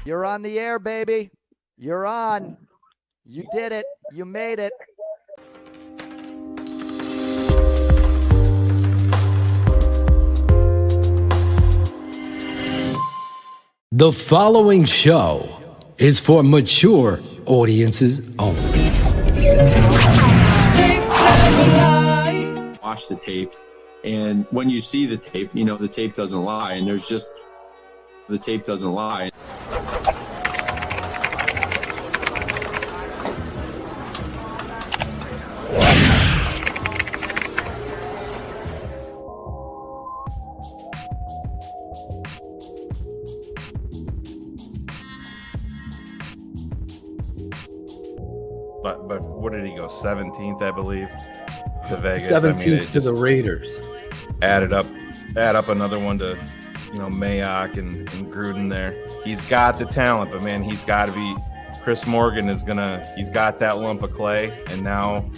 You're on the air, baby. You're on. You did it. You made it. The following show is for mature audiences only. Watch the tape, and when you see the tape, you know the tape doesn't lie, and there's just the tape doesn't lie. But what did he go? 17th, I believe, to Vegas. 17th to the Raiders. Add up another one to, Mayock and Gruden there. He's got the talent, but man, he's got to be. Chris Morgan he's got that lump of clay, and now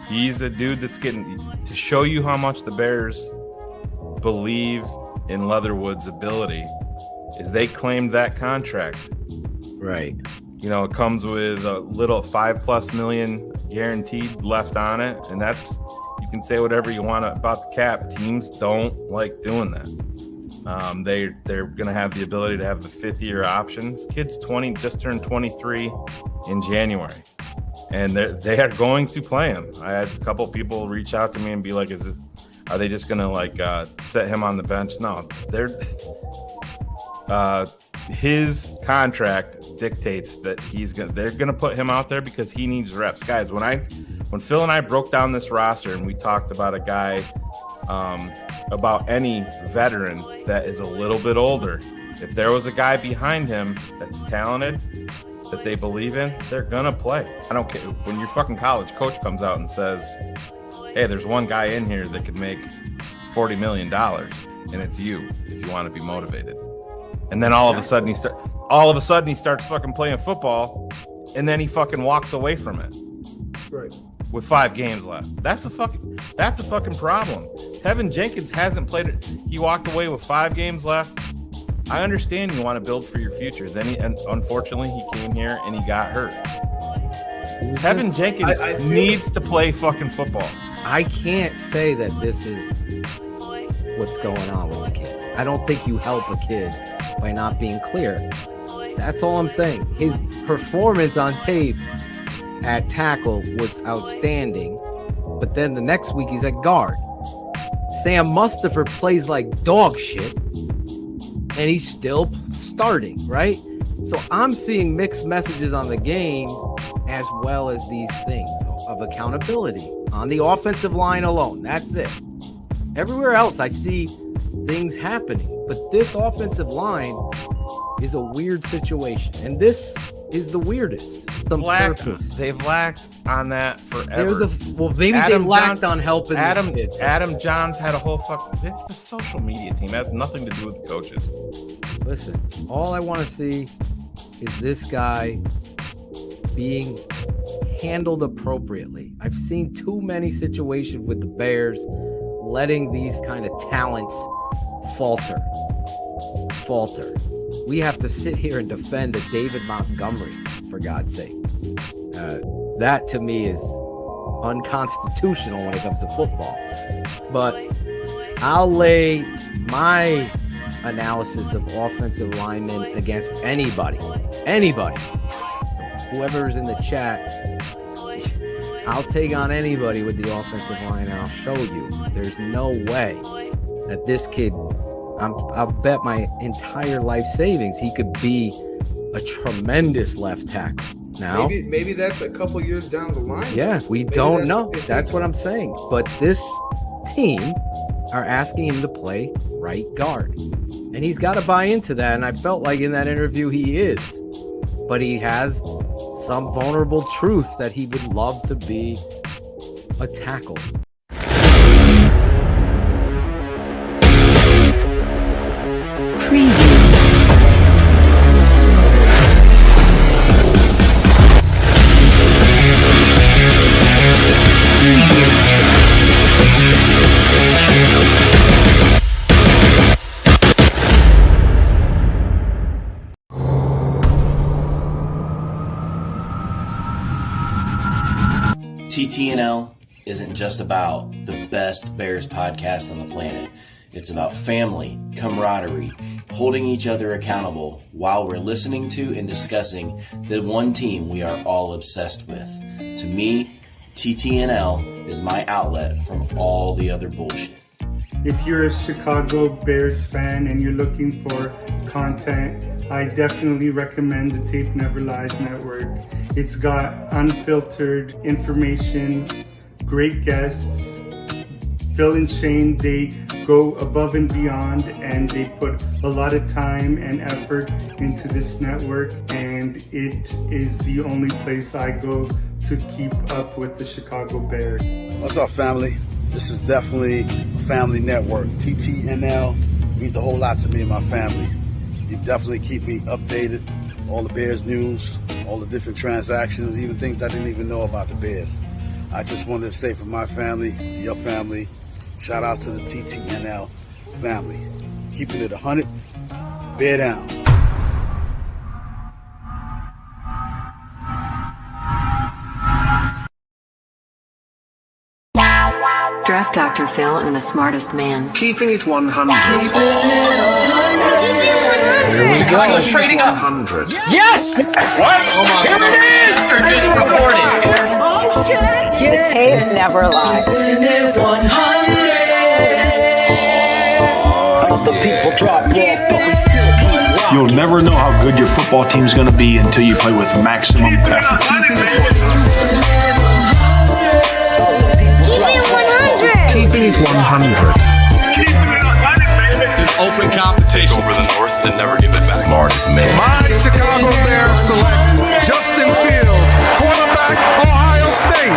he's a dude that's getting to show you how much the Bears believe in Leatherwood's ability. Is they claimed that contract, right? It comes with a little $5+ million guaranteed left on it. And that's, you can say whatever you want about the cap. Teams don't like doing that. They're going to have the ability to have the 5th-year options. Kid's 20, just turned 23 in January. And they are going to play him. I had a couple people reach out to me and be like, are they just going to set him on the bench? No, his contract dictates that they're gonna put him out there because he needs reps. Guys, when Phil and I broke down this roster and we talked about a guy, about any veteran that is a little bit older, if there was a guy behind him that's talented, that they believe in, they're gonna play. I don't care when your fucking college coach comes out and says, hey, there's one guy in here that could make $40 million, and it's you if you want to be motivated. And then all of a sudden he starts fucking playing football, and then he fucking walks away from it. Right. With 5 games left. That's a fucking problem. Tevin Jenkins hasn't played it. He walked away with 5 games left. I understand you want to build for your future. And unfortunately he came here and he got hurt. Tevin Jenkins needs to play fucking football. I can't say that this is what's going on with the kid. I don't think you help a kid by not being clear. That's all I'm saying. His performance on tape at tackle was outstanding, but then the next week he's at guard. Sam Mustipher plays like dog shit, and he's still starting, right? So I'm seeing mixed messages on the game as well as these things of accountability on the offensive line alone. That's it. Everywhere else I see things happening, but this offensive line is a weird situation, and this is the weirdest. They've lacked on that forever. Maybe they lacked on helping Adam these kids. Adam Johns had a whole it's the social media team. It has nothing to do with the coaches. Listen, all I want to see is this guy being handled appropriately. I've seen too many situations with the Bears letting these kind of talents falter. We have to sit here and defend a David Montgomery, for God's sake. That to me is unconstitutional when it comes to football. But I'll lay my analysis of offensive linemen against anybody. Whoever's in the chat, I'll take on anybody with the offensive line, and I'll show you. There's no way that this kid, I'll bet my entire life savings he could be a tremendous left tackle. Now, maybe that's a couple years down the line. Yeah, we don't know. That's what I'm saying. But this team are asking him to play right guard, and he's got to buy into that. And I felt like in that interview he is, but he has some vulnerable truth that he would love to be a tackle. TTNL isn't just about the best Bears podcast on the planet. It's about family, camaraderie, holding each other accountable while we're listening to and discussing the one team we are all obsessed with. To me, TTNL is my outlet from all the other bullshit. If you're a Chicago Bears fan and you're looking for content, I definitely recommend the Tape Never Lies Network. It's got unfiltered information, great guests. Phil and Shane, they go above and beyond, and they put a lot of time and effort into this network, and it is the only place I go to keep up with the Chicago Bears. What's up, family? This is definitely a family network. TTNL means a whole lot to me and my family. You definitely keep me updated, all the Bears news, all the different transactions, even things I didn't even know about the Bears. I just wanted to say for my family, to your family, shout out to the TTNL family. Keeping it 100, bear down. Draft Dr. Phil and the smartest man. Keeping it 100. Here we go. Trading up 100. Yes! What? Oh my Here God. it is! They're just reporting. The tape never lies. The people drop off, but we still keep rocking. You'll never know how good your football team's going to be until you play with maximum effort. Keeping it 100. Open competition over the North and never give it back. Smartest man. My Chicago Bears select Justin Fields, quarterback, Ohio State.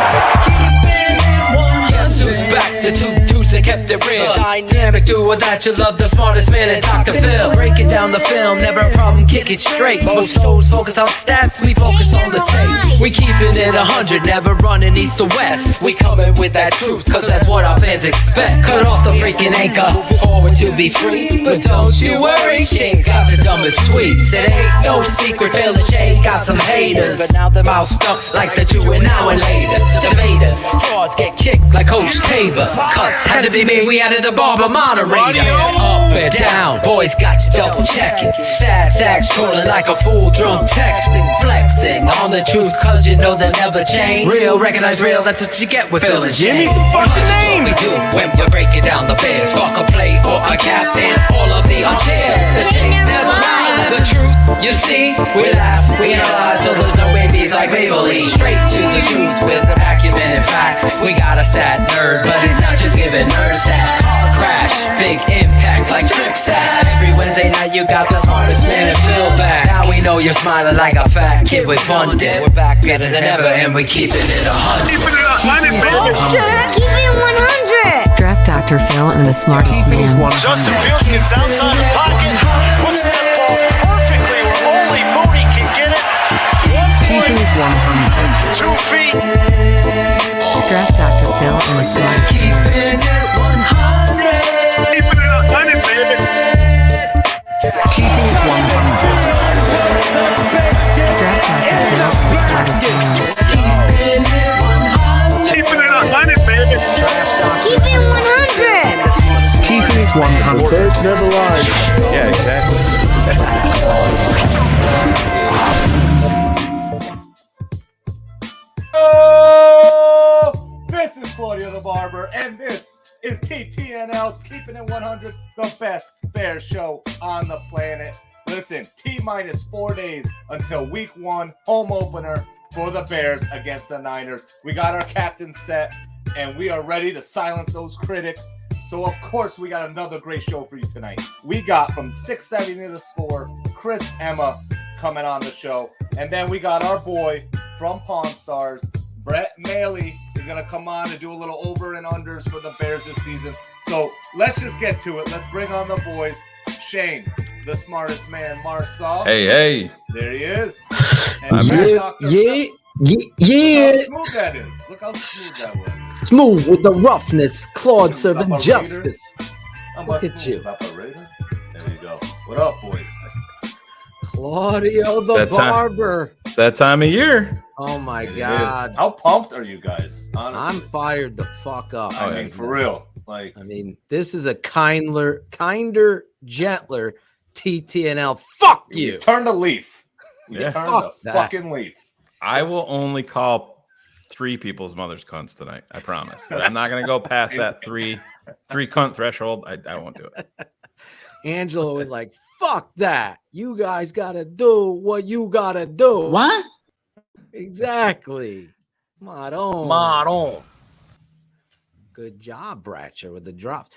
Guess who's back? The two dudes that kept it real. Dynamic duo that you love, the smartest man at Dr. Phil. Breaking down the film, never a problem, kick it straight. Most shows focus on stats, we focus on the tape. We keeping it 100, never running east to west. We coming with that truth, cause that's what our fans expect. Cut off the freaking anchor, forward to be free. But don't you worry, Shane's got the dumbest tweets. It ain't no secret, Phil and Shane got some haters. But now they're all stuck like the Jew and now and laters. Debaters, frauds get kicked like Coach Tabor. Cuts had to be made, we added a barber moderator. Up and down, boys got you double checking. Sad sack scrolling like a fool, drunk texting. Flexing on the truth cause you know they never change. Real, recognize real, that's what you get with Phil and Shane. What we do when we're breaking down the Bears. Fuck a play or a captain, all of the unchair. The tape never lies, the truth, you see. We laugh, we analyze, so there's no babies like Maybelline. Straight to the truth with acumen and facts. We got a sad nerd, but he's not just giving nerd stats. Car crash, big impact like Trick Sack. Every Wednesday night you got the smartest man and Phil back. Now we know you're smiling like a fat kid with fun dip. We're back better than ever and we keeping it 100. Keeping it 100. Draft Dr. Phil and the smartest man. Justin Fields gets outside the pocket, puts that ball perfectly where only Mooney can get it. 1 Keeping it 100. 2 feet. Draft Dr. Phil and the smartest man. Keeping it 100, baby. Keeping it 100. Draft Dr. Phil and the smartest man. Keeping it 100, baby. Keep it 100. Keeping it 100. Tape never lies. Yeah, exactly. Oh, this is Claudio the Barber, and this is TTNL's Keeping It 100, the best Bears show on the planet. Listen, T-minus 4 days until week 1, home opener for the Bears against the Niners. We got our captain set, and we are ready to silence those critics. So, of course, we got another great show for you tonight. We got from 670 to the score, Chris Emma is coming on the show. And then we got our boy from Pawn Stars, Brett Maly, is going to come on and do a little over and unders for the Bears this season. So let's just get to it. Let's bring on the boys. Shane, the smartest man, Marceau. Hey. There he is. Yeah. Look how smooth that is. Look how smooth that was. Smooth with the roughness, Claude serving justice. Look at you. There you go. What up, boys? Claudio the That time- Barber. That time of year. Oh my It God. is. How pumped are you guys? Honestly, I'm fired the fuck up. I mean, for real. Like, I mean, this is a kinder, gentler TTNL. Fuck you. Turn the leaf. Yeah. Turn the fucking leaf. I will only call 3 people's mothers cunts tonight. I promise. I'm not going to go past that three cunt threshold. I won't do it. Angela was like, fuck that. You guys got to do what you got to do. What? Exactly. Maron. Maron. Good job, Bratcher, with the drops.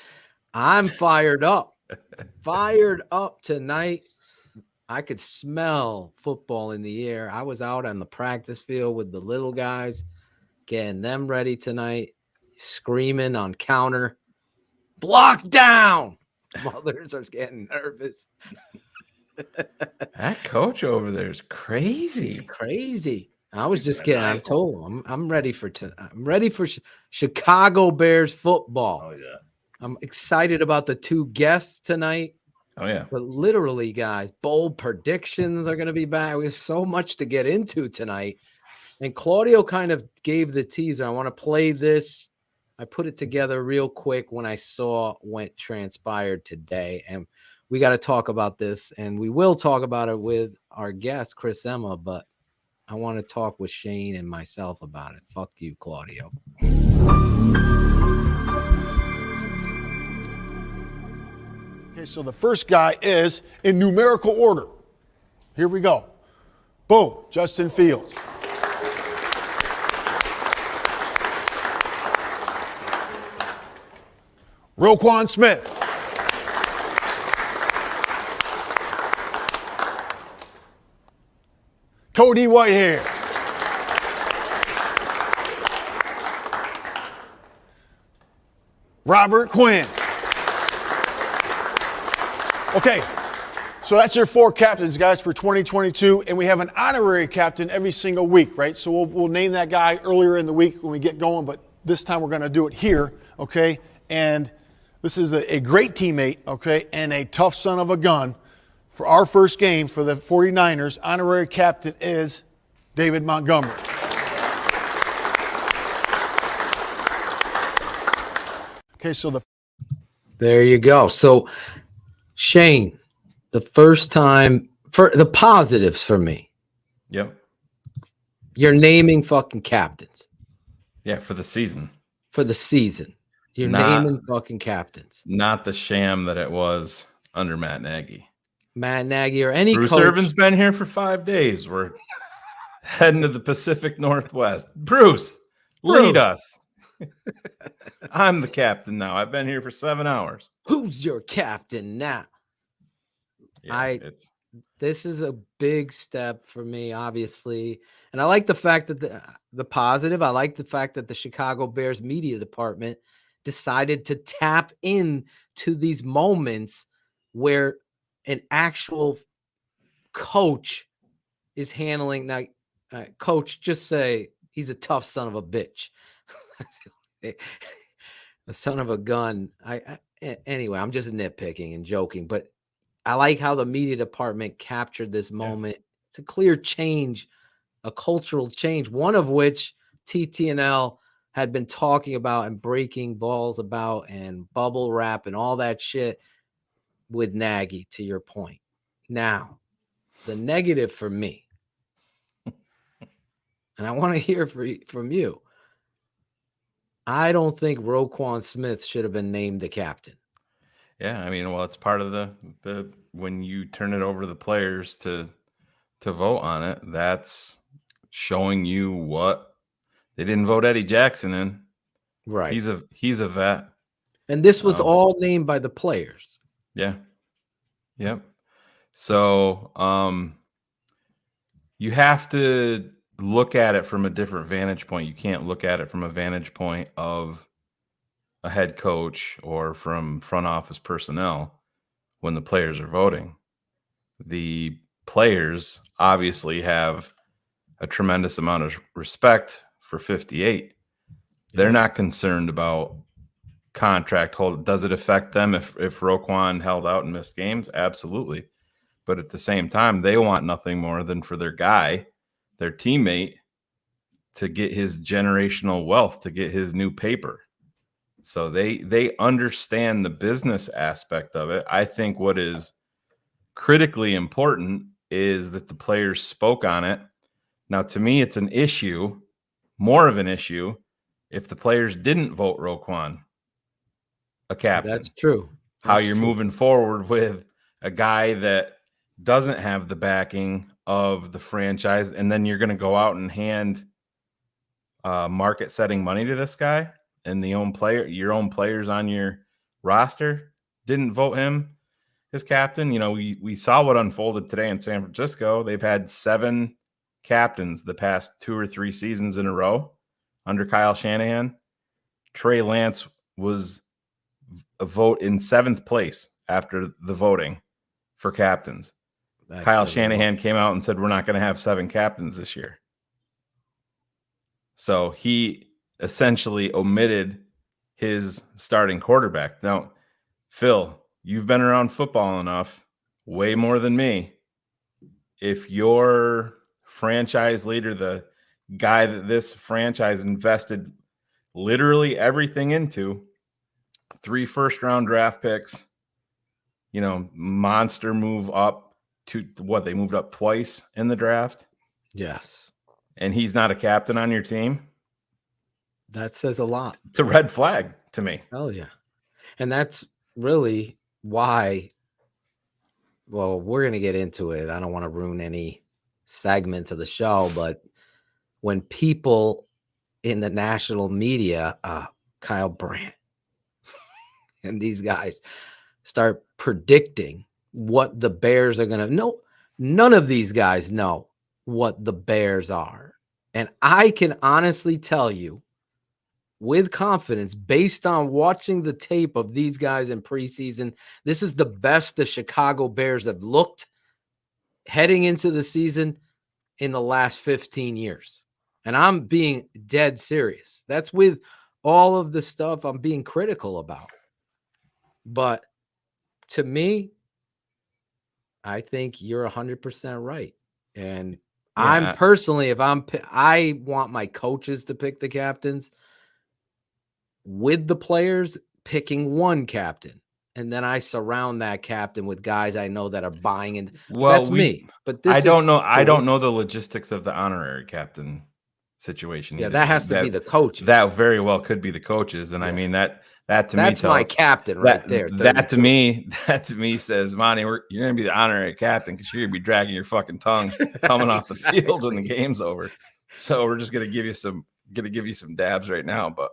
I'm fired up. Fired up tonight. I could smell football in the air. I was out on the practice field with the little guys, getting them ready tonight, screaming on counter. Block down. Mothers are getting nervous. That coach over there is crazy. He's crazy. I was just kidding. I've told him I'm ready for I'm ready for Chicago Bears football. Oh yeah. I'm excited about the 2 guests tonight. Oh yeah. But literally, guys, bold predictions are going to be back. We have so much to get into tonight. And Claudio kind of gave the teaser. I want to play this. I put it together real quick when I saw what transpired today. And we got to talk about this. And we will talk about it with our guest, Chris Emma. But I want to talk with Shane and myself about it. Fuck you, Claudio. Okay, so the first guy is in numerical order. Here we go. Boom, Justin Fields. Roquan Smith. Cody Whitehair. Robert Quinn. Okay, so that's your 4 captains, guys, for 2022, and we have an honorary captain every single week, right? So we'll name that guy earlier in the week when we get going, but this time we're going to do it here, okay? And this is a great teammate, okay, and a tough son of a gun. For our first game for the 49ers, honorary captain is David Montgomery. Okay, so there you go. So, Shane, the first time for the positives for me. Yep. You're naming fucking captains. Yeah, for the season. For the season. You're naming fucking captains. Not the sham that it was under Matt Nagy. Matt Nagy or any Bruce coach. Irvin's been here for 5 days. We're heading to the Pacific Northwest. Bruce, lead us. I'm the captain now. I've been here for 7 hours. Who's your captain now? Yeah, this is a big step for me, obviously. And I like the fact that the positive, I like the fact that the Chicago Bears media department decided to tap in to these moments where an actual coach is handling. Now, coach, just say he's a tough son of a bitch. A son of a gun. Anyway, I'm just nitpicking and joking, but I like how the media department captured this moment. Yeah. It's a clear change, a cultural change, one of which TTNL had been talking about and breaking balls about and bubble wrap and all that shit with Nagy, to your point. Now, the negative for me, and I want to hear from you, I don't think Roquan Smith should have been named the captain. Yeah, I mean, well, it's part of the when you turn it over to the players to vote on it, that's showing you what they didn't vote Eddie Jackson in. Right. He's a vet. And this was all named by the players. Yeah. Yep. So you have to look at it from a different vantage point. You can't look at it from a vantage point of a head coach or from front office personnel when the players are voting. The players obviously have a tremendous amount of respect for 58. They're not concerned about contract hold. Does it affect them if Roquan held out and missed games? Absolutely. But at the same time, they want nothing more than for their guy, their teammate, to get his generational wealth, to get his new paper. So they understand the business aspect of it. I think what is critically important is that the players spoke on it. Now, to me, it's an issue, more of an issue, if the players didn't vote Roquan a captain. That's true. How you're moving forward with a guy that doesn't have the backing of the franchise, and then you're going to go out and hand market-setting money to this guy, and your own players on your roster didn't vote him as captain. You know, we saw what unfolded today in San Francisco. They've had 7 captains the past 2 or 3 seasons in a row under Kyle Shanahan. Trey Lance was a vote in 7th place after the voting for captains. Kyle Shanahan came out and said, we're not going to have 7 captains this year. So he essentially omitted his starting quarterback. Now, Phil, you've been around football enough, way more than me. If your franchise leader, the guy that this franchise invested literally everything into, 3 first-round draft picks, you know, monster move up to what, they moved up twice in the draft? Yes. And he's not a captain on your team? That says a lot. It's a red flag to me. Oh, yeah. And that's really why, well, we're going to get into it. I don't want to ruin any segments of the show, but when people in the national media, Kyle Brandt and these guys start predicting what the Bears are going to know, none of these guys know what the Bears are. And I can honestly tell you with confidence, based on watching the tape of these guys in preseason, this is the best the Chicago Bears have looked heading into the season in the last 15 years. And I'm being dead serious. That's with all of the stuff I'm being critical about. But to me, I think you're 100% right. And I'm personally, I want my coaches to pick the captains, with the players picking one captain. And then I surround that captain with guys I know that are buying in. Well, that's me. But this I don't know the logistics of the honorary captain situation. Yeah, either. that has to be the coaches. That very well could be the coaches. And I mean, that to me, that's my captain right there. That to me says, Monty, you're going to be the honorary captain because you're going to be dragging your fucking tongue coming off the field when the game's over. So we're just going to give you some dabs right now. But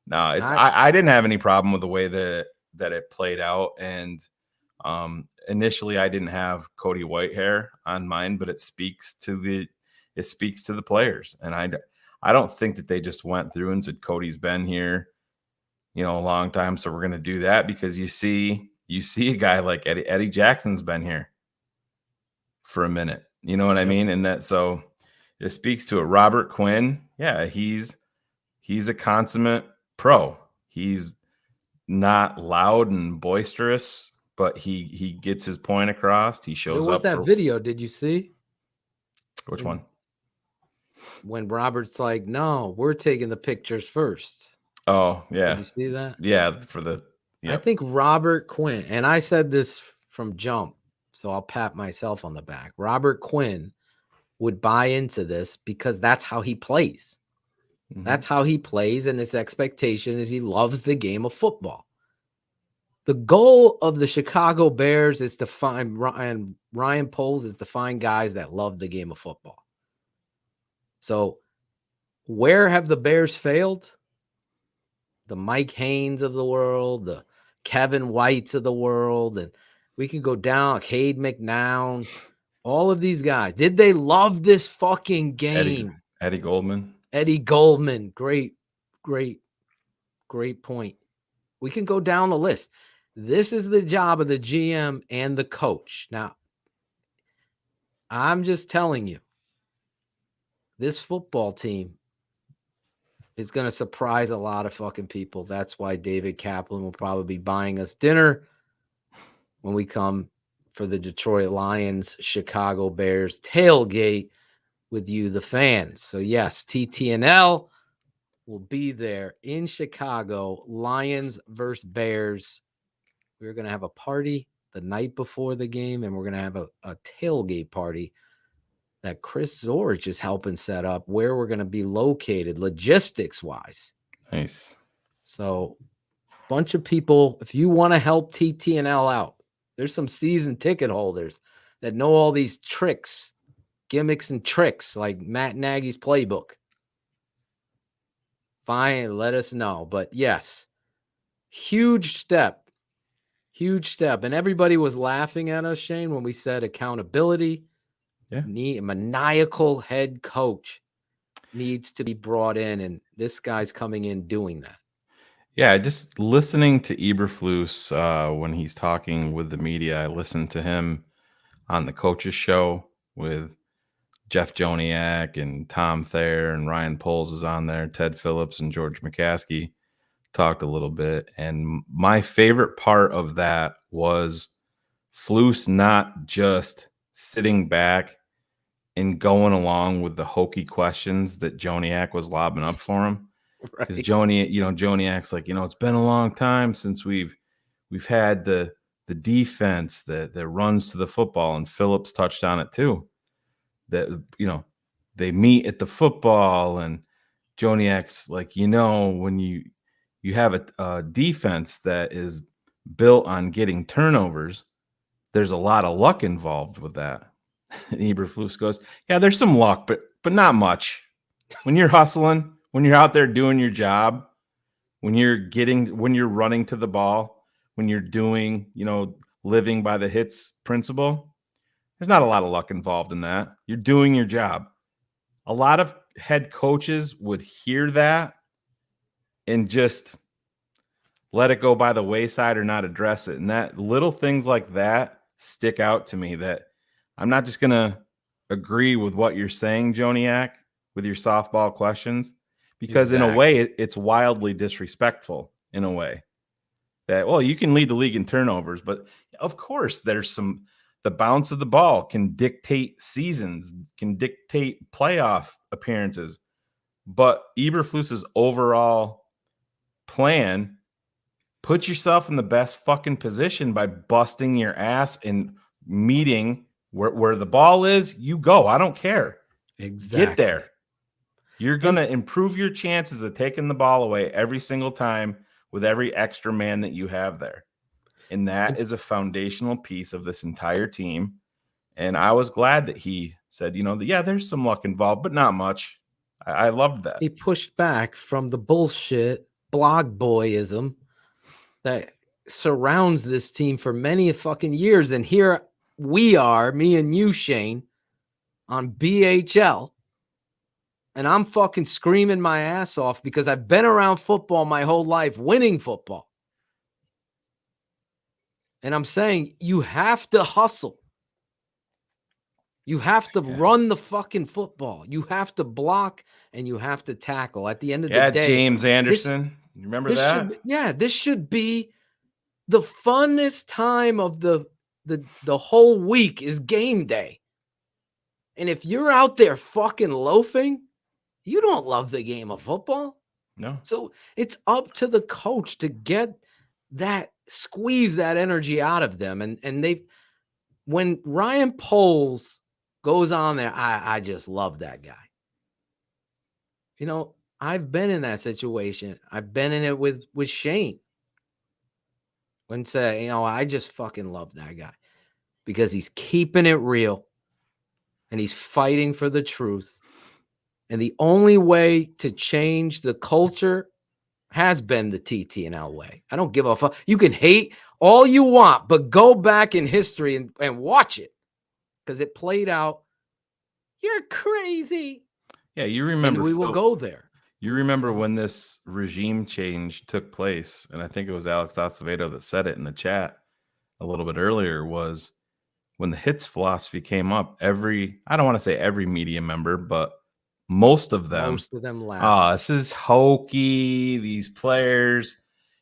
no, I didn't have any problem with the way that it played out. And initially I didn't have Cody Whitehair on mine, but it speaks to the players. And I don't think that they just went through and said, Cody's been here, you know, a long time, so we're going to do that, because you see a guy like Eddie Jackson's been here for a minute. You know what I mean? And that, so it speaks to it. Robert Quinn, yeah, he's a consummate pro. He's not loud and boisterous, but he gets his point across. He shows up. There was that video. Did you see? Which one? When Robert's like, no, we're taking the pictures first. Oh, yeah. Did you see that? Yeah, I think Robert Quinn, and I said this from jump, so I'll pat myself on the back. Robert Quinn would buy into this because that's how he plays. Mm-hmm. That's how he plays, and his expectation is he loves the game of football. The goal of the Chicago Bears is to find, and Ryan Poles is to find guys that love the game of football. So where have the Bears failed? The Mike Haynes of the world, the Kevin Whites of the world, and we can go down, Cade McNown, all of these guys. Did they love this fucking game? Eddie Goldman. Great point. We can go down the list. This is the job of the GM and the coach. Now, I'm just telling you, this football team is going to surprise a lot of fucking people. That's why David Kaplan will probably be buying us dinner when we come for the Detroit Lions, Chicago Bears tailgate with you, the fans. So yes, TTNL will be there in Chicago. Lions versus Bears. We're going to have a party the night before the game, and we're going to have a tailgate party that Chris Zorich is helping set up, where we're going to be located logistics-wise. Nice. So bunch of people, if you want to help TTNL out, there's some season ticket holders that know all these tricks, gimmicks and tricks like Matt Nagy's playbook. Fine, let us know. But yes, huge step. And everybody was laughing at us, Shane, when we said accountability. Yeah. A maniacal head coach needs to be brought in, and this guy's coming in doing that. Yeah, just listening to Eberflus when he's talking with the media. I listened to him on the coaches show with Jeff Joniak and Tom Thayer, and Ryan Poles is on there. Ted Phillips and George McCaskey talked a little bit. And my favorite part of that was Flus not just sitting back and going along with the hokey questions that Joniak was lobbing up for him. Because Joniak's like, it's been a long time since we've had the defense that runs to the football, and Phillips touched on it too. That they meet at the football, and Joniak's like, when you have a defense that is built on getting turnovers, there's a lot of luck involved with that. And Eberflus goes, yeah, there's some luck, but not much. When you're hustling, when you're out there doing your job, when you're running to the ball, when you're doing, living by the hits principle, there's not a lot of luck involved in that. You're doing your job. A lot of head coaches would hear that and just let it go by the wayside or not address it. And that little things like that stick out to me, that I'm not just going to agree with what you're saying, Joniak, with your softball questions, because in a way it's wildly disrespectful in a way that, well, you can lead the league in turnovers, but of course there's the bounce of the ball can dictate seasons, can dictate playoff appearances. But Eberflus's overall plan, put yourself in the best fucking position by busting your ass and meeting where the ball is. You go. I don't care. Exactly. Get there. You're going to improve your chances of taking the ball away every single time with every extra man that you have there. And that is a foundational piece of this entire team. And I was glad that he said, there's some luck involved, but not much. I loved that. He pushed back from the bullshit blog boyism that surrounds this team for many fucking years. And here we are, me and you, Shane, on BHL. And I'm fucking screaming my ass off because I've been around football my whole life, winning football. And I'm saying you have to hustle. You have to run the fucking football. You have to block and you have to tackle. At the end of the day, James Anderson. You remember that? This should be the funnest time of the whole week is game day. And if you're out there fucking loafing, you don't love the game of football. No. So it's up to the coach to get that, squeeze that energy out of them. And when Ryan Poles goes on there, I just love that guy. I've been in that situation. I've been in it with Shane. When say, I just fucking love that guy because he's keeping it real and he's fighting for the truth. And the only way to change the culture has been the TTNL way. I don't give a fuck. You can hate all you want, but go back in history and watch it because it played out. You're crazy. Yeah, you remember. And we will go there. You remember when this regime change took place, and I think it was Alex Acevedo that said it in the chat a little bit earlier, was when the hits philosophy came up, I don't want to say every media member, but most of them laughed. This is hokey. These players,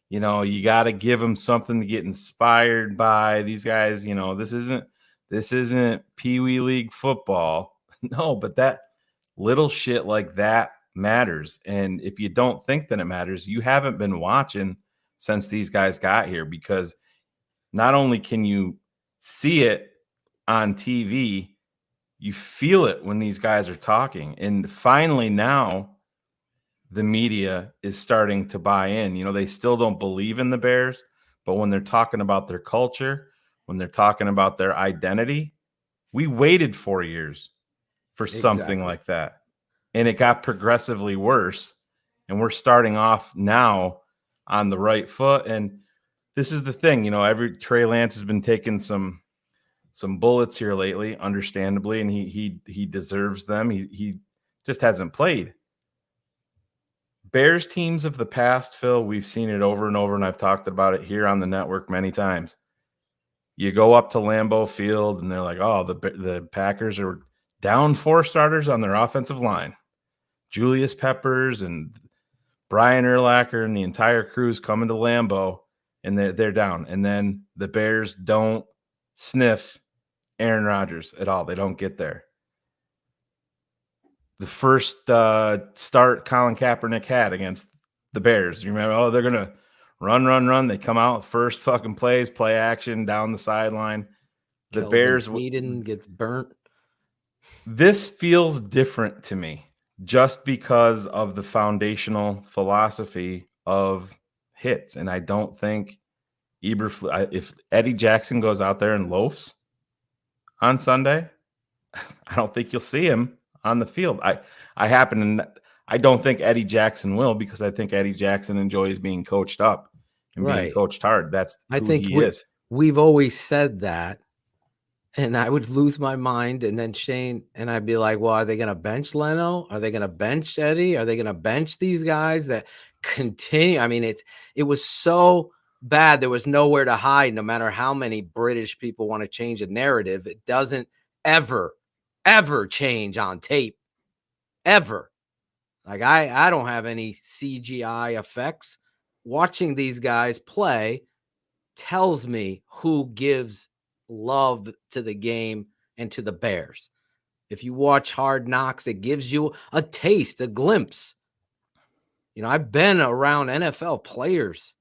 you got to give them something to get inspired by. These guys, this isn't Pee Wee League football. No, but little shit like that matters. And if you don't think that it matters, you haven't been watching since these guys got here, because not only can you see it on TV, you feel it when these guys are talking. And finally now the media is starting to buy in. You know, they still don't believe in the Bears, but when they're talking about their culture, when they're talking about their identity, we waited 4 years for something like that. And it got progressively worse. And we're starting off now on the right foot. And this is the thing, you know, Trey Lance has been taking some bullets here lately, understandably, and he deserves them. He just hasn't played. Bears teams of the past, Phil, we've seen it over and over, and I've talked about it here on the network many times. You go up to Lambeau Field, and they're like, oh, the Packers are down 4 starters on their offensive line. Julius Peppers and Brian Urlacher and the entire crew's coming to Lambeau, and they're down. And then the Bears don't sniff Aaron Rodgers at all. They don't get there. The first start Colin Kaepernick had against the Bears, you remember? Oh, they're going to run. They come out first fucking plays, play action down the sideline. The Kelvin Bears Eden gets burnt. This feels different to me just because of the foundational philosophy of hits. And I don't think Eberflus, if Eddie Jackson goes out there and loafs on Sunday, I don't think you'll see him on the field. I don't think Eddie Jackson will, because I think Eddie Jackson enjoys being coached up and being coached hard. That's who he is. We've always said that, and I would lose my mind, and then Shane and I'd be like, well, are they going to bench Leno? Are they going to bench Eddie? Are they going to bench these guys that continue? I mean, it was so bad. There was nowhere to hide, no matter how many British people want to change a narrative. It doesn't ever change on tape, ever. Like I don't have any CGI effects. Watching these guys play tells me who gives love to the game and to the Bears. If you watch Hard Knocks, it gives you a taste, a glimpse. You know, I've been around NFL players.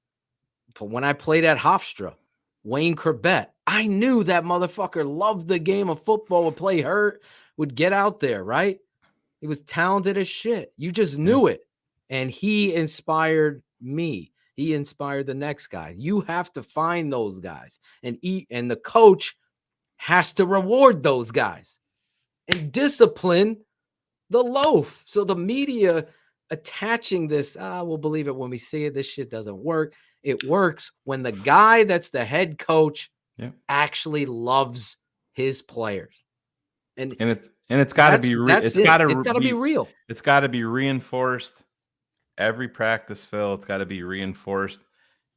But when I played at Hofstra, Wayne Corbett, I knew that motherfucker loved the game of football, would play hurt, would get out there, right? He was talented as shit. You just knew it. And he inspired me. He inspired the next guy. You have to find those guys and and the coach has to reward those guys and discipline the loaf. So the media attaching this, we'll believe it when we see it. This shit doesn't work. It works when the guy that's the head coach actually loves his players. And it's got to be it's got to be real. It's got to be reinforced every practice, Phil. It's got to be reinforced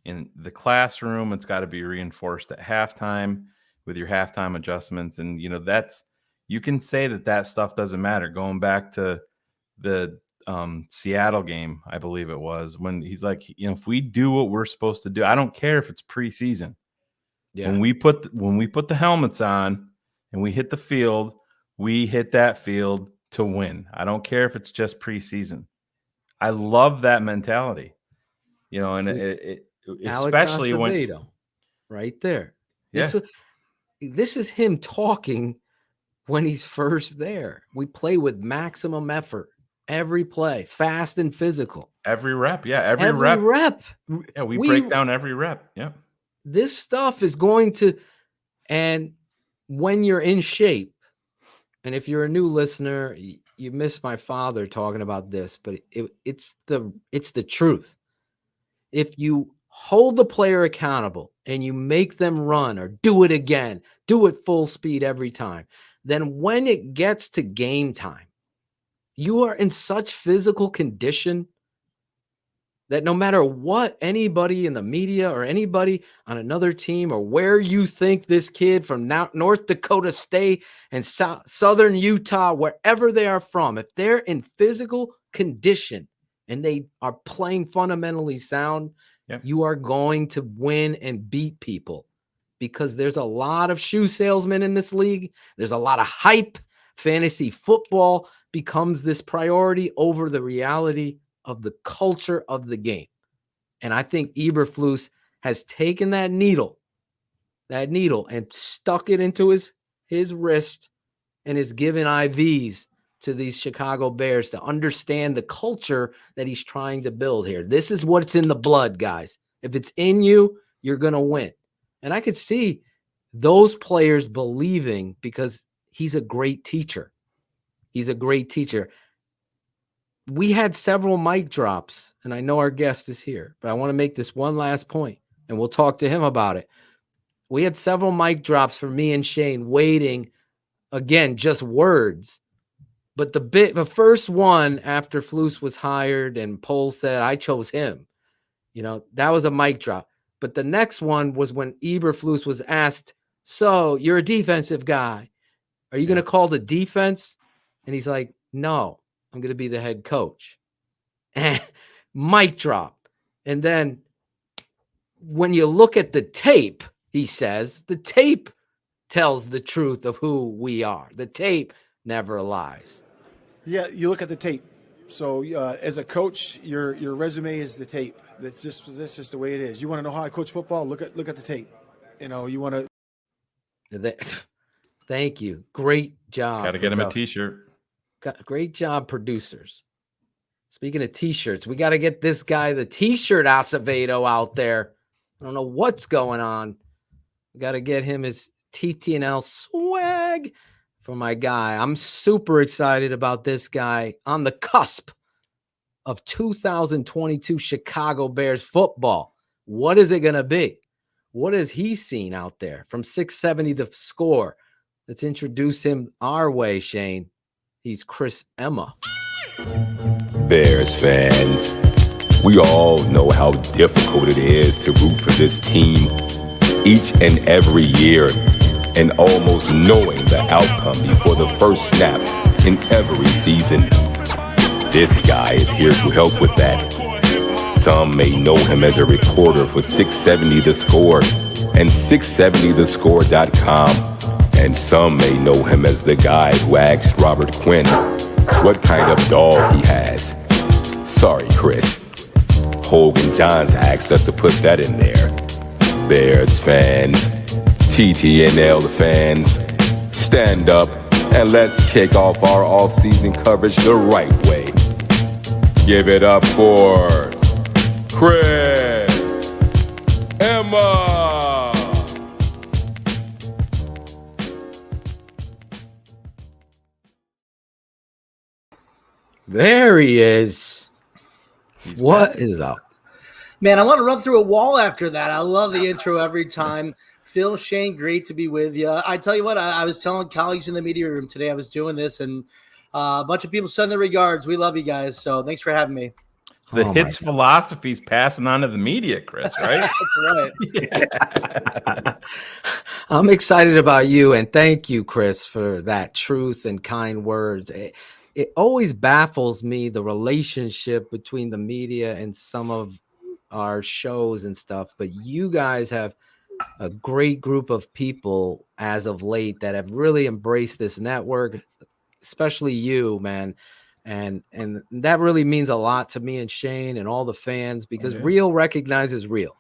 in the classroom. It's got to be reinforced at halftime with your halftime adjustments. And you know, you can say that stuff doesn't matter. Going back to the Seattle game, I believe it was, when he's like, you know, if we do what we're supposed to do, I don't care if it's preseason. When we put the helmets on and we hit the field, we hit that field to win. I don't care if it's just preseason. I love that mentality, you know, and it especially when right there. This is him talking when he's first there. We play with maximum effort every play, fast and physical. Every rep, every rep. Yeah, we break down every rep. Yeah, this stuff is going to, and when you're in shape, and if you're a new listener, you missed my father talking about this, but it's the truth. If you hold the player accountable and you make them run or do it again, do it full speed every time, then when it gets to game time, you are in such physical condition that no matter what anybody in the media or anybody on another team or where you think this kid from North Dakota State and Southern Utah, wherever they are from, if they're in physical condition and they are playing fundamentally sound, you are going to win and beat people, because there's a lot of shoe salesmen in this league. There's a lot of hype. Fantasy football becomes this priority over the reality of the culture of the game. And I think Eberflus has taken that needle and stuck it into his wrist and is giving IVs to these Chicago Bears to understand the culture that he's trying to build here. This is what's in the blood, guys. If it's in you, you're going to win. And I could see those players believing because he's a great teacher. He's a great teacher. We had several mic drops, and I know our guest is here, but I want to make this one last point, and we'll talk to him about it. We had several mic drops for me and Shane waiting, again, just words. But the first one after Flus was hired and Pohl said, I chose him, that was a mic drop. But the next one was when Eberflus was asked, so you're a defensive guy. Are you going to call the defense? And he's like, no, I'm going to be the head coach. And mic drop. And then when you look at the tape, he says, the tape tells the truth of who we are. The tape never lies. Yeah, you look at the tape. So as a coach, your resume is the tape. That's just the way it is. You want to know how I coach football? Look at the tape. You want to. Thank you. Great job. Got to get him a T-shirt. Great job, producers. Speaking of T-shirts, we got to get this guy the T-shirt Acevedo out there. I don't know what's going on. We got to get him his TTNL swag for my guy. I'm super excited about this guy on the cusp of 2022 Chicago Bears football. What is it going to be? What has he seen out there from 670 The Score? Let's introduce him our way, Shane. He's Chris Emma. Bears fans, we all know how difficult it is to root for this team each and every year, and almost knowing the outcome before the first snap in every season. This guy is here to help with that. Some may know him as a reporter for 670 The Score and 670thescore.com. And some may know him as the guy who asked Robert Quinn what kind of dog he has. Sorry, Chris. Hogan Johns asked us to put that in there. Bears fans, TTNL fans, stand up and let's kick off our off-season coverage the right way. Give it up for Chris Emma. There he is. What is up? Man, I want to run through a wall after that. I love the intro every time. Phil, Shane, great to be with you. I tell you what, I was telling colleagues in the media room today I was doing this, and a bunch of people send their regards. We love you guys, so thanks for having me. The hits philosophy's passing on to the media, Chris, right? That's right. Yeah. I'm excited about you, and thank you, Chris, for that truth and kind words. It always baffles me, the relationship between the media and some of our shows and stuff, but you guys have a great group of people as of late that have really embraced this network, especially you, man. And that really means a lot to me and Shane and all the fans, because real recognizes real.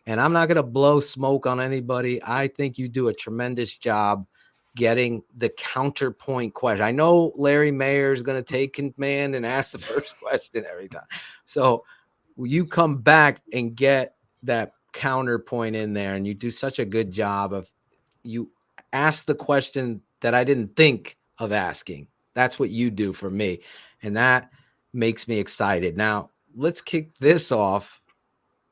And I'm not going to blow smoke on anybody. I think you do a tremendous job getting the counterpoint question. I know Larry Mayer is going to take command and ask the first question every time. So you come back and get that counterpoint in there, and you do such a good job of, you ask the question that I didn't think of asking. That's what you do for me, and that makes me excited. Now, let's kick this off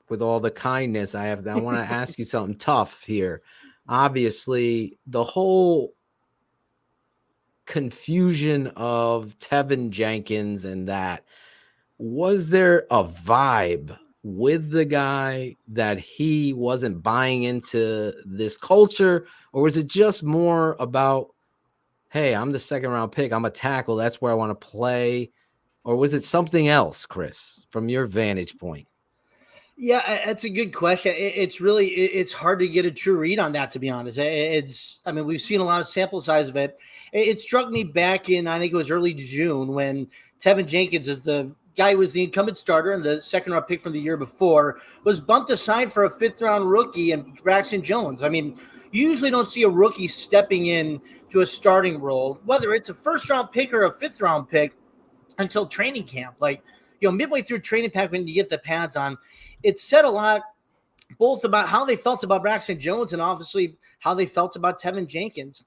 with all the kindness I have. I want to ask you something tough here. Obviously, the whole confusion of Tevin Jenkins and that, was there a vibe with the guy that he wasn't buying into this culture, or was it just more about, hey, I'm the second round pick, I'm a tackle, that's where I want to play? Or was it something else, Chris, from your vantage point? Yeah, that's a good question. It's hard to get a true read on that, to be honest. I mean, we've seen a lot of sample size of it. It struck me back in, I think it was early June, when Tevin Jenkins, is the guy who was the incumbent starter and the second round pick from the year before, was bumped aside for a 5th round rookie and Braxton Jones. I mean, you usually don't see a rookie stepping in to a starting role, whether it's a 1st round pick or a 5th round pick, until training camp. Like, midway through training camp, when you get the pads on, it said a lot both about how they felt about Braxton Jones and obviously how they felt about Tevin Jenkins.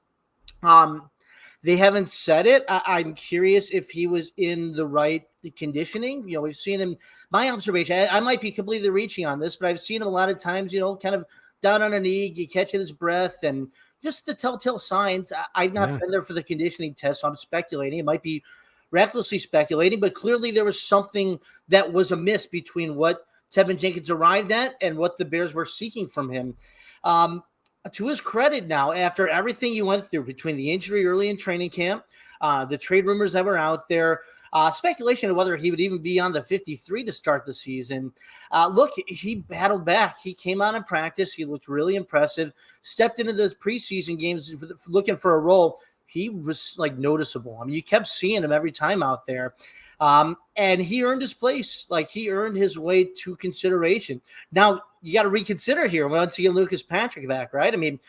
They haven't said it. I'm curious if he was in the right conditioning. We've seen him, my observation, I might be completely reaching on this, but I've seen him a lot of times, kind of down on a knee, you catching his breath, and just the telltale signs. I've not been there for the conditioning test, so I'm speculating. It might be recklessly speculating, but clearly there was something that was amiss between what Tevin Jenkins arrived at and what the Bears were seeking from him. To his credit now, after everything he went through between the injury early in training camp, the trade rumors that were out there, speculation of whether he would even be on the 53 to start the season. Look, he battled back. He came out in practice. He looked really impressive, stepped into the preseason games looking for a role. He was like noticeable. I mean, you kept seeing him every time out there. And he earned his place. Like, he earned his way to consideration. Now, you got to reconsider here once you get Lucas Patrick back, right? I mean,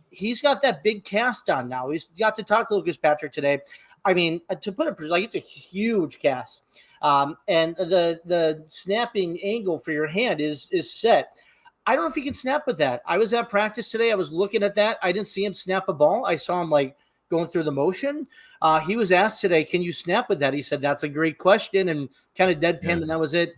he's got that big cast on now. He's got to talk to Lucas Patrick today. I mean, to put it, like, it's a huge cast. And the snapping angle for your hand is set. I don't know if he can snap with that. I was at practice today. I was looking at that. I didn't see him snap a ball. I saw him, like, going through the motion. He was asked today, can you snap with that? He said, that's a great question, and kind of deadpan, and that was it.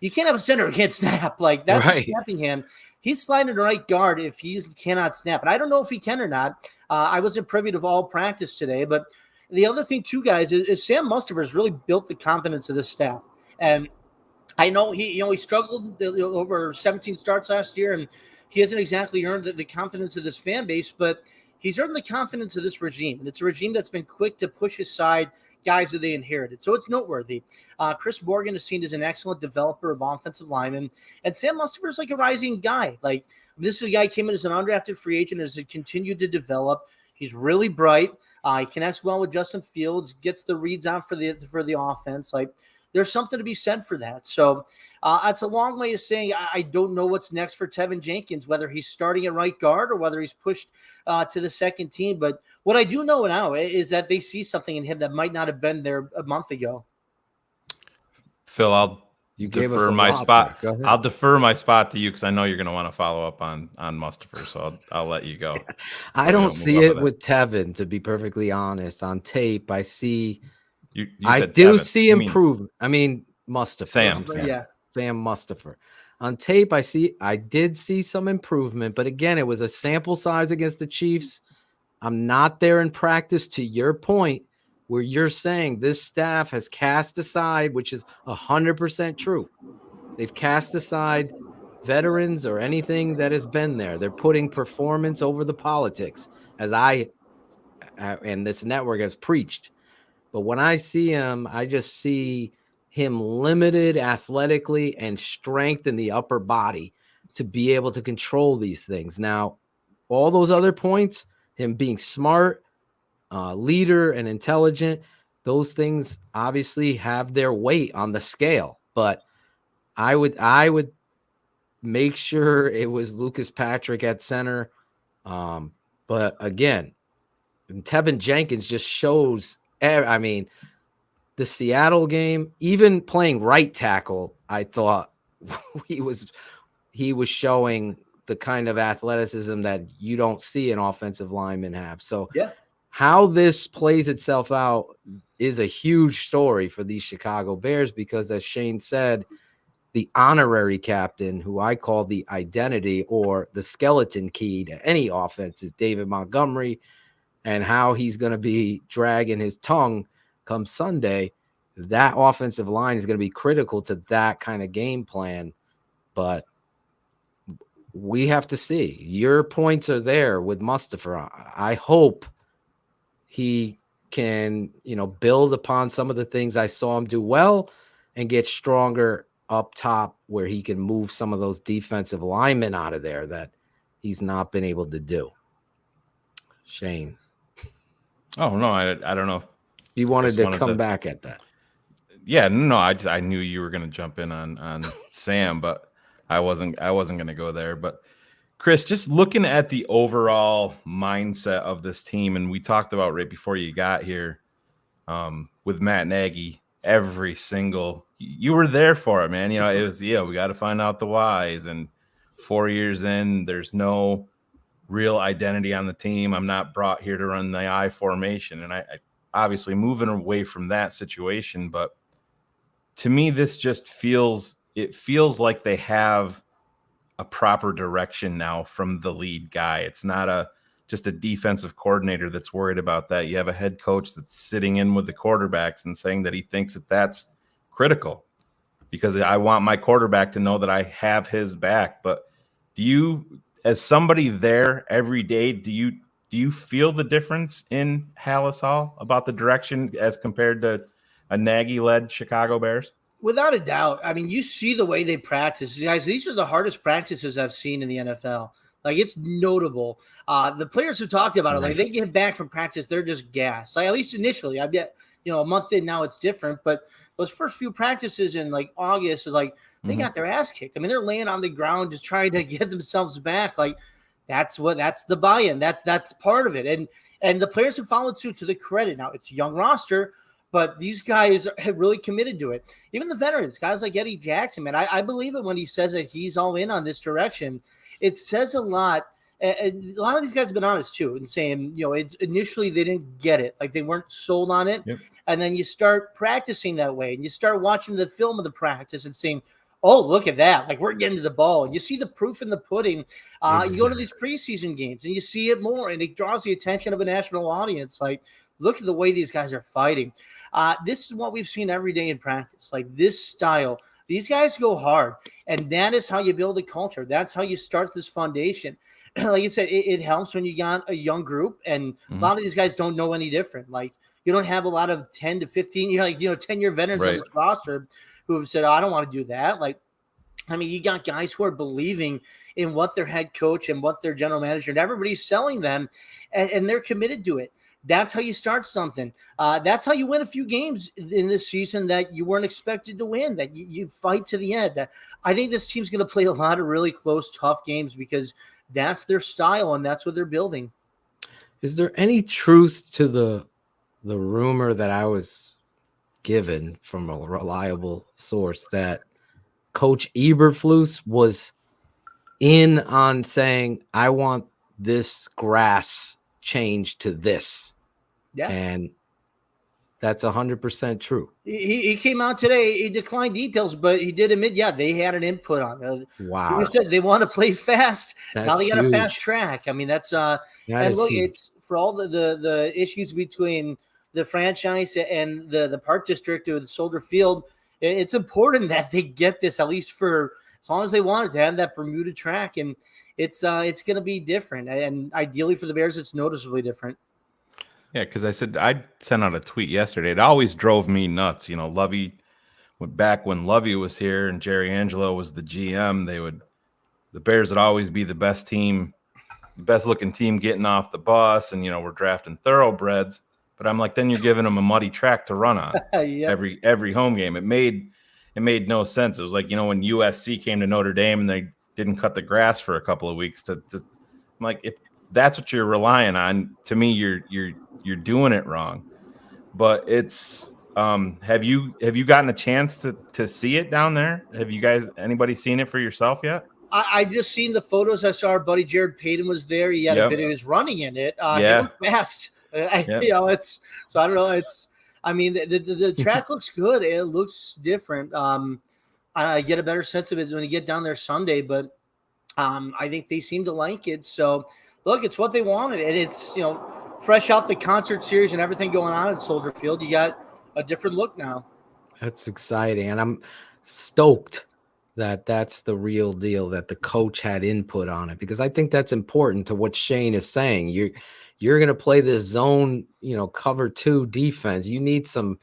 You can't have a center who can't snap. Like, that's a snapping hand. He's sliding to right guard if he cannot snap. And I don't know if he can or not. I wasn't privy to all practice today. But the other thing, too, guys, is Sam Mustipher has really built the confidence of this staff. And I know he struggled over 17 starts last year, and he hasn't exactly earned the confidence of this fan base, but he's earned the confidence of this regime, and it's a regime that's been quick to push aside guys that they inherited. So it's noteworthy. Chris Morgan is seen as an excellent developer of offensive linemen, and Sam Mustipher is like a rising guy. Like, this is a guy who came in as an undrafted free agent, has continued to develop. He's really bright. He connects well with Justin Fields, gets the reads out for the offense. Like, there's something to be said for that. So that's a long way of saying I don't know what's next for Tevin Jenkins, whether he's starting at right guard or whether he's pushed to the second team. But what I do know now is that they see something in him that might not have been there a month ago. Phil, I'll defer my spot. I'll defer my spot to you because I know you're going to want to follow up on Mustipher, so I'll let you go. I don't see it with Tevin, to be perfectly honest. On tape, I see. I do see improvement. I mean, Mustipher. Sam Mustipher. On tape, I did see some improvement, but again, it was a sample size against the Chiefs. I'm not there in practice, to your point, where you're saying this staff has cast aside, which is 100% true. They've cast aside veterans or anything that has been there. They're putting performance over the politics, as I and this network has preached. But when I see him, I just see him limited athletically and strength in the upper body to be able to control these things. Now, all those other points, him being smart, leader, and intelligent, those things obviously have their weight on the scale. But I would make sure it was Lucas Patrick at center. But again, Tevin Jenkins just shows. I mean, the Seattle game, even playing right tackle, I thought he was showing the kind of athleticism that you don't see an offensive lineman have. So how this plays itself out is a huge story for these Chicago Bears because, as Shane said, the honorary captain, who I call the identity or the skeleton key to any offense, is David Montgomery, and how he's going to be dragging his tongue come Sunday. That offensive line is going to be critical to that kind of game plan. But we have to see. Your points are there with Mustipher. I hope he can, build upon some of the things I saw him do well and get stronger up top where he can move some of those defensive linemen out of there that he's not been able to do. Shane. Oh, no, I don't know if you wanted to come back at that. Yeah, no, I knew you were going to jump in on Sam, but I wasn't going to go there. But Chris, just looking at the overall mindset of this team, and we talked about right before you got here with Matt Nagy, you were there for it, man. It was, we got to find out the whys. And 4 years in, there's no real identity on the team. I'm not brought here to run the I formation. And I obviously moving away from that situation. But to me, this just feels like they have a proper direction now from the lead guy. It's not just a defensive coordinator that's worried about that. You have a head coach that's sitting in with the quarterbacks and saying that he thinks that that's critical because I want my quarterback to know that I have his back. But do you, as somebody there every day, do you feel the difference in Hallis Hall about the direction as compared to a Nagy-led Chicago Bears? Without a doubt. I mean, you see the way they practice. Guys, these are the hardest practices I've seen in the NFL. Like, it's notable. The players who talked about it, like, they get back from practice, they're just gassed. Like, at least initially. I bet, a month in now it's different. But those first few practices in, like, August, like, they got their ass kicked. I mean, they're laying on the ground just trying to get themselves back. Like, that's the buy-in. That's part of it. And the players who followed suit, to the credit. Now, it's a young roster, but these guys have really committed to it. Even the veterans, guys like Eddie Jackson, man, I believe it when he says that he's all in on this direction. It says a lot. And a lot of these guys have been honest, too, and saying, it's initially they didn't get it. Like, they weren't sold on it. Yep. And then you start practicing that way, and you start watching the film of the practice and saying, oh, look at that. Like, we're getting to the ball. And you see the proof in the pudding. You go to these preseason games, and you see it more, and it draws the attention of a national audience. Like, look at the way these guys are fighting. This is what we've seen every day in practice. Like, this style, these guys go hard, and that is how you build a culture. That's how you start this foundation. Like you said, it helps when you got a young group, and a lot of these guys don't know any different. Like, you don't have a lot of 10 to 15, 10-year veterans on this roster who have said, oh, I don't want to do that. Like, I mean, you got guys who are believing in what their head coach and what their general manager and everybody's selling them, and they're committed to it. That's how you start something. That's how you win a few games in this season that you weren't expected to win, that you fight to the end. I think this team's going to play a lot of really close, tough games because that's their style and that's what they're building. Is there any truth to the rumor that I was given from a reliable source that Coach Eberflus was in on saying, I want this grass changed to this? Yeah. And that's 100% true. He came out today. He declined details, but he did admit, they had an input on it. Wow. They want to play fast. That's now they got huge. a fast track. I mean, that's and look, huge. It's for all the issues between the franchise and the park district or the Soldier Field. It's important that they get this, at least for as long as they want it, to have that Bermuda track. And it's going to be different. And ideally for the Bears, it's noticeably different. Yeah, because I sent out a tweet yesterday. It always drove me nuts. Lovey, back when Lovey was here and Jerry Angelo was the GM, the Bears would always be the best team, the best looking team getting off the bus, and we're drafting thoroughbreds. But I'm like, then you're giving them a muddy track to run on every home game. It made no sense. It was like when USC came to Notre Dame and they didn't cut the grass for a couple of weeks. I'm like, if that's what you're relying on, to me, you're doing it wrong. But it's have you gotten a chance to see it down there? Have you guys, anybody seen it for yourself yet? I just seen the photos. I saw our buddy Jared Payton was there. He had a video. He was running in it. He looked fast. It's so I don't know. I mean, the track looks good. It looks different. I get a better sense of it when you get down there Sunday, but I think they seem to like it. So look, it's what they wanted, and it's fresh out the concert series and everything going on at Soldier Field. You got a different look now. That's exciting, and I'm stoked that that's the real deal, that the coach had input on it, because I think that's important to what Shane is saying. You're going to play this zone, cover 2 defense. You need some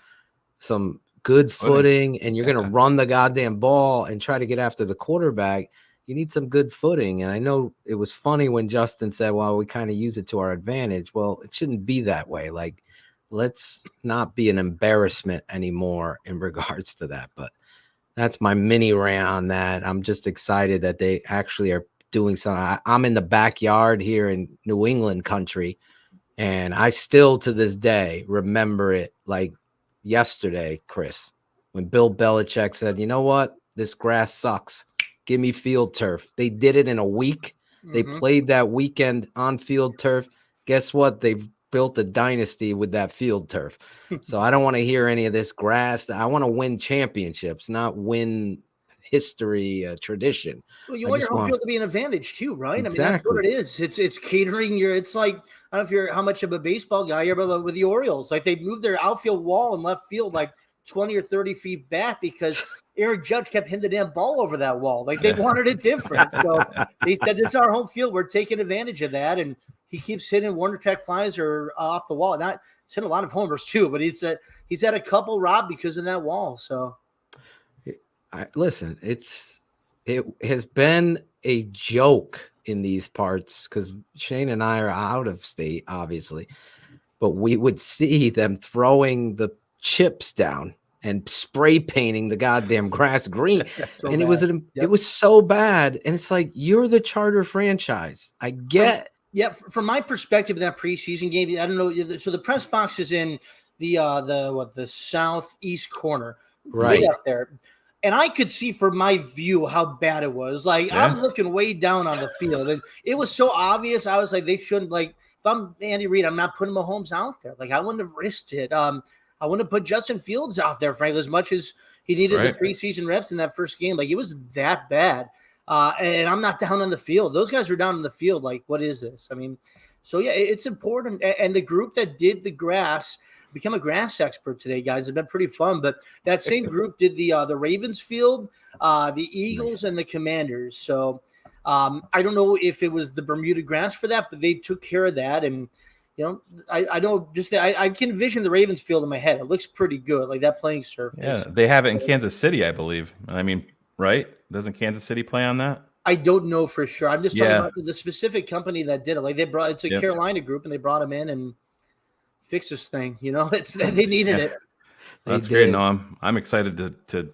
good footing and you're going to run the goddamn ball and try to get after the quarterback, you need some good footing. And I know it was funny when Justin said, well, we kind of use it to our advantage. Well, it shouldn't be that way. Like, let's not be an embarrassment anymore in regards to that. But that's my mini rant on that. I'm just excited that they actually are doing something. I'm in the backyard here in New England country, and I still to this day remember it like yesterday, Chris, when Bill Belichick said, you know what? This grass sucks. Give me field turf. They did it in a week. They played that weekend on field turf. Guess what? They've built a dynasty with that field turf. So I don't want to hear any of this grass. I want to win championships, not win history, tradition. Well, you want your home field to be an advantage too, right? Exactly. I mean, that's what it is. It's catering your. It's like, I don't know if you're how much of a baseball guy you're, but with the Orioles, like they moved their outfield wall and left field like 20 or 30 feet back because Aaron Judge kept hitting the damn ball over that wall. Like they wanted it different. So they said, this is our home field. We're taking advantage of that. And he keeps hitting Warner track flies or off the wall. Not he's hit a lot of homers too, but he's had a couple, Rob, because of that wall. So listen, it has been a joke in these parts because Shane and I are out of state, obviously, but we would see them throwing the chips down and spray painting the goddamn grass green. So and bad. It was so bad. And it's like, you're the charter franchise. I get. Yeah, from my perspective, that preseason game, I don't know. So the press box is in the southeast corner, right way up there, and I could see from my view how bad it was. Like I'm looking way down on the field, and it was so obvious. I was like, they shouldn't. Like if I'm Andy Reid, I'm not putting Mahomes out there. Like I wouldn't have risked it. I wouldn't have put Justin Fields out there, frankly, as much as he needed the preseason reps in that first game. Like it was that bad. And I'm not down on the field. Those guys are down on the field. Like, what is this? I mean, so yeah, it's important. And the group that did the grass, become a grass expert today, guys. It's been pretty fun. But that same group did the Ravens field, the Eagles, and the Commanders. So I don't know if it was the Bermuda grass for that, but they took care of that. And you know, I don't just I can envision the Ravens field in my head. It looks pretty good, like that playing surface. Yeah, they have it in Kansas City, I believe. I mean, right? Doesn't Kansas City play on that? I don't know for sure. I'm just talking about the specific company that did it. Like it's a Carolina group, and they brought him in and fixed this thing. You know, they needed it. That's great. No, I'm excited to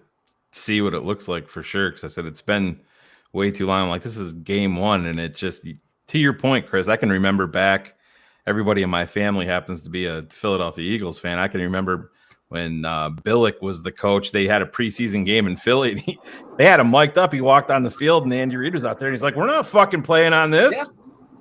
see what it looks like for sure. Because I said it's been way too long. Like this is game one, and it just to your point, Chris. I can remember back. Everybody in my family happens to be a Philadelphia Eagles fan. I can remember when Billick was the coach. They had a preseason game in Philly. And they had him mic'd up. He walked on the field, and Andy Reid was out there. And he's like, "We're not fucking playing on this." Yeah.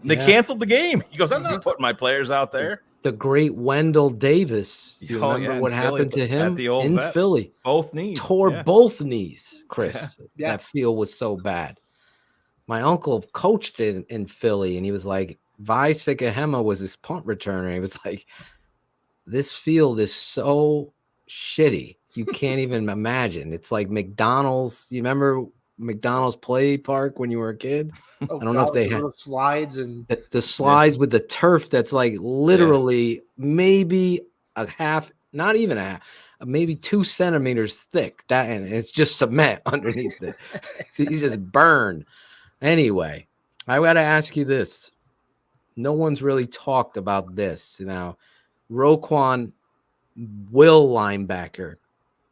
They canceled the game. He goes, "I'm not putting my players out there." The great Wendell Davis. You remember what happened to him in Philly? Both knees. Tore both knees, Chris. Yeah. That field was so bad. My uncle coached in Philly, and he was like, Vi Sikahema was his punt returner. He was like, this field is so shitty. You can't even imagine. It's like McDonald's. You remember McDonald's play park when you were a kid? I don't know if they had slides and the slides with the turf that's like literally maybe a half, not even a half, maybe 2 centimeters thick. That and it's just cement underneath it. So you just burn. Anyway, I got to ask you this. No one's really talked about this. Now, Roquan will linebacker,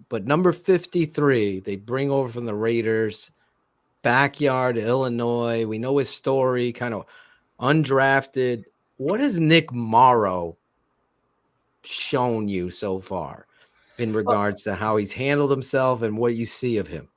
but number 53, they bring over from the Raiders, backyard, Illinois. We know his story, kind of undrafted. What has Nick Marrow shown you so far in regards to how he's handled himself and what you see of him?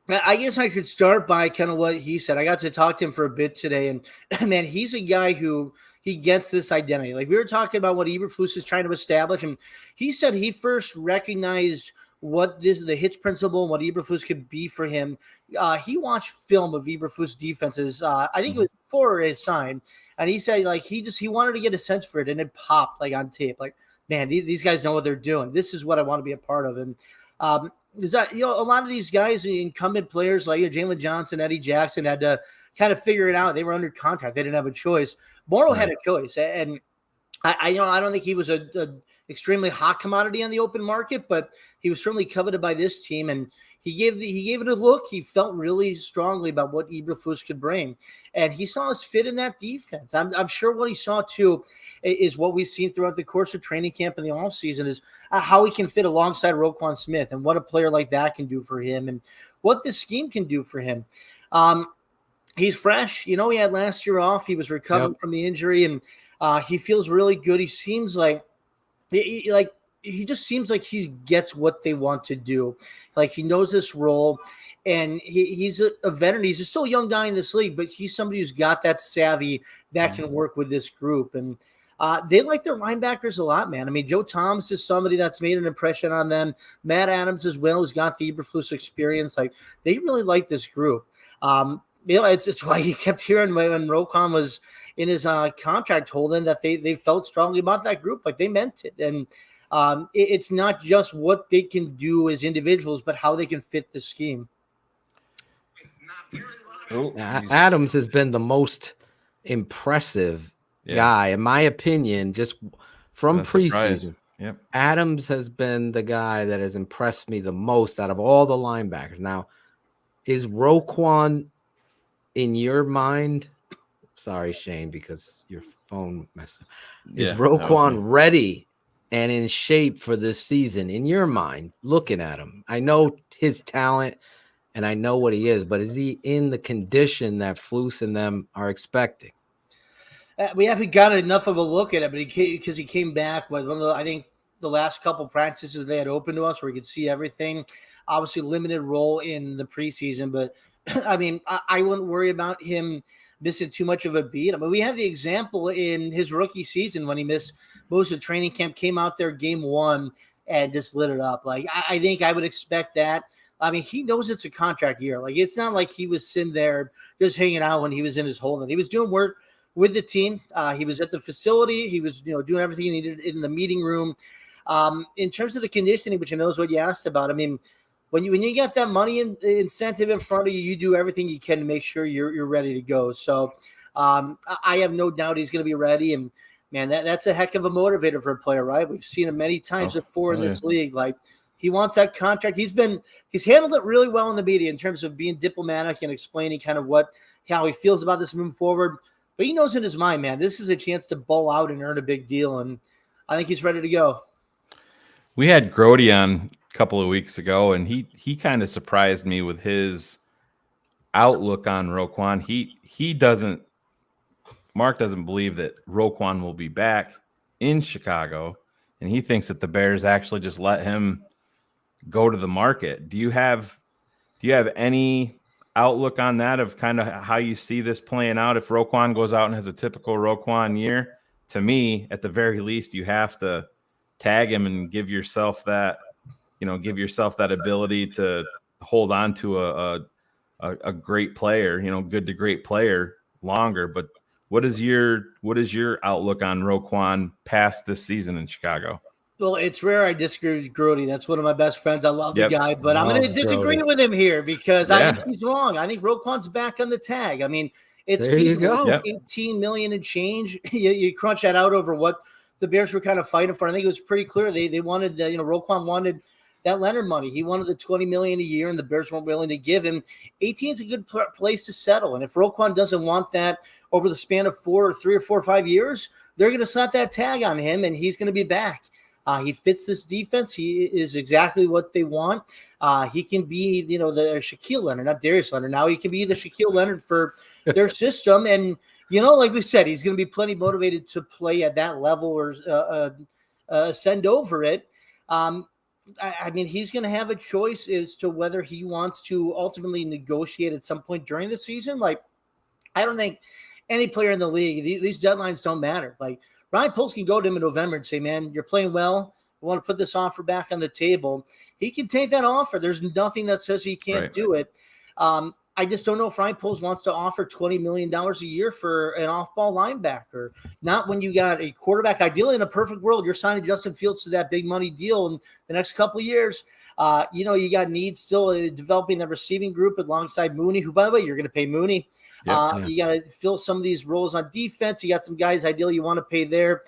I guess I could start by kind of what he said. I got to talk to him for a bit today, and man, he's a guy who he gets this identity. Like we were talking about what Eberflus is trying to establish, and he said he first recognized what the hits principle and what Eberflus could be for him. He watched film of Eberflus defenses. I think it was before his sign, and he said like he wanted to get a sense for it, and it popped like on tape. Like man, these guys know what they're doing. This is what I want to be a part of, and. Is that a lot of these guys, incumbent players like Jaylon Johnson, Eddie Jackson, had to kind of figure it out. They were under contract; they didn't have a choice. Marrow had a choice, and I don't think he was a extremely hot commodity on the open market, but he was certainly coveted by this team, and he gave it a look. He felt really strongly about what Eberflus could bring, and he saw his fit in that defense. I'm sure what he saw too is what we've seen throughout the course of training camp in the offseason is how he can fit alongside Roquan Smith and what a player like that can do for him and what this scheme can do for him. He's fresh. He had last year off. He was recovering from the injury, and he feels really good. He seems like he just seems like he gets what they want to do. Like he knows this role, and he's a veteran. He's still a young guy in this league, but he's somebody who's got that savvy that can work with this group. And they like their linebackers a lot, man. I mean, Joe Thomas is somebody that's made an impression on them. Matt Adams as well, who's got the Eberflus experience. Like they really like this group. It's why he kept hearing when Roquan was in his contract holding that they felt strongly about that group. Like they meant it. And it's not just what they can do as individuals, but how they can fit the scheme. Adams has been the most impressive guy, in my opinion, just from preseason. Yep. Adams has been the guy that has impressed me the most out of all the linebackers. Now, is Roquan in your mind? Sorry, Shane, because your phone messed up. Is Roquan ready and in shape for this season in your mind, looking at him? I know his talent and I know what he is, but is he in the condition that Flus and them are expecting? We haven't got enough of a look at it, but because he came back with I think the last couple practices they had open to us where we could see everything. Obviously, limited role in the preseason, but I mean, I wouldn't worry about him missing too much of a beat. I mean, we had the example in his rookie season when he missed most of the training camp, came out there game one and just lit it up. Like, I think I would expect that. I mean, he knows it's a contract year. Like, it's not like he was sitting there just hanging out when he was in his holding. He was doing work with the team. He was at the facility. He was, doing everything he needed in the meeting room. In terms of the conditioning, which I know is what you asked about, I mean, when you get that money incentive in front of you, you do everything you can to make sure you're ready to go. So I have no doubt he's going to be ready. And man, that's a heck of a motivator for a player, right? We've seen him many times before in this league. Like he wants that contract. He's handled it really well in the media in terms of being diplomatic and explaining kind of how he feels about this moving forward. But he knows in his mind, man, this is a chance to bowl out and earn a big deal. And I think he's ready to go. We had Grody on couple of weeks ago, and he kind of surprised me with his outlook on Roquan. Mark doesn't believe that Roquan will be back in Chicago, and he thinks that the Bears actually just let him go to the market. Do you have any outlook on that of kind of how you see this playing out if Roquan goes out and has a typical Roquan year? To me, at the very least, you have to tag him and give yourself that ability to hold on to a great player, good to great player longer. But what is your outlook on Roquan past this season in Chicago? Well, it's rare I disagree with Grody. That's one of my best friends. I love the guy, but I'm going to disagree with him here because I think he's wrong. I think Roquan's back on the tag. I mean, it's feasible. $18 million and change. You crunch that out over what the Bears were kind of fighting for. I think it was pretty clear they wanted Roquan wanted that Leonard money. He wanted the $20 million a year, and the Bears weren't willing to give him. 18 is a good place to settle. And if Roquan doesn't want that over the span of 3 or 4 or 5 years, they're going to slap that tag on him, and he's going to be back. He fits this defense. He is exactly what they want. He can be, the Shaquille Leonard, not Darius Leonard. Now he can be the Shaquille Leonard for their system. And, like we said, he's going to be plenty motivated to play at that level or ascend over it. I mean, he's going to have a choice as to whether he wants to ultimately negotiate at some point during the season. Like, I don't think any player in the league, these deadlines don't matter. Like, Ryan Poles can go to him in November and say, man, you're playing well. I want to put this offer back on the table. He can take that offer. There's nothing that says he can't do it. I just don't know if Ryan Poles wants to offer $20 million a year for an off-ball linebacker. Not when you got a quarterback. Ideally, in a perfect world, you're signing Justin Fields to that big money deal in the next couple of years. You got needs still developing the receiving group alongside Mooney, who, by the way, you're going to pay Mooney. You got to fill some of these roles on defense. You got some guys ideally you want to pay there.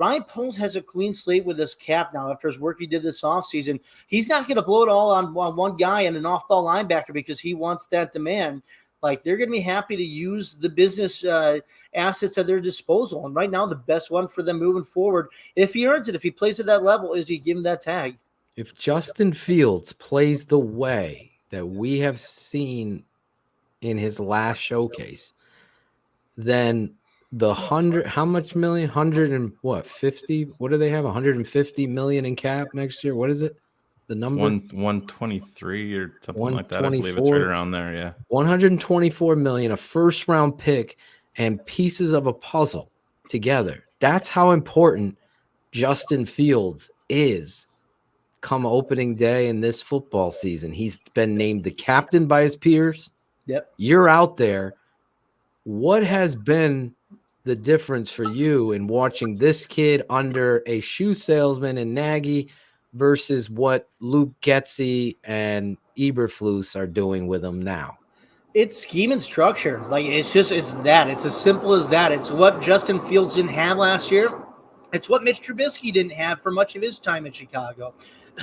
Ryan Poles has a clean slate with this cap now after his work he did this offseason. He's not going to blow it all on one guy and an off-ball linebacker because he wants that demand. Like, they're going to be happy to use the business assets at their disposal. And right now, the best one for them moving forward, if he earns it, if he plays at that level, is you give him that tag. If Justin Fields plays the way that we have seen in his last showcase, then the how much million? 50? What do they have? 150 million in cap next year? What is it? The number 123 or something like that. I believe it's right around there. Yeah. 124 million, a first round pick, and pieces of a puzzle together. That's how important Justin Fields is come opening day in this football season. He's been named the captain by his peers. Yep. You're out there. What has been the difference for you in watching this kid under a shoe salesman and Nagy versus what Luke Getsy and Eberflus are doing with him now? It's scheme and structure. Like, it's that. It's as simple as that. It's what Justin Fields didn't have last year. It's what Mitch Trubisky didn't have for much of his time in Chicago.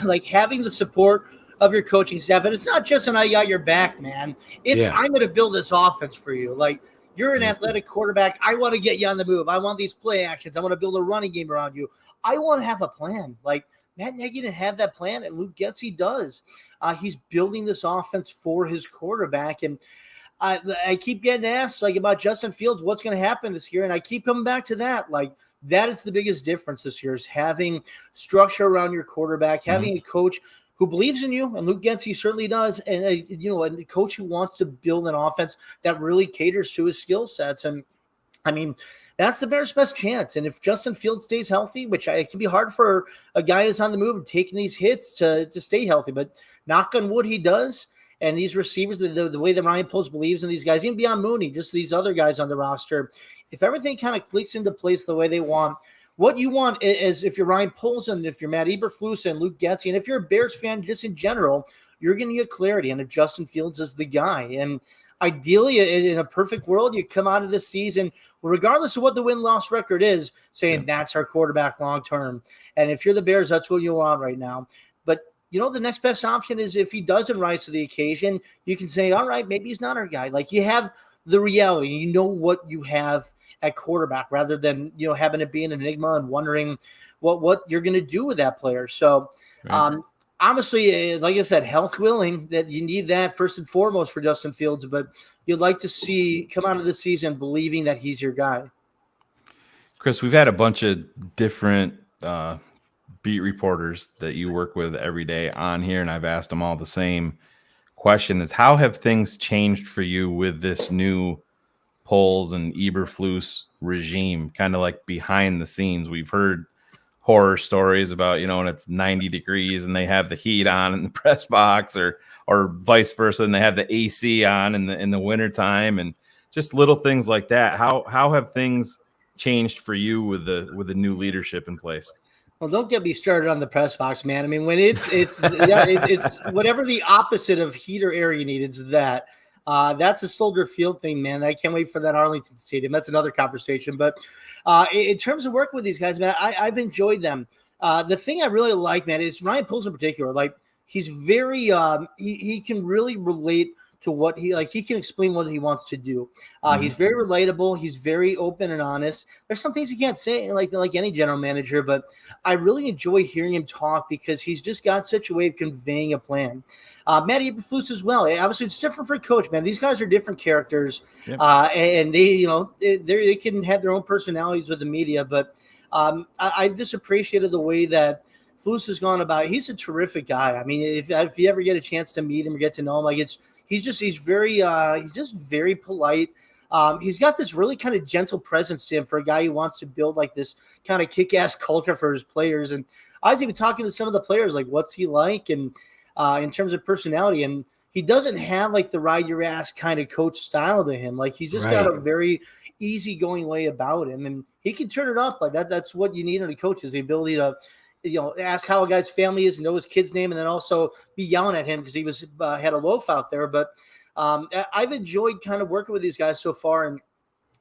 Like, having the support of your coaching staff. And it's not just an I got your back, man. It's I'm going to build this offense for you. Like, you're an athletic quarterback. I want to get you on the move. I want these play actions. I want to build a running game around you. I want to have a plan. Like, Matt Nagy didn't have that plan, and Luke Getsy does. He's building this offense for his quarterback. And I keep getting asked, like, about Justin Fields, what's going to happen this year? And I keep coming back to that. Like, that is the biggest difference this year, is having structure around your quarterback, having a coach who believes in you, and Luke Getsy certainly does, and a coach who wants to build an offense that really caters to his skill sets. And I mean, that's the Bears' best chance. And if Justin Fields stays healthy, which it can be hard for a guy who's on the move and taking these hits to stay healthy, but knock on wood, he does. And these receivers, the way that Ryan Poles believes in these guys, even beyond Mooney, just these other guys on the roster, if everything kind of clicks into place the way they want, what you want is, if you're Ryan Poles and if you're Matt Eberflus and Luke Getsy, and if you're a Bears fan just in general, you're going to get clarity. And if Justin Fields is the guy, and ideally, in a perfect world, you come out of this season, regardless of what the win-loss record is, saying that's our quarterback long-term. And if you're the Bears, that's what you want right now. But, the next best option is if he doesn't rise to the occasion, you can say, all right, maybe he's not our guy. Like, you have the reality. You know what you have at quarterback, rather than having it be an enigma and wondering what you're going to do with that player. So obviously, like I said, health willing, that you need that first and foremost for Justin Fields, but you'd like to see come out of the season believing that he's your guy. Chris, we've had a bunch of different beat reporters that you work with every day on here, and I've asked them all the same question: is how have things changed for you with this new Poles and Eberflus regime, kind of like behind the scenes? We've heard horror stories about, when it's 90 degrees and they have the heat on in the press box, or vice versa, and they have the AC on in the wintertime, and just little things like that. How have things changed for you with the new leadership in place? Well, don't get me started on the press box, man. I mean, when it's whatever the opposite of heat or air you need, it's that. That's a Soldier Field thing, man. I can't wait for that Arlington Stadium. That's another conversation. But in terms of working with these guys, man, I've enjoyed them. The thing I really like, man, is Ryan Poles in particular. Like, he's very he can really relate to what he can explain what he wants to do. He's very relatable. He's very open and honest. There's some things he can't say like any general manager, but I really enjoy hearing him talk because he's just got such a way of conveying a plan. Matt Eberflus as well. Obviously, it's different for a coach, man. These guys are different characters, and they, they can have their own personalities with the media. But I just appreciated the way that Flus has gone about it. He's a terrific guy. I mean, if you ever get a chance to meet him or get to know him, like he's just very polite. He's got this really kind of gentle presence to him for a guy who wants to build like this kind of kick-ass culture for his players. And I was even talking to some of the players, like, what's he like? And in terms of personality, and he doesn't have like the ride your ass kind of coach style to him. Like, he's just got a very easygoing way about him, and he can turn it up like that. That's what you need in a coach, is the ability to, ask how a guy's family is, know his kid's name, and then also be yelling at him because he was had a loaf out there. But I've enjoyed kind of working with these guys so far, and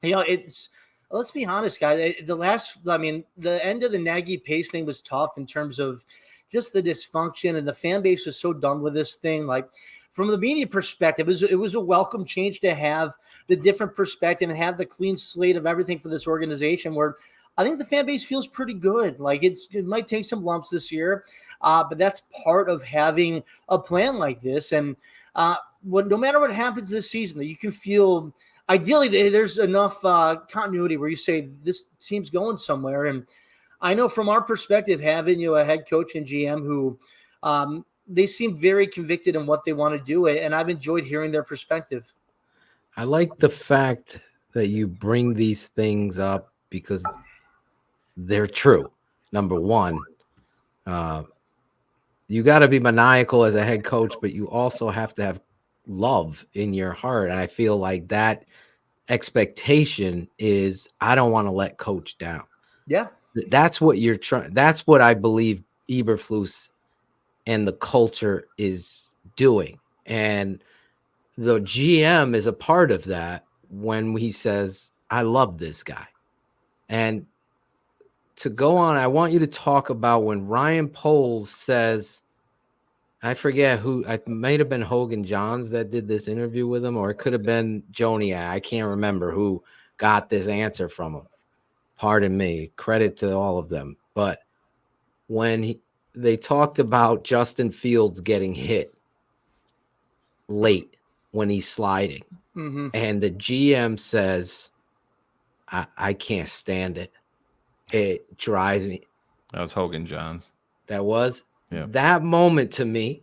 it's let's be honest, guys. The end of the Nagy Pace thing was tough in terms of just the dysfunction, and the fan base was so done with this thing. Like, from the media perspective, it was a welcome change to have the different perspective and have the clean slate of everything for this organization, where I think the fan base feels pretty good. Like, it might take some lumps this year, but that's part of having a plan like this. And no matter what happens this season, you can feel ideally there's enough continuity where you say this team's going somewhere. And I know from our perspective, having a head coach and GM who they seem very convicted in what they want to do, and I've enjoyed hearing their perspective. I like the fact that you bring these things up because they're true. Number one, you got to be maniacal as a head coach, but you also have to have love in your heart. And I feel like that expectation is, I don't want to let coach down. Yeah. That's what you're trying. That's what I believe Eberflus and the culture is doing. And the GM is a part of that when he says, I love this guy. And to go on, I want you to talk about when Ryan Poles says, I forget who, it might have been Hogan Johns that did this interview with him, or it could have been Joniak. I can't remember who got this answer from him. Pardon me. Credit to all of them. But when they talked about Justin Fields getting hit late when he's sliding, and the GM says, I can't stand it. It drives me. That was Hogan Johns. That was? Yeah. That moment to me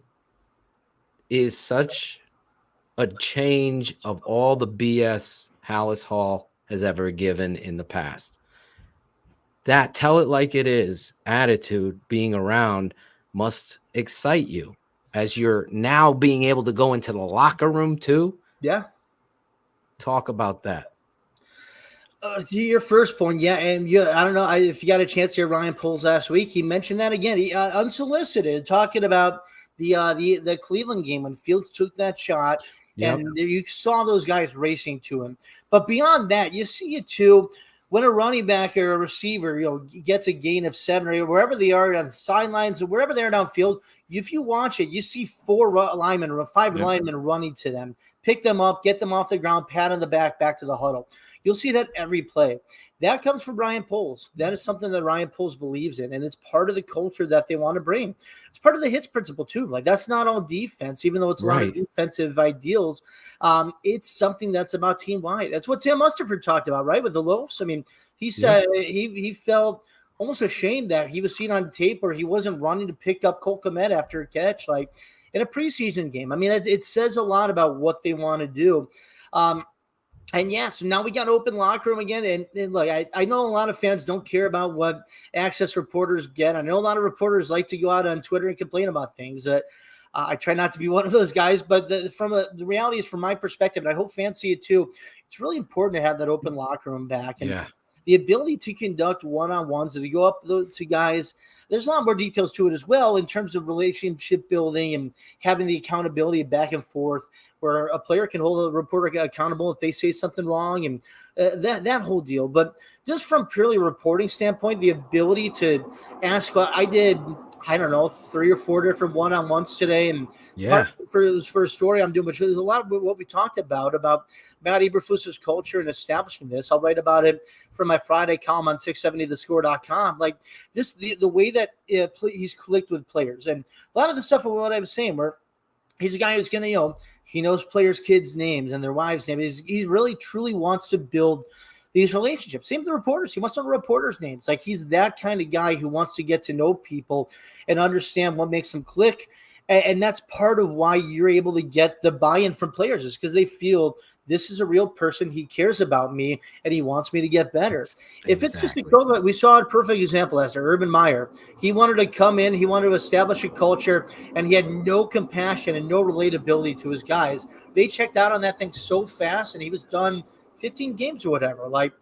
is such a change of all the BS Hallis Hall has ever given in the past. That tell it like it is attitude being around must excite you as you're now being able to go into the locker room too. Yeah. Talk about that. To your first point, yeah, and I don't know if you got a chance to hear Ryan Poles last week. He mentioned that again, he unsolicited, talking about the Cleveland game when Fields took that shot, and you saw those guys racing to him. But beyond that, you see it too when a running back or a receiver, gets a gain of 7 or 8, wherever they are on the sidelines or wherever they are downfield. If you watch it, you see 5 linemen running to them, pick them up, get them off the ground, pat on the back to the huddle. You'll see that every play. That comes from Ryan Poles. That is something that Ryan Poles believes in, and it's part of the culture that they want to bring. It's part of the hits principle too. Like, that's not all defense, even though it's a lot of defensive ideals. It's something that's about team wide. That's what Sam Musterford talked about, right, with the loafs. I mean, he said he felt almost ashamed that he was seen on tape where he wasn't running to pick up Kmet after a catch, like in a preseason game. I mean, it says a lot about what they want to do. And yeah, so now we got open locker room again. And look, I know a lot of fans don't care about what access reporters get. I know a lot of reporters like to go out on Twitter and complain about things. I try not to be one of those guys, but the reality is, from my perspective, and I hope fans see it too, it's really important to have that open locker room back. And the ability to conduct one-on-ones, to go up to guys. There's a lot more details to it as well in terms of relationship building and having the accountability back and forth, where a player can hold a reporter accountable if they say something wrong, and that whole deal. But just from purely a reporting standpoint, the ability to ask, I did, 3 or 4 different one-on-ones today, and for a story I'm doing, which is a lot of what we talked about Eberflus's culture and establishing this. I'll write about it for my Friday column on 670thescore.com. Like, just the way that he's clicked with players, and a lot of the stuff of what I was saying, where he's a guy who's going to, he knows players' kids' names and their wives' names. He really, truly wants to build these relationships. Same with the reporters. He wants to know reporters' names. Like, he's that kind of guy who wants to get to know people and understand what makes them click. And that's part of why you're able to get the buy-in from players, is because they feel this is a real person. He cares about me, and he wants me to get better. If it's just a coach, we saw a perfect example last year, Urban Meyer. He wanted to come in, he wanted to establish a culture, and he had no compassion and no relatability to his guys. They checked out on that thing so fast, and he was done 15 games or whatever. Like,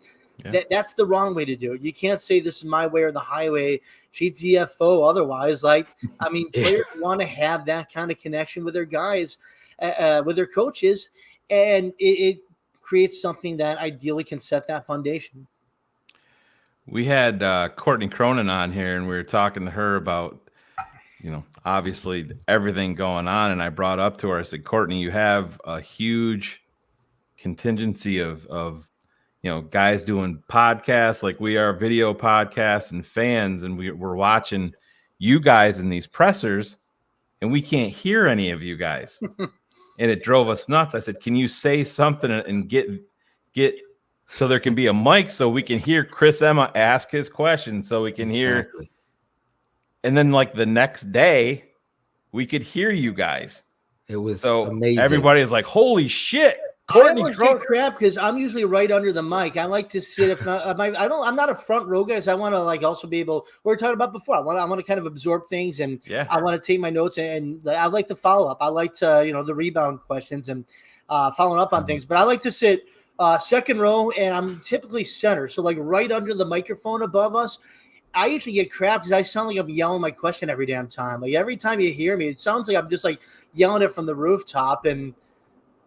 that's the wrong way to do it. You can't say this is my way or the highway, GTFO otherwise. Like, I mean, players want to have that kind of connection with their guys, with their coaches, and it creates something that ideally can set that foundation. We had Courtney Cronin on here, and we were talking to her about, obviously everything going on. And I brought up to her, I said, Courtney, you have a huge contingency of guys doing podcasts like we are, video podcasts, and fans, and we're watching you guys in these pressers, and we can't hear any of you guys. And it drove us nuts. I said, can you say something and get so there can be a mic so we can hear Chris Emma ask his question, so we can hear. And then like the next day we could hear you guys. It was so amazing. Everybody is like, holy shit. I always get crap because I'm usually right under the mic. I like to sit. If not, I'm not a front row guy. So I want to like also be able. We were talking about before. I want to kind of absorb things, and I want to take my notes, and I like the follow up. I like to the rebound questions and following up on things. But I like to sit second row, and I'm typically center, so like right under the microphone above us. I usually get crap because I sound like I'm yelling my question every damn time. Like every time you hear me, it sounds like I'm just like yelling it from the rooftop, and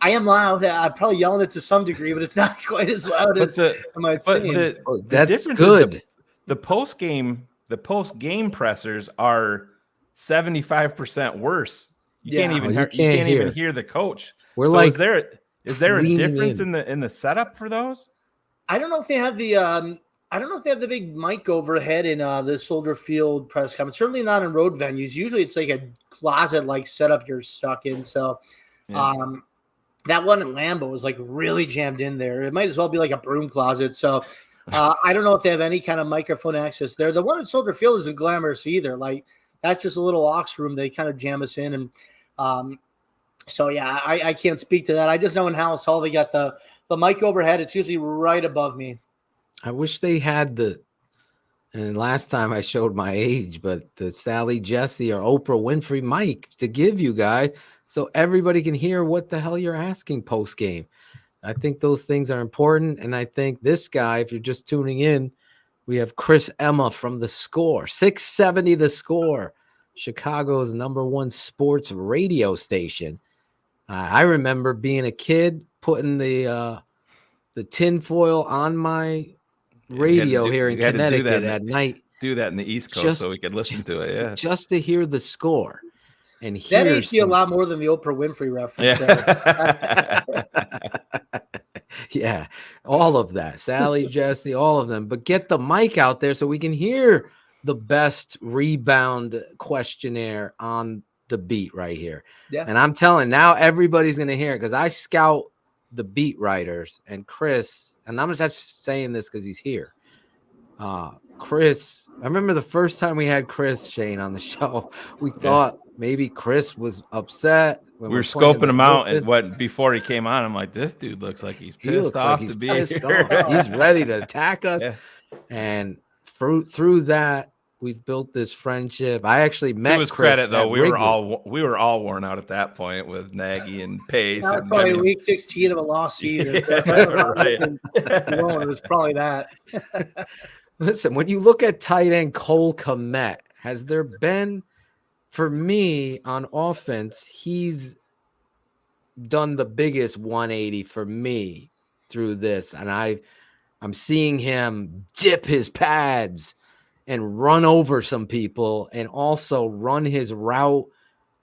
I am loud. I'm probably yelling it to some degree, but it's not quite as loud as I might seem. That's good. The post game pressers are 75% worse. You can't even hear the coach. We're so like, is there a difference in the setup for those? I don't know if they have the big mic overhead in the Soldier Field press conference. Certainly not in road venues. Usually it's like a closet like setup you're stuck in. So that one in Lambeau was like really jammed in there. It might as well be like a broom closet. So I don't know if they have any kind of microphone access there. The one at Soldier Field isn't glamorous either. Like that's just a little aux room. They kind of jam us in. And so, yeah, I can't speak to that. I just know in House Hall, they got the mic overhead. It's usually right above me. I wish they had and last time I showed my age, but the Sally Jesse or Oprah Winfrey mic to give you guys so everybody can hear what the hell you're asking post game. I think those things are important. And I think this guy, if you're just tuning in, we have Chris Emma from The Score, 670 The Score, Chicago's #1 sports radio station. I remember being a kid putting the tinfoil on my radio here in Connecticut at night. Do that in the East Coast so we could listen to it. Yeah, just to hear The Score. And that aged you a lot more than the Oprah Winfrey reference. Yeah, all of that. Sally, Jesse, all of them. But get the mic out there so we can hear the best rebound questionnaire on the beat right here. Yeah. And I'm telling now everybody's going to hear it because I scout the beat writers and Chris, and I'm just saying this because he's here. Chris, I remember the first time we had Chris Shane on the show, we thought maybe Chris was upset. We were scoping him out, and before he came on, I'm like, this dude looks like he's pissed off to be here. He's ready to attack us. Yeah. And through that, we've built this friendship. I actually met. To his Chris credit, though, we were all worn out at that point with Nagy and Pace. That was probably week 16 of a lost season. Right. It was probably that. Listen, when you look at tight end Cole Kmet, has there been, for me on offense, he's done the biggest 180 for me through this, and I'm seeing him dip his pads and run over some people and also run his route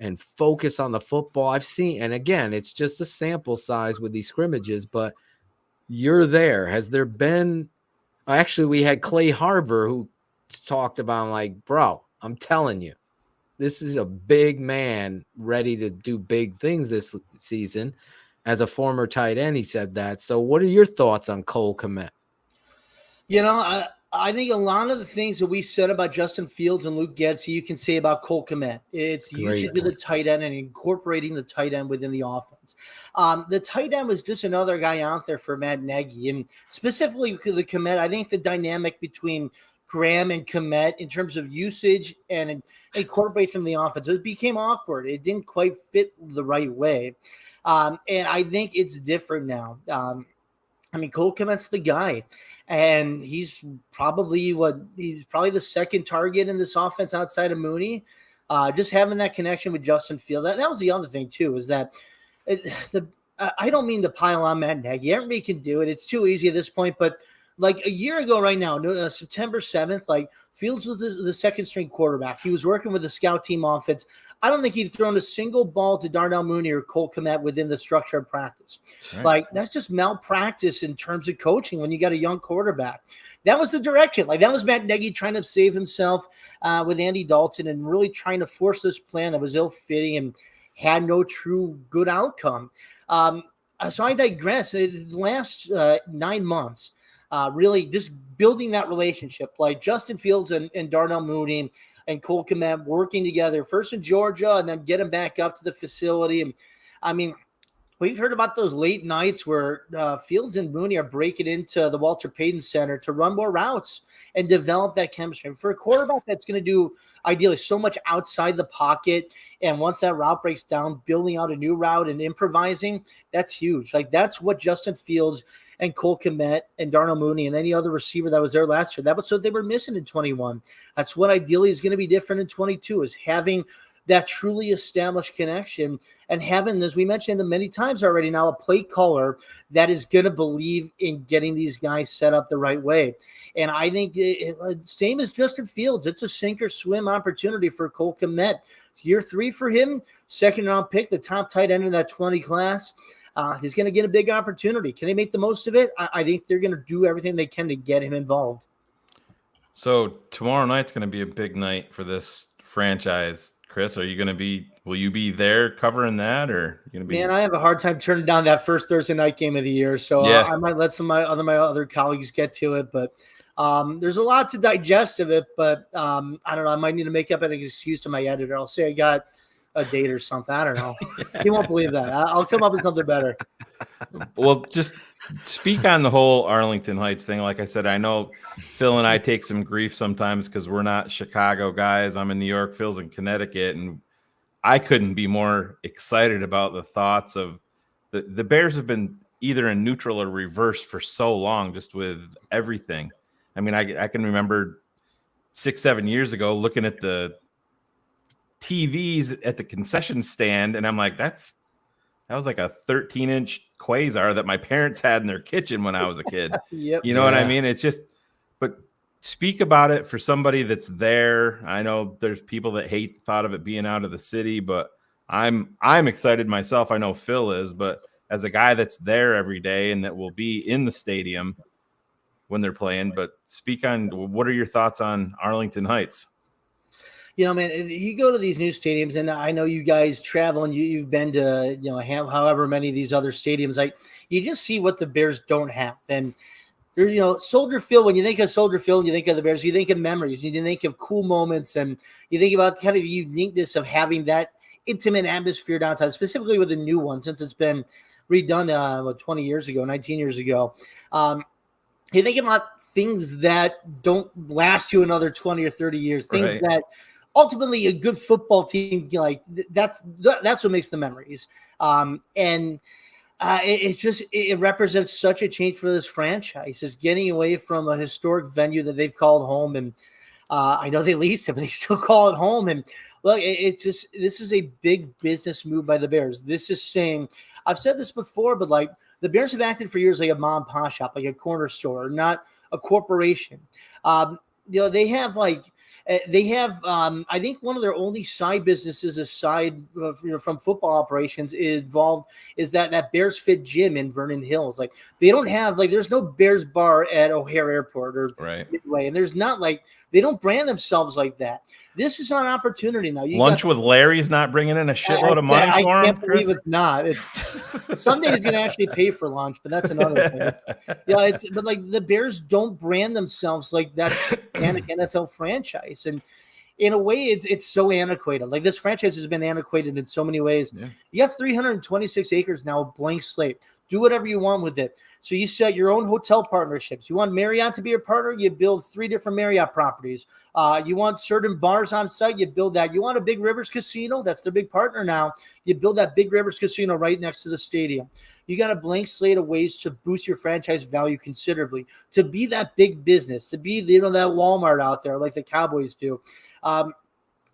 and focus on the football. I've seen, and again, it's just a sample size with these scrimmages, but you're there. Has there been, actually, we had Clay Harbor who talked about, like, bro, I'm telling you, this is a big man ready to do big things this season. As a former tight end, he said that. So what are your thoughts on Cole Kmet? You know, I think a lot of the things that we said about Justin Fields and Luke Getz, you can say about Cole Kmet. It's usage of the tight end and incorporating the tight end within the offense. The tight end was just another guy out there for Matt Nagy. And specifically the Kmet, I think the dynamic between Graham and Kmet in terms of usage and incorporation of the offense, it became awkward. It didn't quite fit the right way. And I think it's different now. I mean, Cole Kmet's the guy. And he's probably the second target in this offense outside of Mooney. Just having that connection with Justin Fields. That was the other thing, too, is that I don't mean to pile on Matt Nagy. Everybody can do it. It's too easy at this point. But like a year ago right now, September 7th, like Fields was the second string quarterback. He was working with the scout team offense. I don't think he'd thrown a single ball to Darnell Mooney or Cole Kmet within the structure of practice. Right. Like, that's just malpractice in terms of coaching when you got a young quarterback. That was the direction. Like, that was Matt Nagy trying to save himself with Andy Dalton and really trying to force this plan that was ill-fitting and had no true good outcome. So I digress. The last 9 months, really just building that relationship, like Justin Fields and Darnell Mooney and Cole Kmet working together, first in Georgia and then get them back up to the facility. And I mean, we've heard about those late nights where Fields and Mooney are breaking into the Walter Payton Center to run more routes and develop that chemistry. For a quarterback that's going to do ideally so much outside the pocket, and once that route breaks down, building out a new route and improvising, that's huge. Like, that's what Justin Fields and Cole Kmet and Darnell Mooney and any other receiver that was there last year, that was what they were missing in 21. That's what ideally is going to be different in 22, is having that truly established connection and having, as we mentioned many times already now, a play caller that is going to believe in getting these guys set up the right way. And I think same as Justin Fields, it's a sink or swim opportunity for Cole Kmet. It's year 3 for him, second round pick, the top tight end in that 20 class. He's going to get a big opportunity. Can he make the most of it? I think they're going to do everything they can to get him involved. So tomorrow night's going to be a big night for this franchise. Chris, will you be there covering that, or are you going to be? Man, I have a hard time turning down that first Thursday night game of the year. So yeah. I might let some of my other colleagues get to it, but there's a lot to digest of it, but I don't know. I might need to make up an excuse to my editor. I'll say I got a date or something. I don't know. He won't believe that. I'll come up with something better. Well, just speak on the whole Arlington Heights thing. Like I said, I know Phil and I take some grief sometimes because we're not Chicago guys. I'm in New York, Phil's in Connecticut, and I couldn't be more excited about the thoughts of the Bears have been either in neutral or reverse for so long, just with everything. I mean, I can remember 6-7 years ago looking at the TVs at the concession stand, and I'm like, that was like a 13-inch Quasar that my parents had in their kitchen when I was a kid. Yep. You know what I mean? It's just, but speak about it for somebody that's there. I know there's people that hate the thought of it being out of the city, but I'm excited myself. I know Phil is, but as a guy that's there every day and that will be in the stadium when they're playing, but speak on, what are your thoughts on Arlington Heights? You know, man, you go to these new stadiums, and I know you guys travel, and you've been to, however many of these other stadiums. Like, you just see what the Bears don't have. And, Soldier Field, when you think of Soldier Field, you think of the Bears, you think of memories, you think of cool moments, and you think about kind of the uniqueness of having that intimate atmosphere downtown, specifically with the new one, since it's been redone 20 years ago, 19 years ago. You think about things that don't last you another 20 or 30 years, things right. that ultimately a good football team, like that's what makes the memories. It's just, it represents such a change for this franchise, is getting away from a historic venue that they've called home. And I know they leased it, but they still call it home. And look, this is a big business move by the Bears. This is saying, I've said this before, but like the Bears have acted for years like a mom and pop shop, like a corner store, not a corporation. They have I think one of their only side businesses aside from football operations involved is that Bears Fit gym in Vernon Hills. Like, they don't have, like, there's no Bears bar at O'Hare Airport or right. Midway, and there's not, like, they don't brand themselves like that. This is an opportunity now. Lunch with Larry's not bringing in a shitload of money for him. I can't believe it's not. It's someday he's going to actually pay for lunch, but that's another thing. But like the Bears don't brand themselves like that's an NFL franchise, and in a way, it's so antiquated. Like, this franchise has been antiquated in so many ways. Yeah. You have 326 acres now, blank slate. Do whatever you want with it. So you set your own hotel partnerships. You want Marriott to be your partner, you build 3 different Marriott properties. You want certain bars on site, you build that. You want a Big Rivers Casino, that's their big partner now. You build that Big Rivers Casino right next to the stadium. You got a blank slate of ways to boost your franchise value considerably, to be that big business, to be that Walmart out there like the Cowboys do.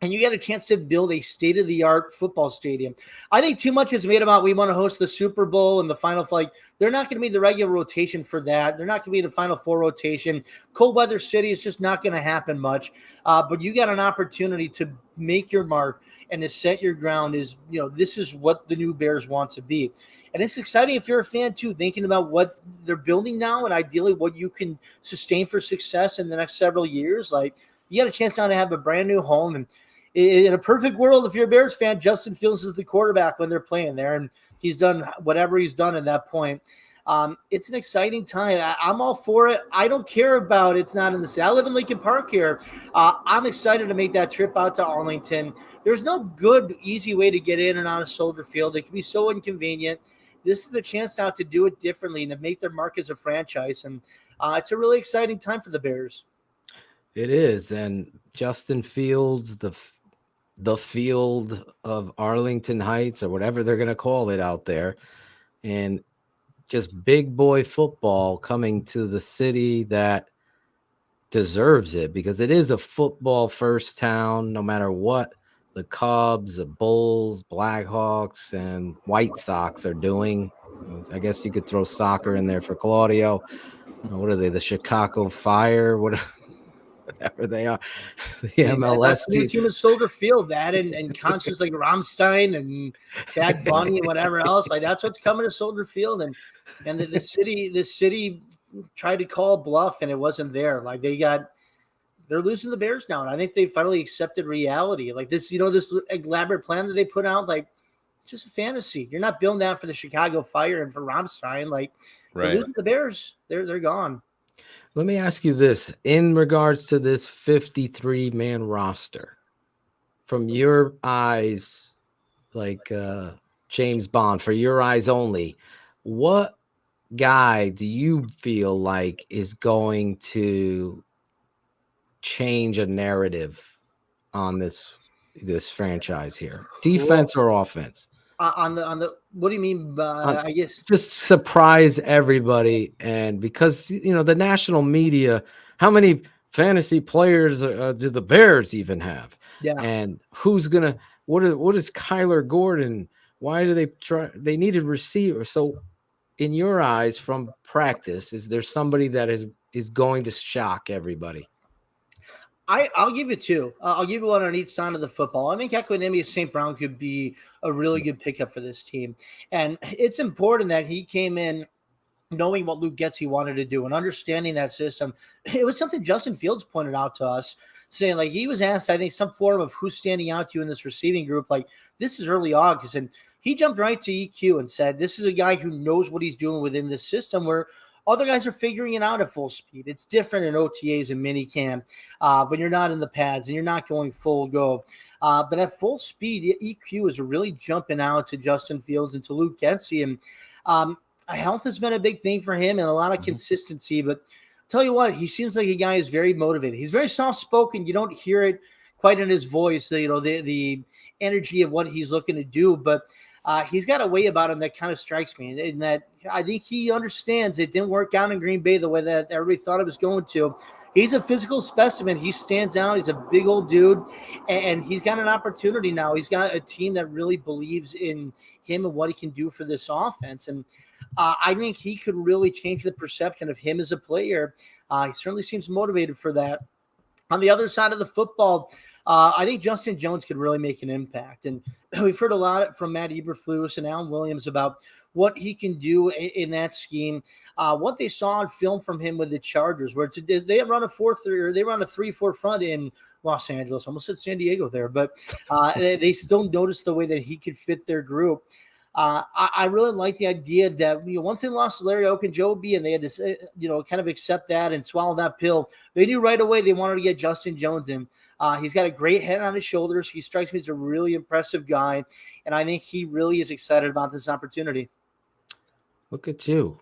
and you get a chance to build a state-of-the-art football stadium. I think too much is made about we want to host the Super Bowl and the Final Four. Like, they're not going to be the regular rotation for that. They're not going to be the Final Four rotation. Cold weather city is just not going to happen much. But you got an opportunity to make your mark and to set your ground is, this is what the new Bears want to be. And it's exciting if you're a fan too, thinking about what they're building now and ideally what you can sustain for success in the next several years. Like, you got a chance now to have a brand new home. And in a perfect world, if you're a Bears fan, Justin Fields is the quarterback when they're playing there, and he's done whatever he's done at that point. It's an exciting time. I'm all for it. I don't care about it's not in the city. I live in Lincoln Park here. I'm excited to make that trip out to Arlington. There's no good, easy way to get in and out of Soldier Field. It can be so inconvenient. This is the chance now to do it differently and to make their mark as a franchise. And it's a really exciting time for the Bears. It is. And Justin Fields, the field of Arlington Heights or whatever they're going to call it out there, and just big boy football coming to the city that deserves it, because it is a football first town, no matter what the Cubs, the Bulls, Blackhawks, and White Sox are doing. I guess you could throw soccer in there for Claudio. What are they? The Chicago Fire? Whatever they are, the MLS team is Soldier Field. That and concerts like Rammstein and Bad Bunny and whatever else. Like, that's what's coming to Soldier Field. And the city tried to call bluff, and it wasn't there. Like, they're losing the Bears now, and I think they finally accepted reality. Like this, this elaborate plan that they put out, like, just a fantasy. You're not building that for the Chicago Fire and for Rammstein. Like, right. Losing the Bears, they're gone. Let me ask you this in regards to this 53-man roster, from your eyes, like James Bond, for your eyes only, what guy do you feel like is going to change a narrative on this franchise here? Defense or offense? On the what do you mean? I guess just surprise everybody, and because the national media, how many fantasy players do the Bears even have? Yeah, and who's gonna what is Kyler Gordon? Why do they try? They needed receiver. So, in your eyes, from practice, is there somebody that is going to shock everybody? I'll give you two. I'll give you one on each side of the football. I think Equinemius St. Brown could be a really good pickup for this team. And it's important that he came in knowing what Luke Getsy wanted to do and understanding that system. It was something Justin Fields pointed out to us, saying, like, he was asked, I think, some form of who's standing out to you in this receiving group. Like, this is early August. And he jumped right to EQ and said, this is a guy who knows what he's doing within this system, where other guys are figuring it out at full speed. It's different in OTAs and minicamp when you're not in the pads and you're not going full go. But at full speed, EQ is really jumping out to Justin Fields and to Luke Getsy. And health has been a big thing for him and a lot of consistency. But I'll tell you what, he seems like a guy who's very motivated. He's very soft-spoken. You don't hear it quite in his voice, the energy of what he's looking to do. But he's got a way about him that kind of strikes me, and that I think he understands it didn't work out in Green Bay the way that everybody thought it was going to. He's a physical specimen. He stands out. He's a big old dude, and he's got an opportunity now. He's got a team that really believes in him and what he can do for this offense. And I think he could really change the perception of him as a player. He certainly seems motivated for that. On the other side of the football, I think Justin Jones could really make an impact. And we've heard a lot from Matt Eberflus and Alan Williams about what he can do in that scheme. What they saw on film from him with the Chargers, where they run a 4-3 or they run a 3-4 front in Los Angeles. Almost said San Diego there, but they still noticed the way that he could fit their group. I really like the idea that once they lost Larry Ogunjobi and they had to kind of accept that and swallow that pill, they knew right away they wanted to get Justin Jones in. He's got a great head on his shoulders. He strikes me as a really impressive guy, and I think he really is excited about this opportunity. Look at you.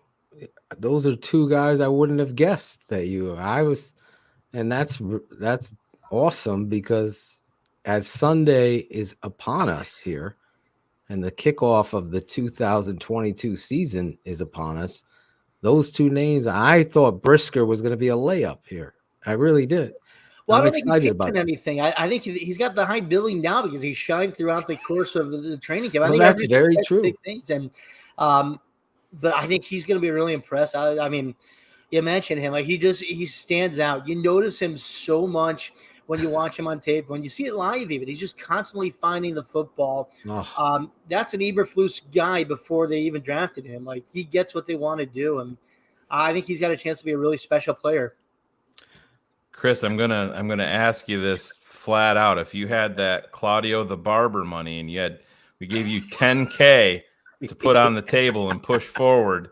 Those are two guys I wouldn't have guessed that I was, and that's awesome, because as Sunday is upon us here and the kickoff of the 2022 season is upon us, those two names, I thought Brisker was going to be a layup here. I really did. Well, I I'm don't think he's excited about pitching it. anything. I think he's got the high billing now because he shined throughout the course of the training camp. I Well, think that's everybody's very expecting true. big things, and but I think he's going to be really impressed. I mean, you mentioned him, like he stands out. You notice him so much when you watch him on tape, when you see it live. Even he's just constantly finding the football. Oh. That's an Eberflus guy before they even drafted him. Like he gets what they want to do, and I think he's got a chance to be a really special player. Chris, I'm gonna ask you this flat out. If you had that Claudio the Barber money and we gave you $10K to put on the table and push forward,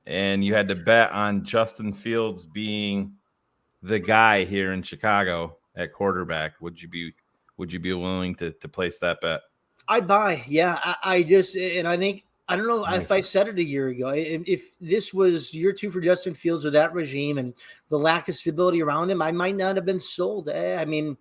and you had to bet on Justin Fields being the guy here in Chicago at quarterback, would you be willing to place that bet? I'd buy. Yeah, I think I don't know if I said it a year ago. If this was year 2 for Justin Fields with that regime and the lack of stability around him, I might not have been sold. I mean,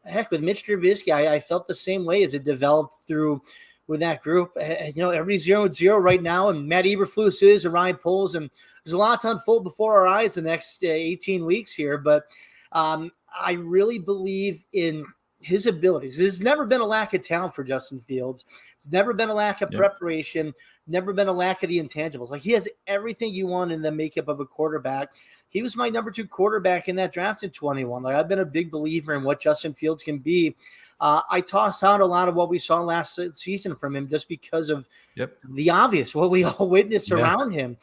heck, with Mitch Trubisky, I felt the same way as it developed through with that group. Everybody's 0-0 right now, and Matt Eberflus is, and Ryan Poles, and there's a lot to unfold before our eyes the next 18 weeks here. But I really believe in his abilities. There's never been a lack of talent for Justin Fields. It's never been a lack of preparation, never been a lack of the intangibles. Like he has everything you want in the makeup of a quarterback. He was my number 2 quarterback in that draft in 21. Like I've been a big believer in what Justin Fields can be. I tossed out a lot of what we saw last season from him just because of the obvious, what we all witnessed around him.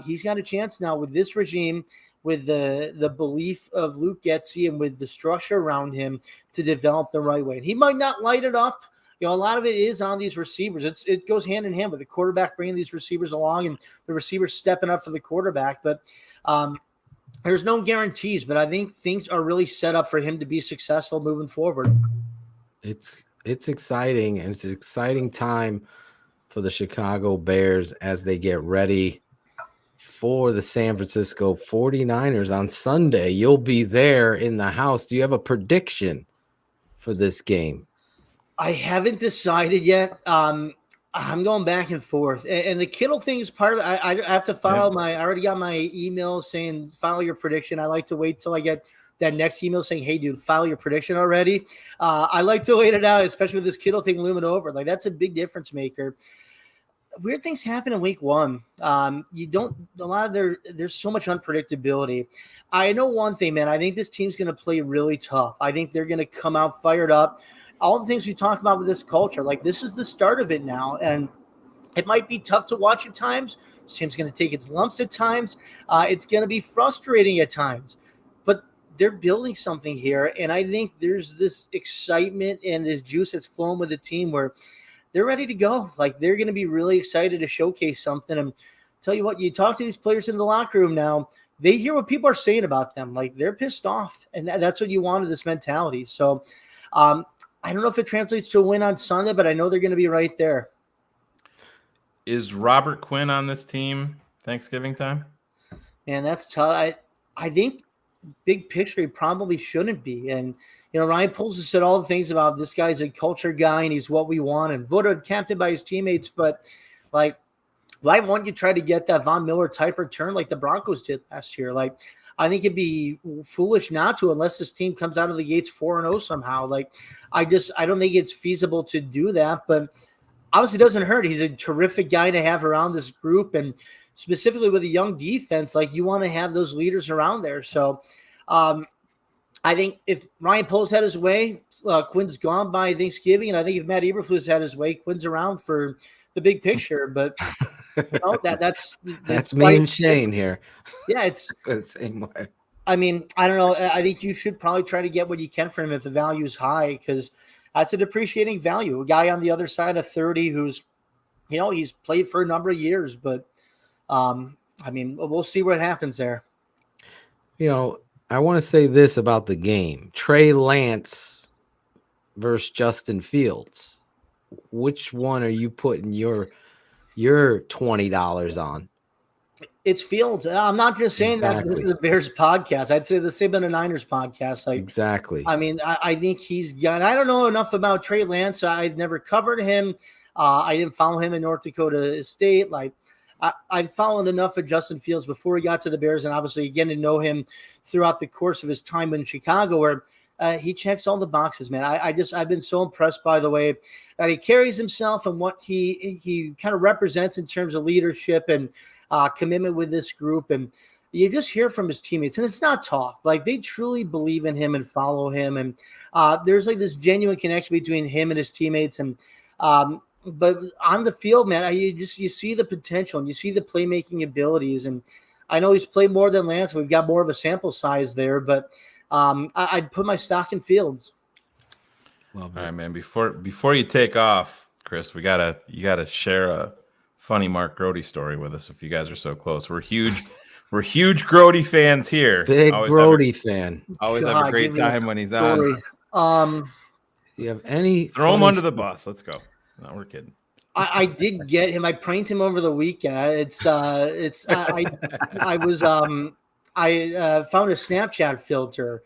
He's got a chance now with this regime, with the belief of Luke Getsy and with the structure around him to develop the right way. And he might not light it up. A lot of it is on these receivers. It goes hand in hand with the quarterback bringing these receivers along and the receivers stepping up for the quarterback. But there's no guarantees, but I think things are really set up for him to be successful moving forward. It's exciting, and it's an exciting time for the Chicago Bears as they get ready for the San Francisco 49ers on Sunday. You'll be there in the house. Do you have a prediction for this game? I haven't decided yet. I'm going back and forth. And the Kittle thing is part of it. I have to file I already got my email saying file your prediction. I like to wait till I get that next email saying, hey, dude, file your prediction already. I like to wait it out, especially with this Kittle thing looming over. Like, that's a big difference maker. Weird things happen in week 1. There's so much unpredictability. I know one thing, man. I think this team's going to play really tough. I think they're going to come out fired up. All the things we talked about with this culture, like this is the start of it now. And it might be tough to watch at times. This team's going to take its lumps at times. It's going to be frustrating at times. But they're building something here. And I think there's this excitement and this juice that's flowing with the team where they're ready to go. Like they're going to be really excited to showcase something. And tell you what, you talk to these players in the locker room now, they hear what people are saying about them. Like they're pissed off. And that's what you want in this mentality. So I don't know if it translates to a win on Sunday, but I know they're going to be right there. Is Robert Quinn on this team Thanksgiving time? Man, that's tough. I think big picture, he probably shouldn't be. And, Ryan Poles has said all the things about this guy's a culture guy and he's what we want and voted captain by his teammates. But, like, why won't you try to get that Von Miller type return like the Broncos did last year? Like, I think it'd be foolish not to unless this team comes out of the gates 4-0 somehow. Like, I don't think it's feasible to do that. But obviously it doesn't hurt. He's a terrific guy to have around this group. And specifically with a young defense, like you want to have those leaders around there. So I think if Ryan Poles had his way, Quinn's gone by Thanksgiving. And I think if Matt Eberflus had his way, Quinn's around for the big picture. But that's me and Shane here. Yeah, it's the same way. I mean, I don't know. I think you should probably try to get what you can for him if the value is high, because that's a depreciating value. A guy on the other side of 30 who's, he's played for a number of years, but I mean, we'll see what happens there. I want to say this about the game. Trey Lance versus Justin Fields. Which one are you putting your $20 on? It's Fields. I'm not just saying that this is a Bears podcast. I'd say the same in a Niners podcast. Like, exactly. I mean, I think he's got. I don't know enough about Trey Lance. I'd never covered him. I didn't follow him in North Dakota State. Like, I followed enough of Justin Fields before he got to the Bears, and obviously getting to know him throughout the course of his time in Chicago, where he checks all the boxes, man. I've been so impressed by the way that he carries himself and what he kind of represents in terms of leadership and commitment with this group. And you just hear from his teammates, and it's not talk. Like, they truly believe in him and follow him. And there's like this genuine connection between him and his teammates. And but on the field, man, you see the potential and you see the playmaking abilities. And I know he's played more than Lance. We've got more of a sample size there, but I'd put my stock in Fields. All right, man. Before you take off, Chris, you gotta share a funny Mark Grody story with us if you guys are so close. We're huge Grody fans here. Big Grody fan. Always have a great time when he's on. Do you have any? Throw him under the bus. Let's go. No, we're kidding. I did get him. I pranked him over the weekend. I found a Snapchat filter,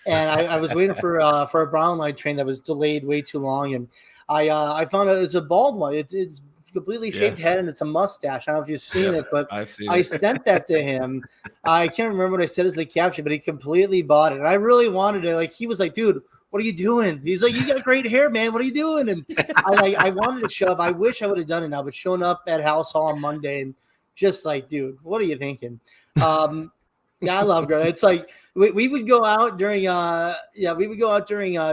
and I was waiting for a brown light train that was delayed way too long, and I found out it's a bald one. It's completely shaved head and it's a mustache. I don't know if you've seen it, but I sent that to him. I can't remember what I said as the caption, but he completely bought it. And I really wanted it. Like, he was like, dude, what are you doing? He's like, you got great hair, man. What are you doing? And I wanted to show up. I wish I would have done it now, but showing up at House Hall on Monday and just like, dude, what are you thinking? Yeah, I love Grody. It's like we would go out during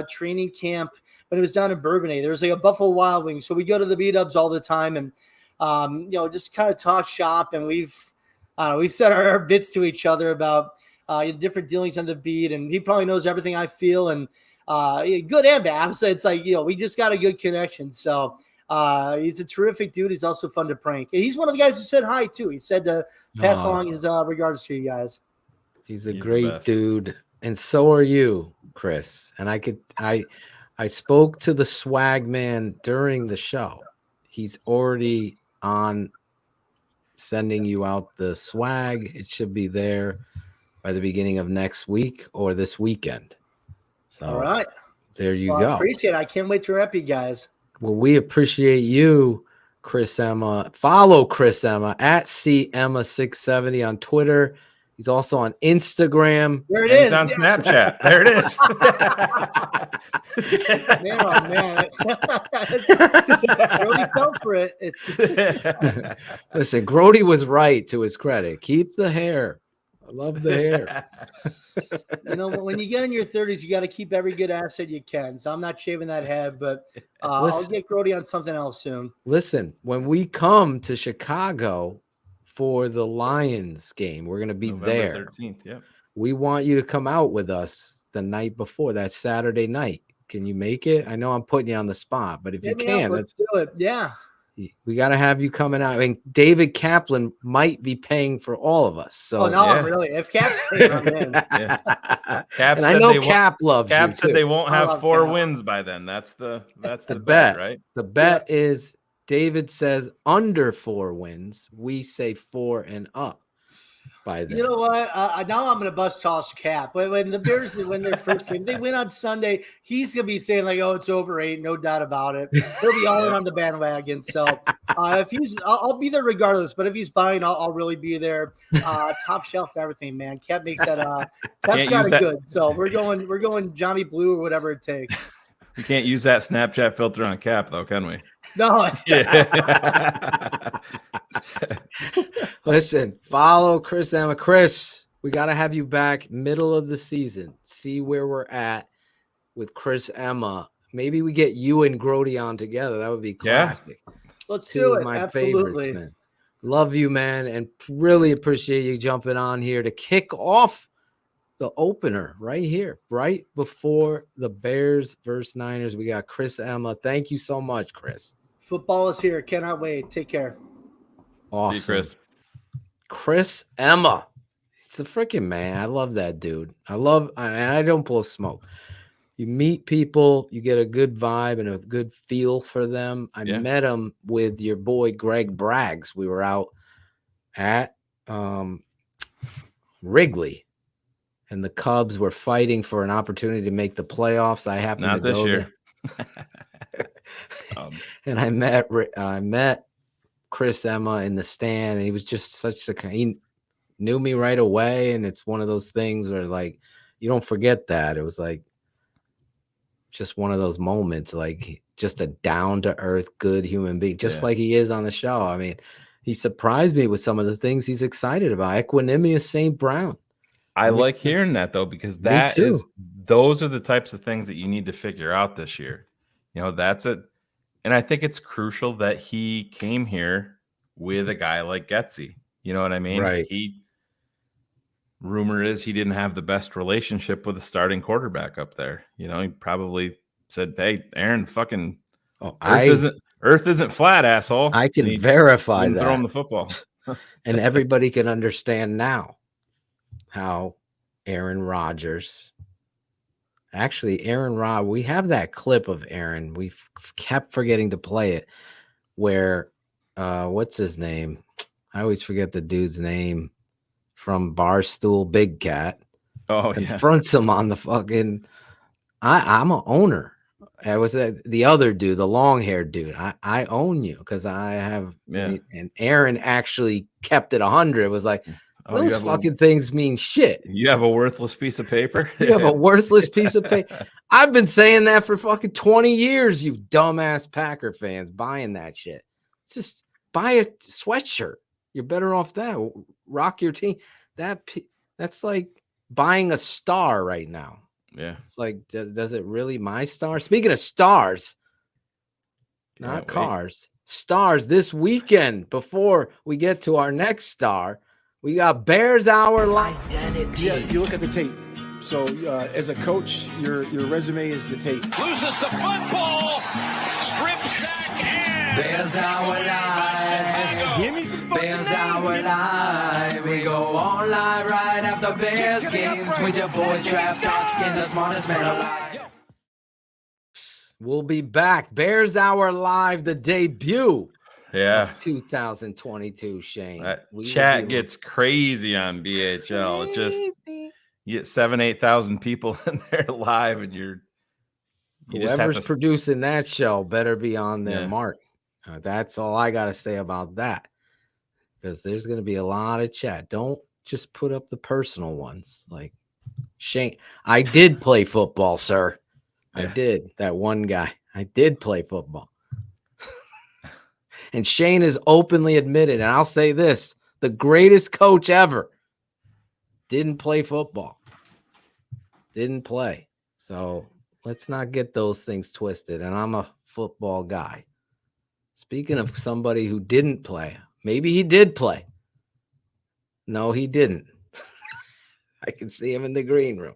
training camp when it was down in Bourbonnais. There was like a Buffalo Wild Wings. So we go to the B-dubs all the time and just kind of talk shop, and we said our bits to each other about different dealings on the beat, and he probably knows everything I feel, and good and bad. So it's like, we just got a good connection. So he's a terrific dude. He's also fun to prank. And he's one of the guys who said hi too. He said to pass along his regards to you guys. He's a great dude. And so are you, Chris. And I spoke to the swag man during the show. He's already on sending you out the swag. It should be there by the beginning of next week or this weekend. So all right, there you go. I appreciate it. I can't wait to rep you guys. Well, we appreciate you, Chris Emma. Follow Chris Emma at CEmma670 on Twitter. He's also on Instagram. There it is. He's on Snapchat. There it is. Man, oh man. Grody fell for it. Listen, Grody was right, to his credit. Keep the hair. I love the hair. When you get in your 30s, you got to keep every good asset you can. So I'm not shaving that head, but I'll get Grody on something else soon. Listen, when we come to Chicago for the Lions game, we're going to be November there. 13th, yeah. We want you to come out with us the night before, that Saturday night. Can you make it? I know I'm putting you on the spot, but if you can, let's do it. Yeah. We got to have you coming out. I mean, David Kaplan might be paying for all of us. So, really. If Cap's paying, I'm in. And I know Cap loves you. Cap said too. they won't have 4 wins by then. That's the bet, right? The bet is David says under 4 wins. We say 4 and up by then. You know what? Now I'm going to bust toss Cap. When the Bears win their first game, they win on Sunday. He's going to be saying like, "Oh, it's over 8, no doubt about it." He'll be all in on the bandwagon. So if he's, I'll be there regardless. But if he's buying, I'll really be there. Top shelf, everything, man. Cap makes that. Cap's got it good. So we're going Johnny Blue or whatever it takes. We can't use that Snapchat filter on Cap, though, can we? No. Listen, follow Chris Emma. Chris, we got to have you back middle of the season. See where we're at with Chris Emma. Maybe we get you and Grody on together. That would be classic. Yeah. Let's Two do it. of my Absolutely. favorites, man. Love you, man, and really appreciate you jumping on here to kick off the opener right here, right before the Bears versus Niners. We got Chris Emma. Thank you so much, Chris. Football is here. Cannot wait. Take care. Awesome. See you, Chris. Chris Emma. He's a freaking man. I love that dude. And I don't blow smoke. You meet people, you get a good vibe and a good feel for them. I met him with your boy Greg Braggs. We were out at Wrigley, and the Cubs were fighting for an opportunity to make the playoffs. I happened Not to this go year. And I met Chris Emma in the stand, and he was just he knew me right away. And it's one of those things where like, you don't forget that. It was like, just one of those moments, like just a down to earth, good human being, just like he is on the show. I mean, he surprised me with some of the things he's excited about. Equanimous St. Brown. I like hearing that though, because those are the types of things that you need to figure out this year. You know, that's it. And I think it's crucial that he came here with a guy like Getsy. You know what I mean? Right. Rumor is he didn't have the best relationship with the starting quarterback up there. You know, he probably said, "Hey, Aaron, fucking Earth isn't flat, asshole." I can verify that. Throw him the football. And everybody can understand now how Aaron Rodgers. Actually, we have that clip of Aaron. We've kept forgetting to play it. Where, what's his name? I always forget the dude's name. From Barstool Big Cat, confronts him on the fucking. I'm an owner. I was the other dude, the long-haired dude. I own you because I have. And Aaron actually kept it 100. It was like those fucking things mean shit. You have a worthless piece of paper. You have a worthless piece of paper. I've been saying that for fucking 20 years. You dumbass Packer fans buying that shit. Just buy a sweatshirt. You're better off that. Rock your team. That's like buying a star right now. Yeah. It's like, does it really my star? Speaking of stars, not cars, stars this weekend before we get to our next star, we got Bears Hour Live. Yeah, you look at the tape. So as a coach, your resume is the tape. Loses the football. Strip sack and Bears Hour Live. Bears Hour Live. We go on live right after Bears games with your boys draft talks and the smartest man alive. We'll be back. Bears Hour Live, the debut. Yeah. 2022, Shane. Chat gets crazy on BHL. It just you get 7,000-8,000 people in there live, and you whoever's producing that show better be on their mark. That's all I got to say about that, because there's going to be a lot of chat. Don't just put up the personal ones. Like Shane, I did play football, sir. I did. That one guy. I did play football. And Shane has openly admitted, and I'll say this, the greatest coach ever didn't play football. Didn't play. So let's not get those things twisted. And I'm a football guy. Speaking of somebody who didn't play, maybe he did play. No, he didn't. I can see him in the green room.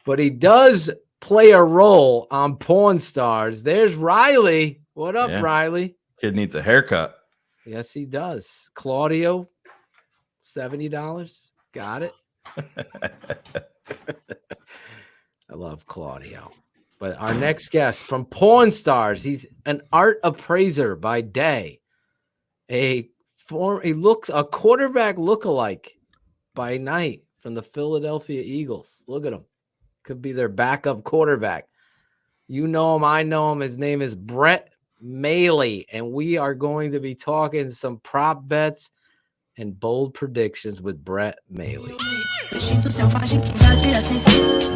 But he does play a role on Pawn Stars. There's Riley. What up, Riley? Kid needs a haircut. Yes, he does. Claudio, $70. Got it. I love Claudio. But our next guest from Pawn Stars, he's an art appraiser by day, a quarterback lookalike by night from the Philadelphia Eagles. Look at him. Could be their backup quarterback. You know him. I know him. His name is Brett Maly, and we are going to be talking some prop bets and bold predictions with Brett Maly.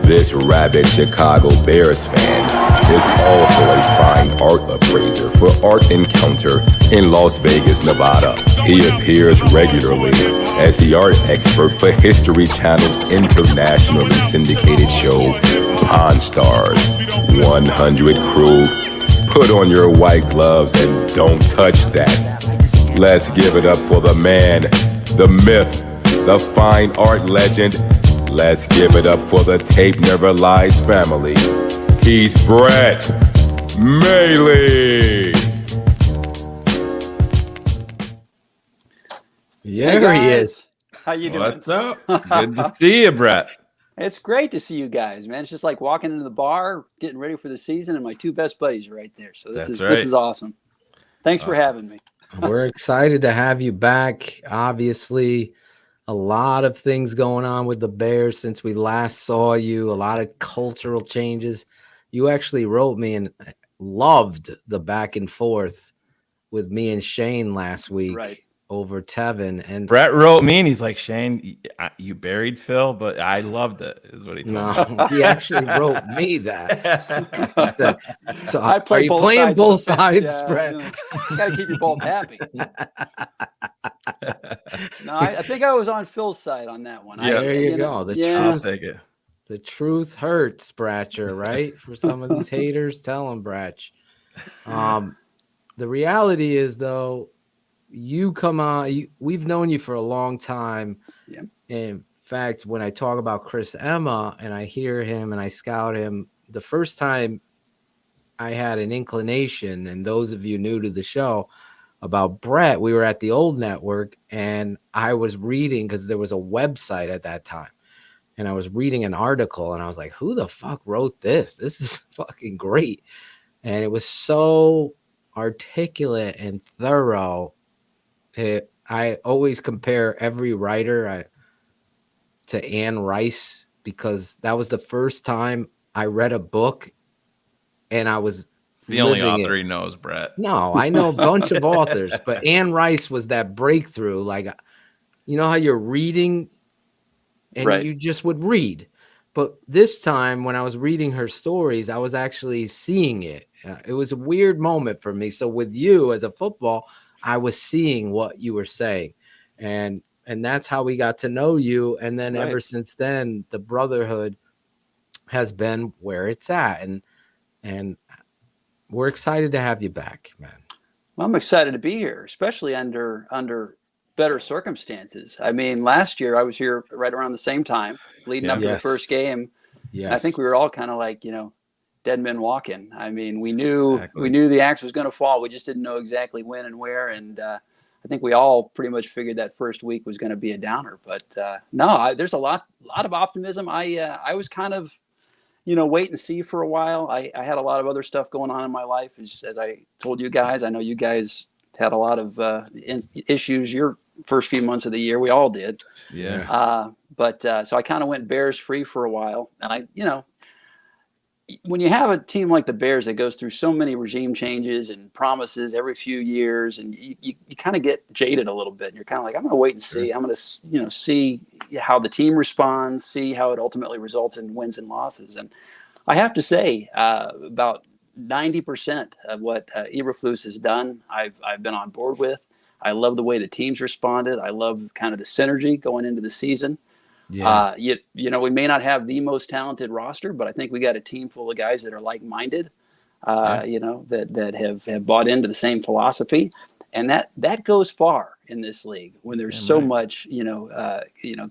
This rabid Chicago Bears fan is also a fine art appraiser for Art Encounter in Las Vegas, Nevada. He appears regularly as the art expert for History Channel's internationally syndicated show, Pawn Stars 100 Crew. Put on your white gloves and don't touch that. Let's give it up for the man, the myth, the fine art legend. Let's give it up for the Tape Never Lies family. He's Brett Maly. Yeah, hey he is. How you doing? What's up? Good to see you, Brett. It's great to see you guys, man. It's just like walking into the bar, getting ready for the season, and my two best buddies are right there. So this is awesome. Thanks for having me. We're excited to have you back. Obviously, a lot of things going on with the Bears since we last saw you, a lot of cultural changes. You actually wrote me and loved the back and forth with me and Shane last week over Tevin. And Brett wrote me and he's like, Shane, you buried Phil, but I loved it, is what he told me. No, he actually wrote me that. He said, so I are you playing both sides, Brett? You got to keep your both happy. No, I think I was on Phil's side on that one. Yeah, there you go. I'll take it. The truth hurts, Bratcher, right? For some of these haters, tell them, Bratch. The reality is, though, you come on. We've known you for a long time. Yeah. In fact, when I talk about Chris Emma and I hear him and I scout him, the first time I had an inclination, and those of you new to the show, about Brett, we were at the old network and I was reading because there was a website at that time. And I was reading an article and I was like, who the fuck wrote this? This is fucking great. And it was so articulate and thorough. I always compare every writer to Anne Rice because that was the first time I read a book and I was the only author he knows, Brett. No, I know a bunch of authors, but Anne Rice was that breakthrough. Like, you know how you're reading and you just would read. But this time when I was reading her stories, I was actually seeing it. It was a weird moment for me. So with you as a football, I was seeing what you were saying. And that's how we got to know you. And then ever since then, the brotherhood has been where it's at. And we're excited to have you back, man. Well, I'm excited to be here, especially under better circumstances. I mean, last year I was here right around the same time, leading up to the first game. Yeah, I think we were all kind of like, dead men walking. I mean, we knew the axe was going to fall. We just didn't know exactly when and where. And I think we all pretty much figured that first week was going to be a downer. But there's a lot of optimism. I was kind of, wait and see for a while. I had a lot of other stuff going on in my life. As I told you guys, I know you guys had a lot of issues your first few months of the year. We all did. Yeah. So I kind of went Bears free for a while. And when you have a team like the Bears that goes through so many regime changes and promises every few years, and you kind of get jaded a little bit, and you're kind of like, I'm going to wait and see. I'm going to, see how the team responds, see how it ultimately results in wins and losses. And I have to say, about 90% of what Eberflus has done, I've been on board with. I love the way the team's responded. I love kind of the synergy going into the season. Yeah. We may not have the most talented roster, but I think we got a team full of guys that are like-minded, that have bought into the same philosophy. And that goes far in this league when there's so much,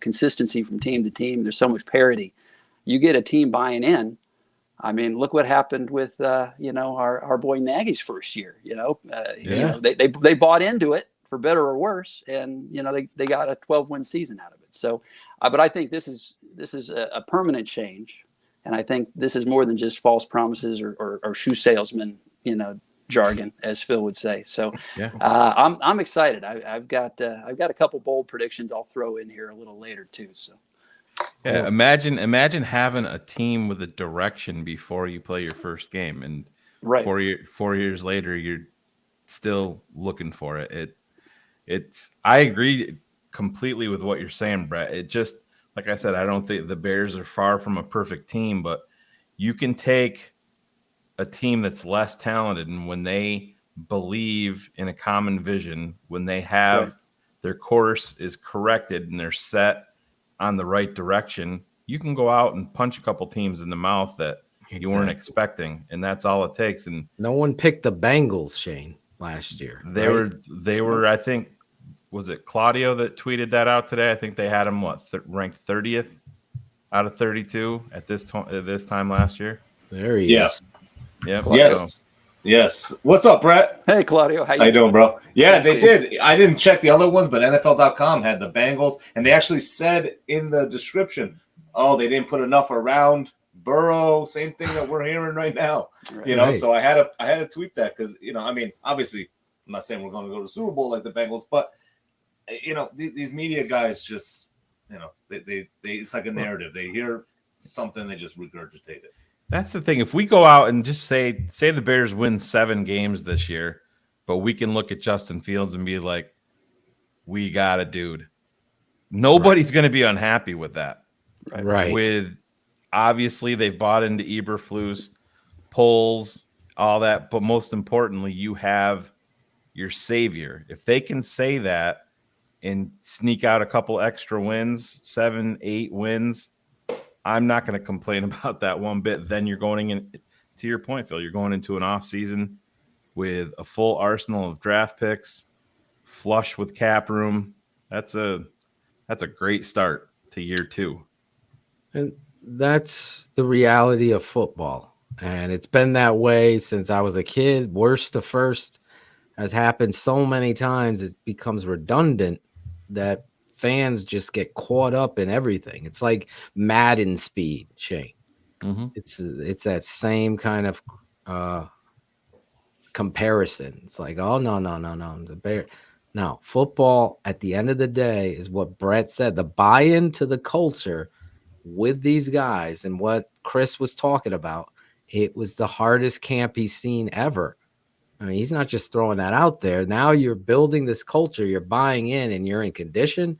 consistency from team to team. There's so much parity. You get a team buying in. I mean, look what happened with, our boy Nagy's first year, they bought into it for better or worse. And, they got a 12-win season out of it. So, but I think this is a permanent change. And I think this is more than just false promises or shoe salesman, jargon, as Phil would say. So I'm excited. I've got a couple bold predictions I'll throw in here a little later too. So yeah, imagine having a team with a direction before you play your first game, and 4 years later you're still looking for it. It's I agree completely with what you're saying, Brett. It just, like I said, I don't think the Bears are far from a perfect team, but you can take a team that's less talented, and when they believe in a common vision, when they have their course is corrected and they're set on the right direction, you can go out and punch a couple teams in the mouth that you weren't expecting, and that's all it takes. And no one picked the Bengals, Shane, last year. They were I think, was it Claudio that tweeted that out today? I think they had him ranked 30th out of 32 at this time last year. There he is. Yeah. Yes. What's up, Brett? Hey, Claudio. How you doing, bro? Yeah, they did. I didn't check the other ones, but NFL.com had the Bengals, and they actually said in the description, they didn't put enough around Burrow. Same thing that we're hearing right now. So I had to tweet that because obviously I'm not saying we're going to go to the Super Bowl like the Bengals, but these media guys just they it's like a narrative. They hear something, they just regurgitate it. That's the thing. If we go out and just say the Bears win 7 games this year, but we can look at Justin Fields and be like, we got a dude. Nobody's going to be unhappy with that. Right. With obviously they've bought into Eberflus, polls, all that, but most importantly, you have your savior. If they can say that and sneak out a couple extra wins, 7, 8 wins, I'm not going to complain about that one bit. Then you're going in, to your point, Phil, you're going into an off season with a full arsenal of draft picks, flush with cap room. That's a great start to year 2. And that's the reality of football. And it's been that way since I was a kid. Worst to first has happened so many times it becomes redundant that fans just get caught up in everything. It's like Madden speed, Shane. Mm-hmm. It's that same kind of comparison. It's like, oh no, the Bear. No, football at the end of the day is what Brett said. The buy-in to the culture with these guys and what Chris was talking about. It was the hardest camp he's seen ever. I mean, he's not just throwing that out there. Now you're building this culture, you're buying in, and you're in condition,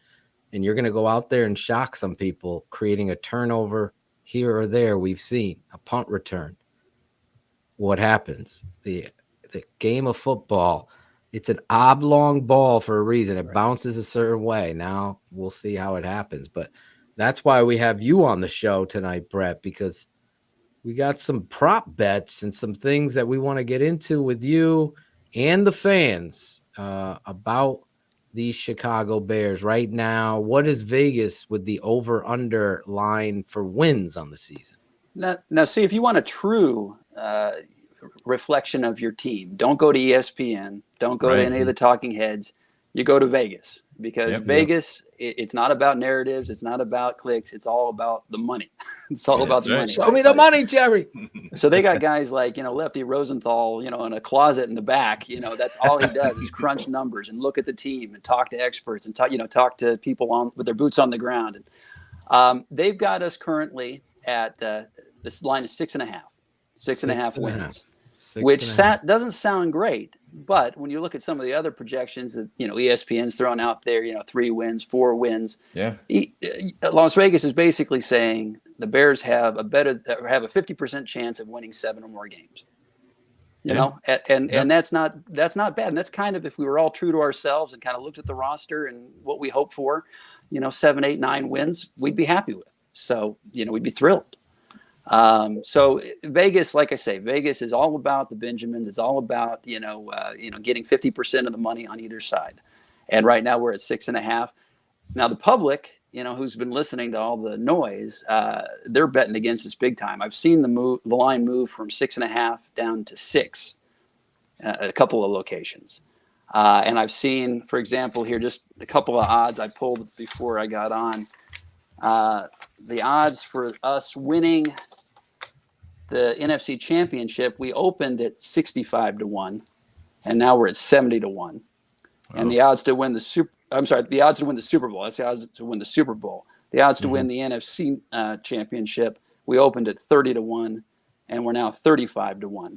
and you're going to go out there and shock some people, creating a turnover here or there. We've seen a punt return. What happens? The game of football, it's an oblong ball for a reason. It bounces a certain way. Now we'll see how it happens. But that's why we have you on the show tonight, Brett, because we got some prop bets and some things that we want to get into with you and the fans about these Chicago Bears right now. What is Vegas with the over-under line for wins on the season? Now, see, if you want a true reflection of your team, don't go to ESPN. Don't go to any of the talking heads. You go to Vegas because Vegas, it's not about narratives. It's not about clicks. It's all about the money. It's all about the money. Show me the money, Jerry. So they got guys like, Lefty Rosenthal, in a closet in the back. That's all he does is crunch numbers and look at the team and talk to experts and talk to people with their boots on the ground. And they've got us currently at this line is 6.5. 6.5 wins, which doesn't sound great. But when you look at some of the other projections that ESPN's thrown out there, 3 wins, 4 wins. Yeah. Las Vegas is basically saying the Bears have a 50% chance of winning 7 or more games. And that's not bad. And that's kind of, if we were all true to ourselves and kind of looked at the roster and what we hope for, 7, 8, 9 wins, we'd be happy with. So, we'd be thrilled. So Vegas, like I say, Vegas is all about the Benjamins. It's all about, getting 50% of the money on either side. And right now we're at 6.5. Now the public, who's been listening to all the noise, they're betting against us big time. I've seen the line move from 6.5 down to 6 at a couple of locations. And I've seen, for example, here, just a couple of odds I pulled before I got on. The odds for us winning the NFC Championship, we opened at 65-1, and now we're at 70-1. And the odds to win the the odds to win the Super Bowl. That's the odds to win the Super Bowl. The odds to win the NFC Championship, we opened at 30-1, and we're now 35-1.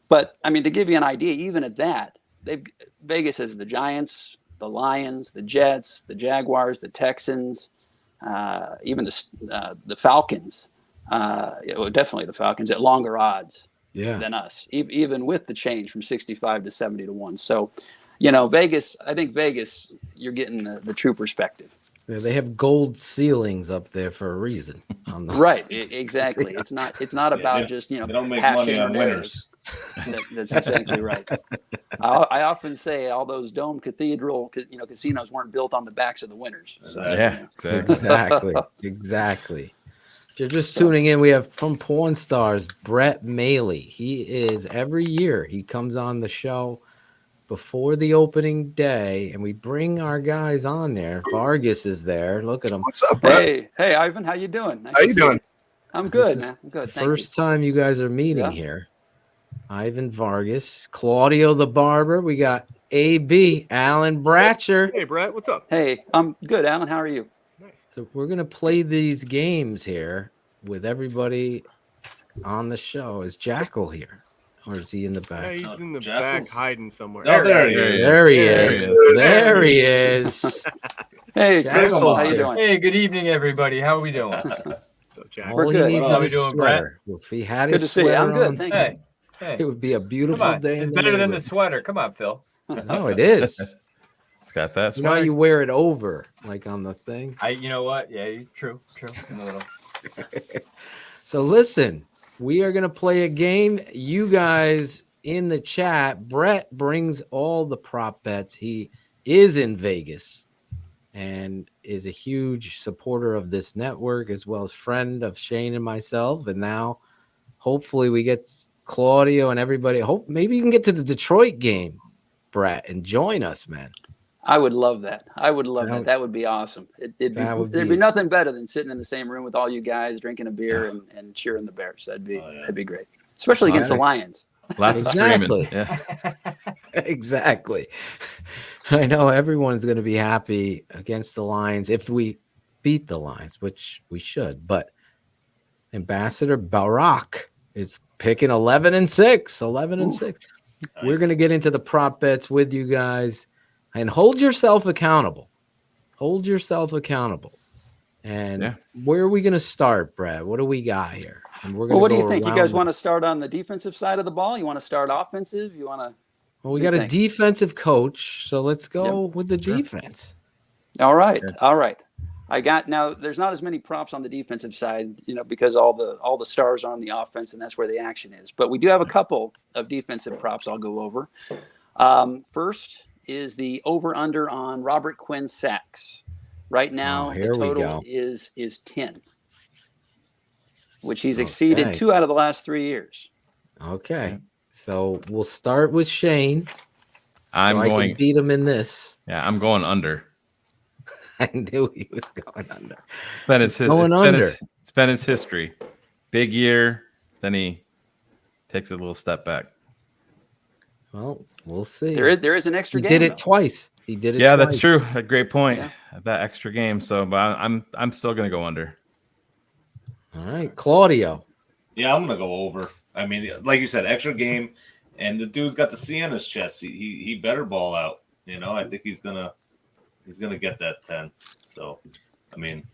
But I mean, to give you an idea, even at that, Vegas has the Giants, the Lions, the Jets, the Jaguars, the Texans. Even the Falcons, definitely the Falcons at longer odds than us, even with the change from 65 to 70-1. So, Vegas, I think Vegas, you're getting the true perspective. Yeah, they have gold ceilings up there for a reason. Right, exactly. It's not about just they don't make money on winners. That's exactly right. I often say all those dome cathedral, casinos weren't built on the backs of the winners. So, Exactly. If you're just tuning in, we have from Pawn Stars Brett Maly. He is every year he comes on the show before the opening day, and we bring our guys on there. Vargas is there. Look at him. What's up, Brett? Hey, Ivan, how you doing? Nice how you doing? I'm good, man. I'm good. First time you guys are meeting here. Ivan Vargas, Claudio the Barber. We got AB, Alan Bratcher. Hey, Brett, what's up? Hey, I'm good, Alan. How are you? Nice. So we're going to play these games here with everybody on the show. Is Jackal here? Or is he in the back? Yeah, he's in the Jackals. back hiding somewhere. Oh, there he is. There he is. There he is. Hey, Chris, Jackal, how you doing? Hey, good evening, everybody. How are we doing? So, Jack, All he good. needs How we is a doing, Brett? sweater. If he had Good his to see you. I'm sweater good. on, Thank Hey, you. hey, it would be a come beautiful on. day. It's better than the sweater. Come on, Phil. No, it is. It's got that. You know how you wear it over, like on the thing. You know what? Yeah, true. A little. So listen, we are gonna play a game. You guys in the chat, Brett brings all the prop bets. He is in Vegas and is a huge supporter of this network, as well as friend of Shane and myself. And now, hopefully, we get Claudio and everybody. Hope maybe you can get to the Detroit game, Brett, and join us, man. I would love that. I would love that. That would be awesome. There'd be nothing better than sitting in the same room with all you guys, drinking a beer and cheering the Bears. That'd be great, especially against the Lions. Lots of screaming. Yeah. Exactly. I know everyone's going to be happy against the Lions if we beat the Lions, which we should. But Ambassador Barak is picking 11-6. 11-6. Nice. We're going to get into the prop bets with you guys, and hold yourself accountable. Hold yourself accountable. And where are we going to start, Brad? What do we got here? And we're Well, what do you think? You guys want to start on the defensive side of the ball? You want to start offensive? You want to? Well, we got a defensive coach, so let's go with the defense. All right. All right. Now there's not as many props on the defensive side, because all the stars are on the offense, and that's where the action is. But we do have a couple of defensive props I'll go over. First is the over/under on Robert Quinn sacks. Right now, the total is 10, which he's exceeded 2 out of the last 3 years. Okay. So we'll start with Shane. I can beat him in this. Yeah, I'm going under. I knew he was going under. It's been his history. Big year, then he takes a little step back. Well, we'll see. There is an extra game. He did it twice. He did it. Yeah, twice. that's true. A great point. Yeah. That extra game. So, but I'm still gonna go under. All right, Claudio. Yeah, I'm gonna go over. I mean, like you said, extra game, and the dude's got the C on his chest. He better ball out. I think he's gonna get that 10. So, I mean,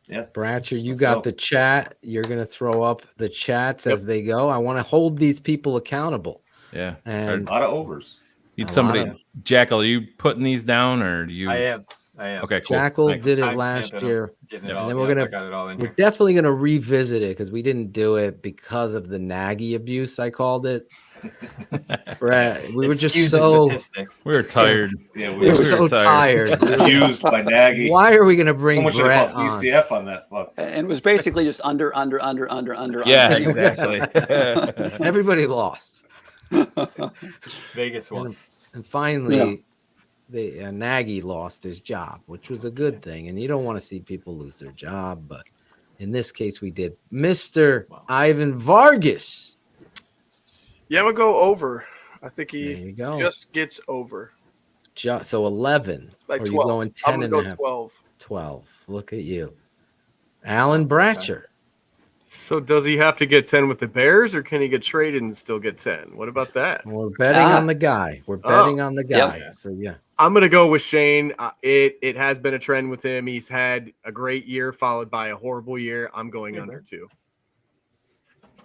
yeah. Bratcher, you got the chat. You're gonna throw up the chats as they go. I want to hold these people accountable. Yeah, and a lot of overs. Need somebody. Jackal, are you putting these down, or do you? I am. Okay, cool. Jackal Thanks. did it last year, and then we're definitely gonna revisit it because we didn't do it because of the Nagy abuse. I called it. Brett, we were just so we were tired. Yeah, we were so tired. Used by Nagy. Why are we gonna bring Brett on? DCF on that fuck. And it was basically just under. Yeah, exactly. Everybody lost. Vegas won. And finally, Nagy lost his job, which was a good thing. And you don't want to see people lose their job, but in this case, we did. Mr. Ivan Vargas. Yeah, I'm gonna go over. I think There he you go. just gets over. So 11. Like or 12. you going 10 I'm gonna and go a half? 12. 12. Look at you. Alan Bratcher. So does he have to get 10 with the Bears, or can he get traded and still get 10? What about that? We're betting on the guy. We're betting on the guy. Yep. So, yeah. I'm going to go with Shane. It has been a trend with him. He's had a great year followed by a horrible year. I'm going under too.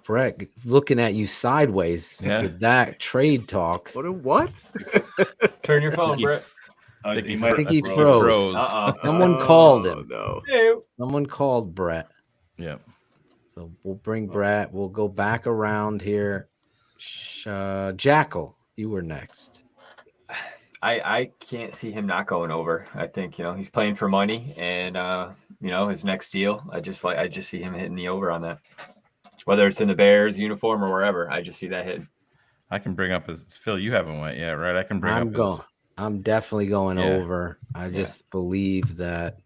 Brett, looking at you sideways with that trade talk. What? Turn your phone, Brett. I think he froze. Someone called him. No. Someone called Brett. Yeah. So we'll bring Brett. We'll go back around here. Jackal, you were next. I can't see him not going over. I think he's playing for money, and his next deal. I just see him hitting the over on that. Whether it's in the Bears uniform or wherever, I just see that hit. I can bring up his Phil. You haven't went yet, right? I can bring up. I'm definitely going over. I just believe that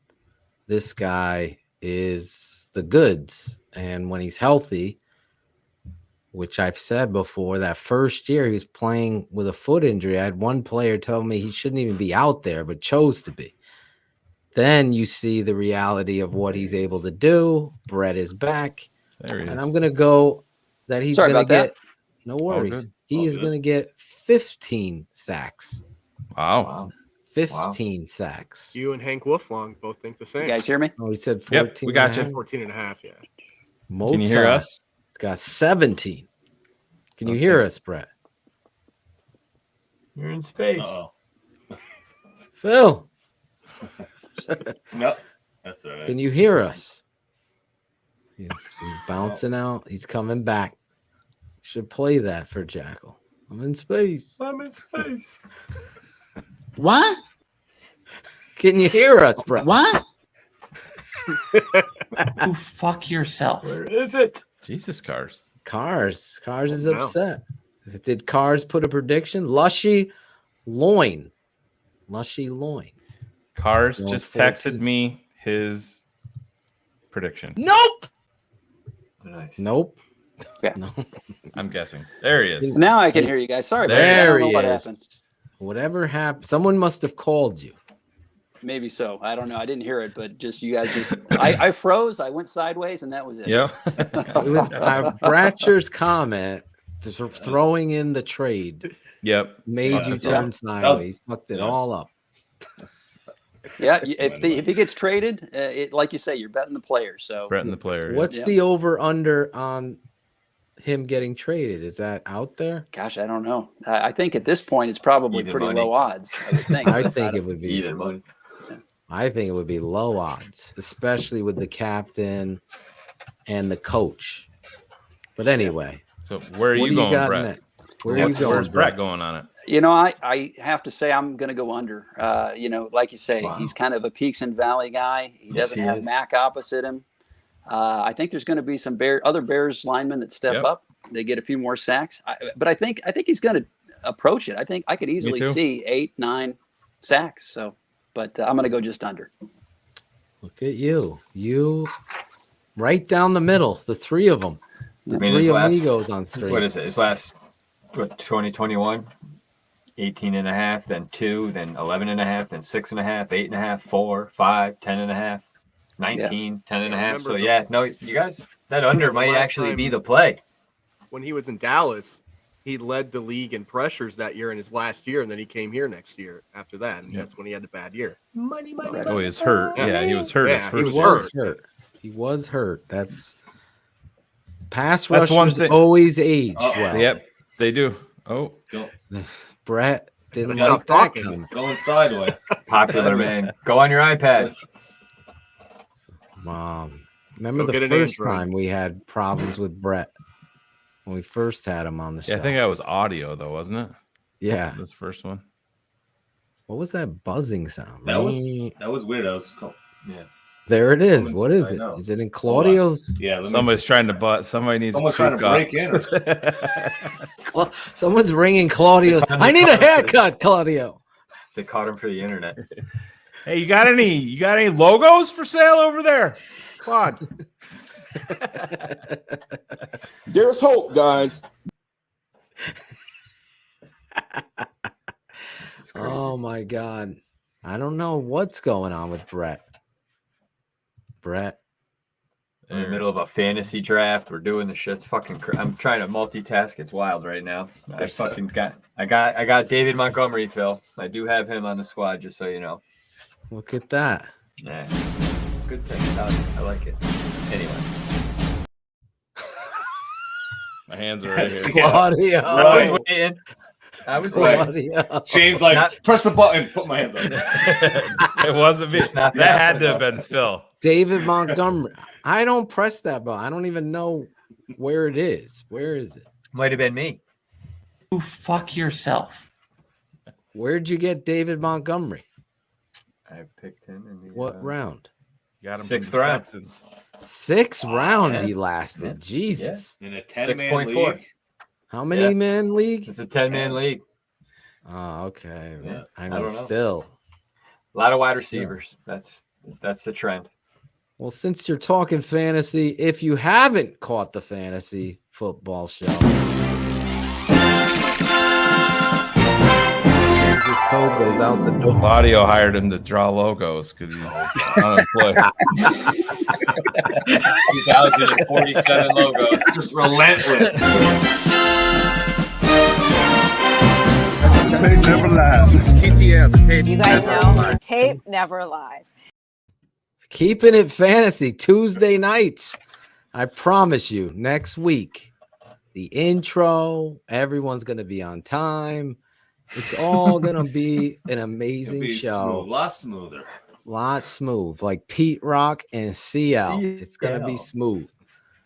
this guy is the goods, and when he's healthy, which I've said before, that first year he was playing with a foot injury. I had one player tell me he shouldn't even be out there, but chose to be. Then you see the reality of what he's able to do. Brett is back. There he is. And I'm going to go that he's going to No worries. good. He is going to get 15 sacks. Wow. 15 sacks. You and Hank Wolflong both think the same. You guys hear me? Oh, he said 14. Yep, we got you. 14 and a half, yeah. Mota, Can you hear us? It's got 17. Can you hear us, Brett? You're in space. Phil, Nope. That's all right. can you hear us? He's bouncing out. He's coming back. Should play that for Jackal. I'm in space. I'm in space. What? Can you hear us, Brett? What? Go fuck yourself. Where is it? Jesus, Cars. Cars is no. upset. Did Cars put a prediction? Lushy loin. Cars Going just 14. texted me his prediction. Nope. Nice. Nope. Yeah. No. I'm guessing. There he is. Now I can hear you guys. Sorry, about that. I There don't know he what is. happened. Whatever happened, someone must have called you. Maybe so. I don't know. I didn't hear it, but just you guys just I froze. I went sideways, and that was it. Yep. It was Bratcher's comment throwing in the trade. Yep. Made you turn sideways. Fucked it all up. Yeah, if he gets traded, like you say, you're betting the player. So Brett and the player. What's the over under on him getting traded? Is that out there? Gosh, I don't know. I think at this point it's probably Even pretty money. low odds. I would think. I think it would be Even money. I think it would be low odds, especially with the captain and the coach. But anyway, So where are what you do going, got Brett? next? Where are you going, Where's Brett going on it? You know, I have to say I'm going to go under. You know, like you say, he's kind of a peaks and valley guy. He doesn't he have is. Mac opposite him. I think there's going to be some other Bears linemen that step up. They get a few more sacks. But I think he's going to approach it. I think I could easily too. see 8, 9 sacks. So, but I'm going to go just under. Look at you. You right down the middle, the three of them. The three amigos on screen. What is it? His last 2021, 18 and a half, then 2, then 11 and a half, then 6 and a half, 8 and a half, 4, 5, 10 and a half, 19, 10 and a half. So yeah, no, you guys, that under might actually be the play. When he was in Dallas, he led the league in pressures that year in his last year, and then he came here next year after that, and that's when he had the bad year. Money. Oh, he was hurt. Yeah, he was hurt. Yeah, his he first was year. hurt. He was hurt. That's pass That's one rushers thing. always age well. Yep, they do. Oh, Brett didn't Stop like that talking. coming. Going sideways. Popular man. Go on your iPad. Remember Go the get an first Android. time we had problems with Brett when we first had him on the show? yeah. I think that was audio though, wasn't it? Yeah. This first one. What was that buzzing sound? That was weird. That was cool. Yeah. There it is. What is I it? know. Is it in Claudio's? Yeah. let me- Somebody's trying to butt. Somebody needs. Someone's trying to break in. Someone's ringing Claudio's. I need a haircut, Claudio. They caught him for the internet. Hey, you got any logos for sale over there, Claude? There's hope, guys. Oh my God. I don't know what's going on with Brett. In the middle of a fantasy draft, we're doing the shit. It's fucking. I'm trying to multitask. It's wild right now. I got David Montgomery, Phil. I do have him on the squad, just so you know. Look at that. Yeah, good thing. I like it. Anyway, My hands are right here. Claudio. I was waiting. Claudio. Shane's like, press the button. Put my hands on it. It wasn't me. That had to have been Phil. David Montgomery. I don't press that button. I don't even know where it is. Where is it? Might have been me. Go fuck yourself. Where'd you get David Montgomery? I picked him in the What round? Got him Sixth from the round. Texans. Sixth round yeah. he lasted. Jesus. In a 10-man 6.4. league. How many man league? It's a 10-man league. Oh, okay. Yeah, I I mean, don't know. still. A lot of wide receivers. That's the trend. Well, since you're talking fantasy, if you haven't caught the fantasy football show, this code goes out the door. Claudio hired him to draw logos because he's unemployed. 2047 logos. Just relentless. tape never lies. TTL, the tape. You guys know the tape never lies. Keeping it fantasy Tuesday nights. I promise you, next week, the intro, everyone's going to be on time. It's all going to be an amazing show. Smooth, a lot smoother. Lot smooth, like Pete Rock and CL. It's going to be smooth.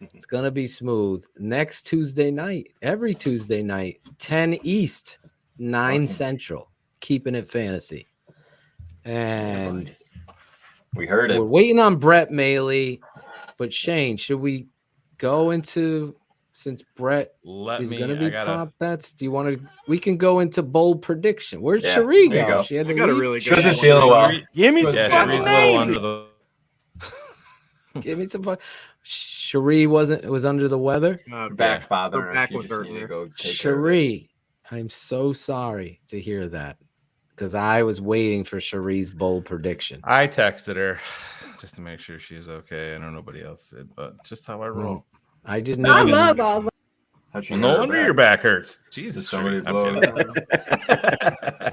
It's going to be smooth. Next Tuesday night, every Tuesday night, 10 East, 9 Central, Keeping It Fantasy. And we heard it. We're waiting on Brett Maly, but Shane, should we go into, since Brett is going to be prop bets? Do you want to? We can go into bold prediction. Where'd Cherie go? She had to got a leave? really She good doesn't feel well. Give me some Yeah, fucking Cherie's a little names. under the. Give me some. Cherie was under the weather. Her back's bothering her. back She was just hurting needed to her. go take care of it. Cherie, I'm so sorry to hear that because I was waiting for Cherie's bold prediction. I texted her just to make sure she's okay. I know nobody else did, but just how I roll. I didn't. I even- love all. Well, no wonder your back hurts. Jesus, Somebody Cherie, I'm blow kidding.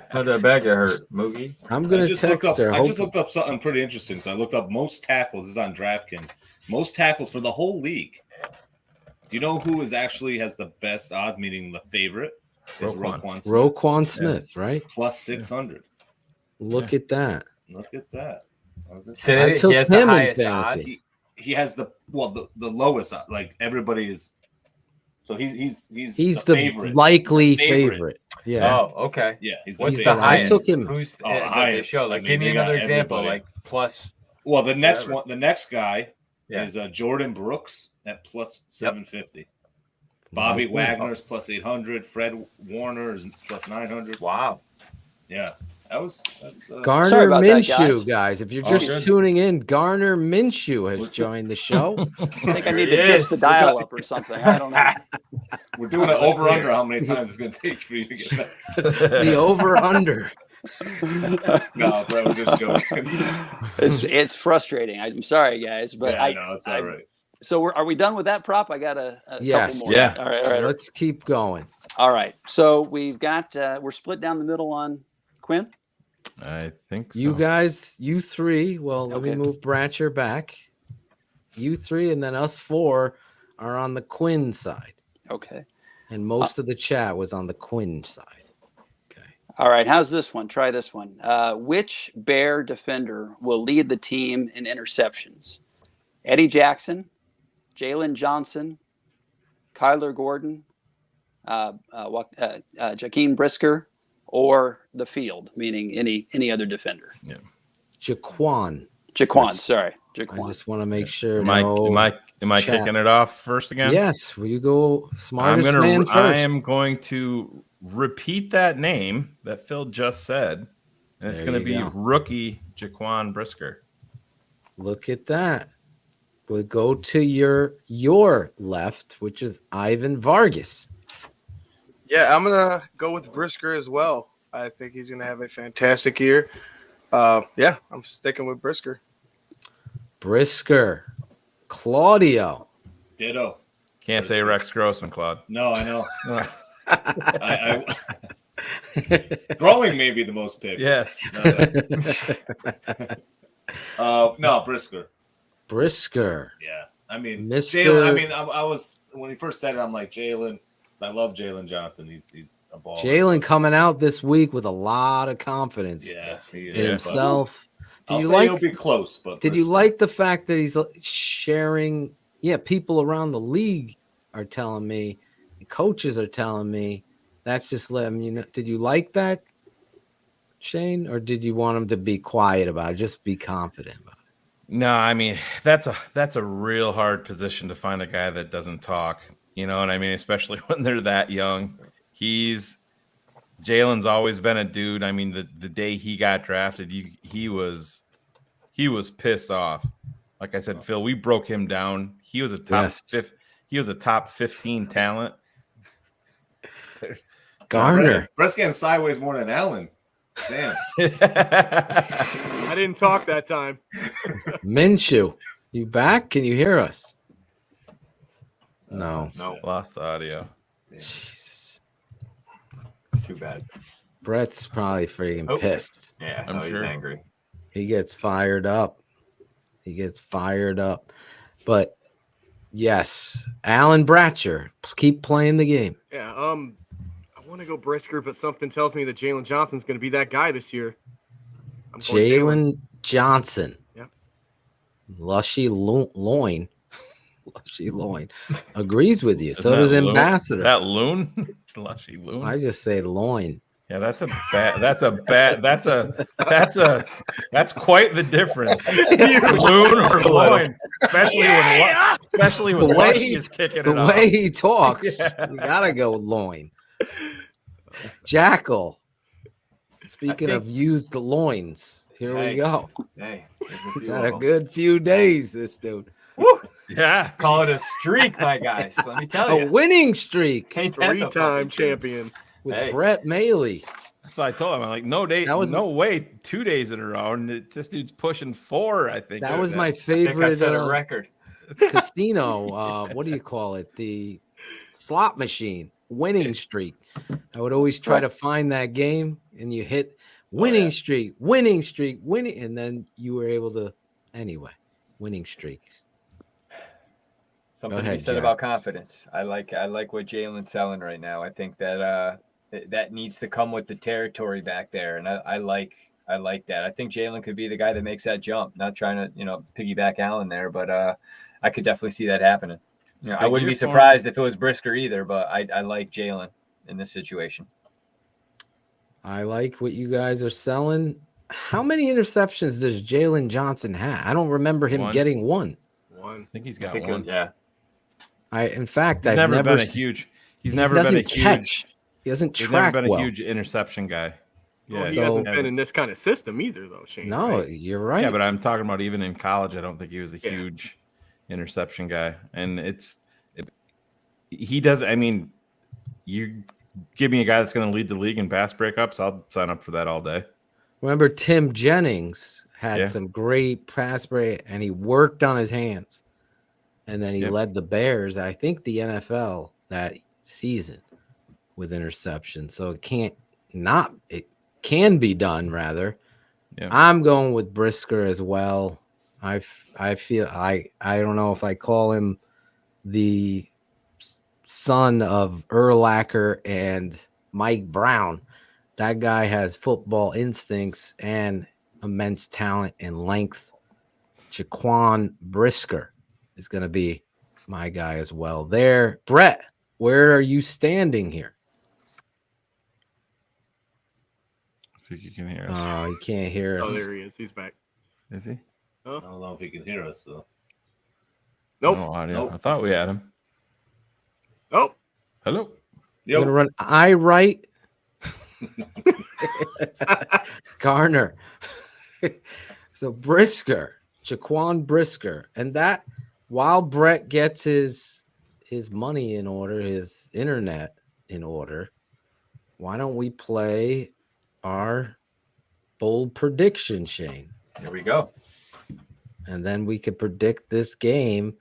How'd that back get hurt, Moogie? I'm gonna I just looked text up. her. I just looked up something pretty interesting. So I looked up most tackles. This is on DraftKings. Most tackles for the whole league. Do you know who has the best odds? Meaning the favorite is Roquan Smith. Roquan Smith, right? Plus 600. Look at that. Look at that. I took him in fantasy. He has the lowest. Like everybody is. So he's He's the the favorite. likely favorite. Yeah. Oh, okay. Yeah. He's What's the favorite. highest? I took him. Who's Oh, the highest. Show? Like, give me we got another example. everybody. Like plus. Well, the next whatever. one, the next guy Yeah. is Jordan Brooks at plus 750. Bobby Wagner's plus 800. Fred Warner is plus 900. Wow. Yeah, that's Garner Sorry about that, Minshew, guys. If you're just good. tuning in, Garner Minshew has joined the show. I think I need to ditch the dial up or something. I don't know. We're doing an over under how many times it's going to take for you to get that. The over under. No, bro, we're just joking. It's frustrating. I'm sorry, guys, but Yeah, no, it's all right. So are we done with that prop? I got a Yes. couple more. Yeah. All right. Let's keep going. All right. So we've got we're split down the middle on Quinn. I think so. You guys, you three. Well, let me Okay. move Brancher back. You three, and then us four are on the Quinn side. Okay. And most of the chat was on the Quinn side. All right. How's this one? Try this one. Which Bear defender will lead the team in interceptions? Eddie Jackson, Jaylon Johnson, Kyler Gordon, Jaquan Brisker, or the field, meaning any other defender. Yeah. Jaquan. Sorry, Jaquan. I just want to make sure. Am I chat. kicking it off first again? Yes. Will you go smartest man first? I am going to repeat that name that Phil just said, and it's There going to you be go. rookie Jaquan Brisker. Look at that. We'll go to your left, which is Ivan Vargas. Yeah, I'm gonna go with Brisker as well. I think he's gonna have a fantastic year. Yeah, I'm sticking with Brisker. Brisker. Claudio. Ditto. Can't say Rex Grossman, Claude. No, I know. Throwing may be the most picks. Yes. No, Brisker. Brisker. Yeah, I mean, Mr. Jaylon. I mean, I was when he first said it, I'm like Jaylon. I love Jaylon Johnson. He's a ball. Jalen coming out this week with a lot of confidence Yes, he in is. himself. I'll say he'll be close, but did you Brisker. like the fact that he's sharing? Yeah, people around the league are telling me, coaches are telling me. That's just letting you know. Did you like that, Shane, or did you want him to be quiet about it? Just be confident about it. No, I mean that's a real hard position to find a guy that doesn't talk. You know what I mean? Especially when they're that young. Jalen's always been a dude. I mean, the day he got drafted, he was pissed off. Like I said, Phil, we broke him down. He was a top 15 talent. Garner. Brett's getting sideways more than Allen. Damn. I didn't talk that time. Minshew, you back? Can you hear us? No. Lost the audio. Too bad. Brett's probably freaking pissed. Yeah, I'm he's sure. angry. He gets fired up. But yes, Alan Bratcher, keep playing the game. Yeah. I want to go Brisker, but something tells me that Jaylon Johnson's going to be that guy this year. I'm going Jaylon Johnson. Yep. Lushy loin. Lushy loin. Agrees with you. So Isn't does that loon? Ambassador. Is that loon? Lushy loon. I just say loin. Yeah, that's quite the difference. Loon or loin, especially when Lushy is kicking it the off. way he talks. Yeah. You gotta go loin. Jackal. Speaking of used loins, here we go. Hey, He's had a good few days, this dude. Yeah. Call it a streak, my guys. Let me tell you. A winning streak. Ain't that the fucking Three-time truth? champion. With Brett Maly. So I told him, I'm like, no way, 2 days in a row, and this dude's pushing 4. I think That was my I think I favorite set a record. casino. What do you call it? The slot machine winning streak. I would always try to find that game, and you hit winning streak, and then you were able to winning streaks. Something ahead, you said Jack. about confidence. I like what Jalen's selling right now. I think that that needs to come with the territory back there, and I like that. I think Jaylon could be the guy that makes that jump. Not trying to piggyback Allen there, but I could definitely see that happening. I wouldn't be surprised if it was Brisker either, but I like Jaylon in this situation. I like what you guys are selling. How many interceptions does Jaylon Johnson have? I don't remember him getting one. One. I think he's got one. Yeah. In fact, He's I've never been a seen- huge. He's he never been a doesn't huge. catch. He doesn't He's track never been well. a huge interception guy. Yeah, Well, he So- hasn't been in this kind of system either, though, Shane. No, right? you're right. Yeah, but I'm talking about even in college. I don't think he was a huge interception guy, and he does. I mean, you give me a guy that's going to lead the league in pass breakups, I'll sign up for that all day. Remember Tim Jennings had Yeah. some great pass break, and he worked on his hands, and then he led the Bears, I think, the NFL that season with interception. So it can be done rather. Yeah. I'm going with Brisker as well. I feel I don't know if I call him the son of Urlacher and Mike Brown. That guy has football instincts and immense talent and length. Jaquan Brisker is going to be my guy as well. There, Brett, where are you standing here? I think you can hear us. Oh, he can't hear us. Oh, there he is. He's back. Is he? Huh? I don't know if he can hear us though. Nope. No audio. Nope. I thought we had him. Nope. Hello. I'm going to run I right. Garner. So Brisker, Jaquan Brisker. And that while Brett gets his money in order, his internet in order, why don't we play our bold prediction, Shane? Here we go. And then we could predict this game.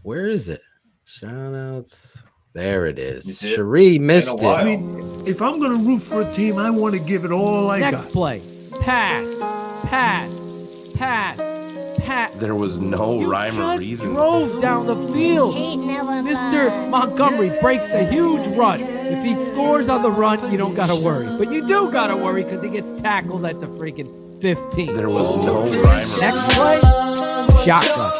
Where is it? Shout outs. There it is. Cherie missed it. I mean, if I'm going to root for a team, I want to give it all I Next got. play. Pass. There was no You rhyme or just reason. drove down the field. Mr. Montgomery breaks a huge run. If he scores on the run, you don't got to worry. But you do got to worry because he gets tackled at the freaking 15. There was no rhyme or Next reason. play, shotgun.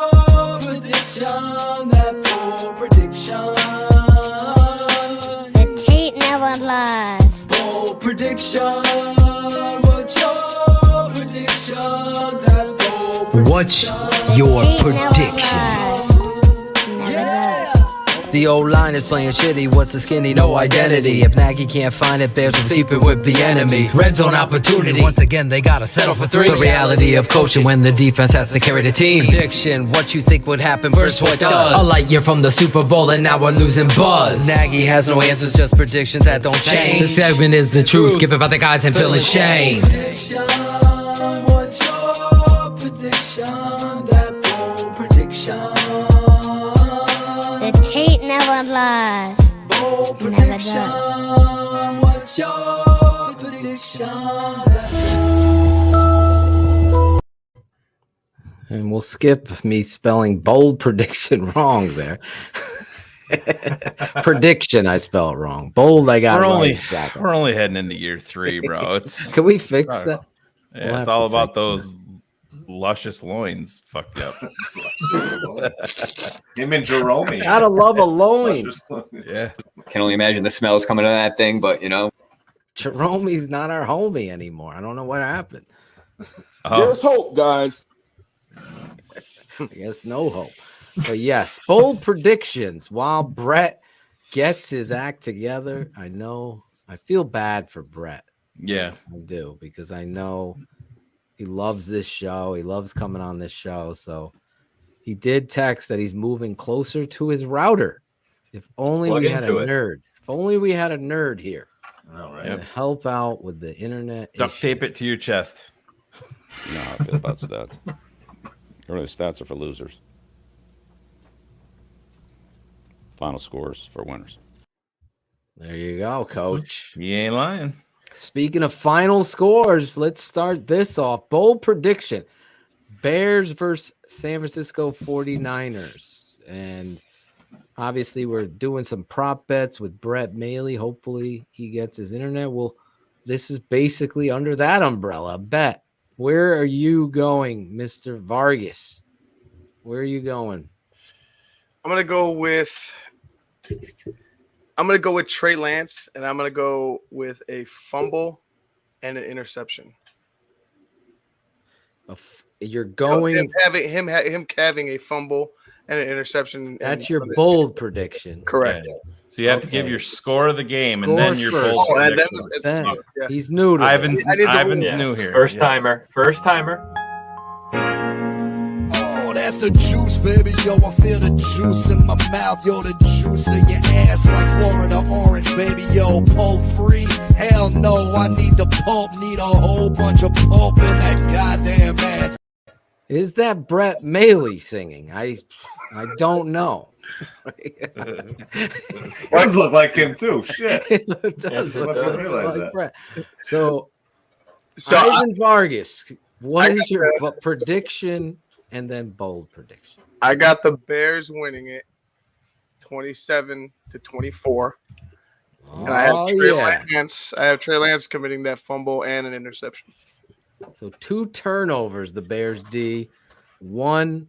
The tape never lies. Bold prediction. What's your prediction? That bold What's your Tape prediction? never does. The old line is playing shitty. What's the skinny? No identity. If Nagy can't find it, Bears will keep it with the enemy. Red zone opportunity. Once again, they gotta settle for 3. The reality of coaching when the defense has to carry the team. Prediction. What you think would happen versus what does. A light year from the Super Bowl and now we're losing buzz. Nagy has no answers, just predictions that don't change. This segment is the truth. Give it about the guys and feeling shamed. What's your prediction? That bold prediction. The tape never lies. Never does. What's your prediction? And we'll skip me spelling bold prediction wrong there. Prediction, I spelled wrong. Bold, I got We're only heading into year 3, bro. It's Can we fix that? Yeah, We'll it's have all to about fix those luscious loins fucked up. Him and Jerome. Gotta love a loin. Yeah. Can only imagine the smells coming out of that thing, but you know. Jerome's not our homie anymore. I don't know what happened. There's hope, guys. I guess no hope. But yes, bold predictions. While Brett gets his act together, I feel bad for Brett. Yeah. I do, because I know he loves this show. He loves coming on this show. So he did text that he's moving closer to his router. If only we had a nerd. If only we had a nerd here. All right. To help out with the internet. Duct tape it to your chest. No, I feel about stats. Really, stats are for losers. Final scores for winners. There you go, coach. You ain't lying. Speaking of final scores, let's start this off. Bold prediction. Bears versus San Francisco 49ers. And obviously we're doing some prop bets with Brett Maly. Hopefully he gets his internet. Well, this is basically under that umbrella. Bet. Where are you going, Mr. Vargas? Where are you going? I'm gonna go with Trey Lance, and I'm gonna go with a fumble and an interception. You're going him having a fumble and an interception. That's your bold prediction. Correct. Yeah. So you have to give your score of the game and then your bold prediction. He's new to Ivan's new here. First timer. Oh, that's the juice, baby. Yo, I feel the juice in my mouth. Yo, the juice in your ass like Florida orange, baby. Yo, pulp free. Hell no, I need the pulp. Need a whole bunch of pulp in that goddamn ass. Is that Brett Maly singing? I don't know. Does look like him too. Shit. It does Yes, look I didn't realize like that. Brett. So Ivan Vargas, what is your prediction and then bold prediction? I got the Bears winning it 27-24. And I have Trey Lance committing that fumble and an interception. So 2 turnovers, the Bears D, 1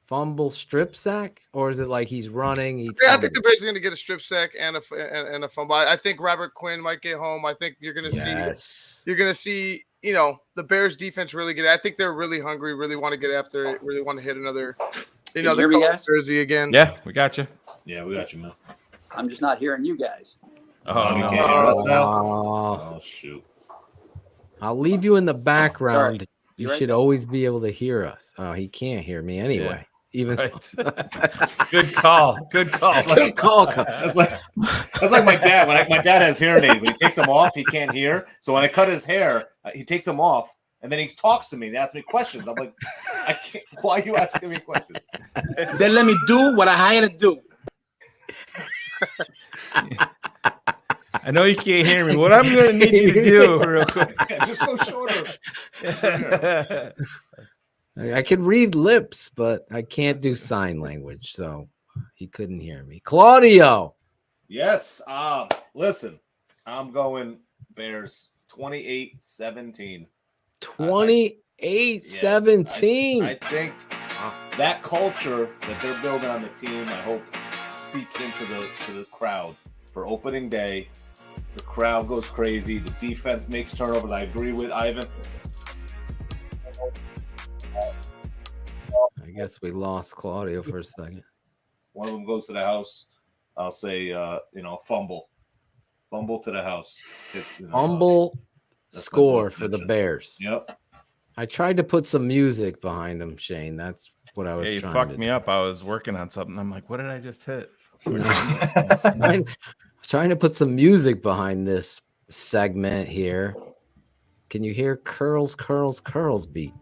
fumble strip sack, or is it like he's running? I think the Bears are going to get a strip sack and a fumble. I think Robert Quinn might get home. I think you're going to see, the Bears defense really get. I think they're really hungry, really want to get after it, really want to hit another, the color jersey again. Yeah, we got you. Yeah, we got you, man. I'm just not hearing you guys. Oh, you can't hear us now? Oh, shoot. I'll leave you in the background. Sorry. You should always be able to hear us. Oh, he can't hear me anyway. Even Good call. Good call. That's like my dad. When my dad has hearing aids, when he takes them off, he can't hear. So when I cut his hair, he takes them off, and then he talks to me and asks me questions. I'm like, I can't. Why are you asking me questions? Then let me do what I hired to do. I know you can't hear me. What I'm going to need you to do real quick. Yeah, just go shorter. I can read lips, but I can't do sign language, so he couldn't hear me. Claudio. Yes. Listen, I'm going Bears 28-17. 28-17. I think that culture that they're building on the team, I hope seeps into the crowd for opening day. The crowd goes crazy. The defense makes turnovers. I agree with Ivan. I guess we lost Claudio for a second. One of them goes to the house. I'll say, fumble. Fumble to the house. Fumble score for the Bears. Yep. I tried to put some music behind him, Shane. That's what I was Yeah, you trying fucked to me do. up. I was working on something. I'm like, what did I just hit? Trying to put some music behind this segment here. Can you hear curls beat?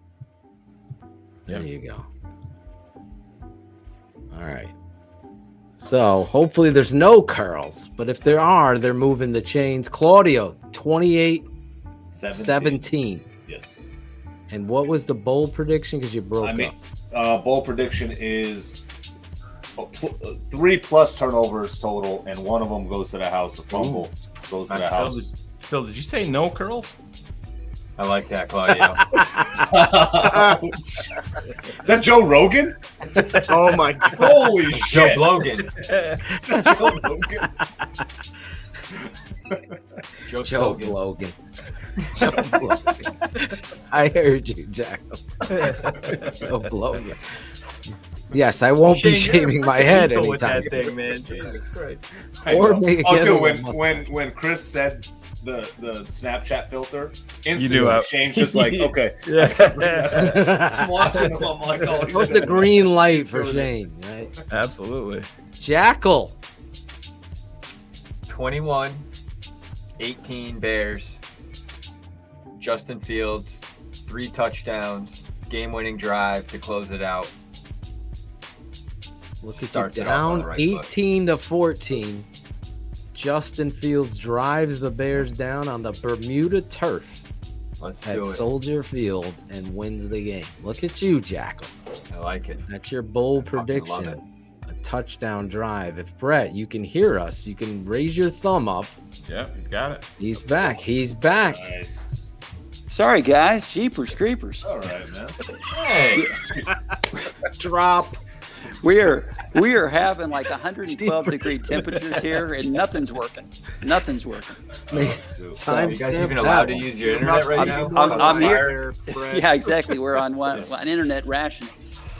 There you go. All right. So hopefully there's no curls, but if there are, they're moving the chains. Claudio, 28-17. Yes. And what was the bold prediction? Because you broke up. Bold prediction is 3+ turnovers total, and one of them goes to the house. A fumble goes to the house. Phil, did you say no curls? I like that, Claudio. Is that Joe Rogan? Oh my God. Holy shit. Joe Logan. Is that Joe Rogan? Joe Logan. I heard you, Jack. Joe Logan. Yes, I won't be shaving my head anytime. With that thing, man. Jesus Christ. Or me again. Dude, when Chris said the Snapchat filter, instantly Shane's just like, okay. I'm watching him. I'm like, oh, what's the green light for Shane? Right? Absolutely. Jackal. 21-18 Bears. Justin Fields, 3 touchdowns, game-winning drive to close it out. Look at you down 18-14. Justin Fields drives the Bears down on the Bermuda turf at Soldier Field and wins the game. Look at you, Jackal. I like it. That's your bold prediction. A touchdown drive. If Brett, you can hear us, you can raise your thumb up. Yeah, he's got it. He's back. He's back. Nice. Sorry, guys. Jeepers creepers. All right, man. Hey. Drop. We are having like 112-degree temperatures here, and nothing's working. Nothing's working. So, you guys even allowed to use your internet right now? I'm here. Yeah, exactly. We're on an internet rationing.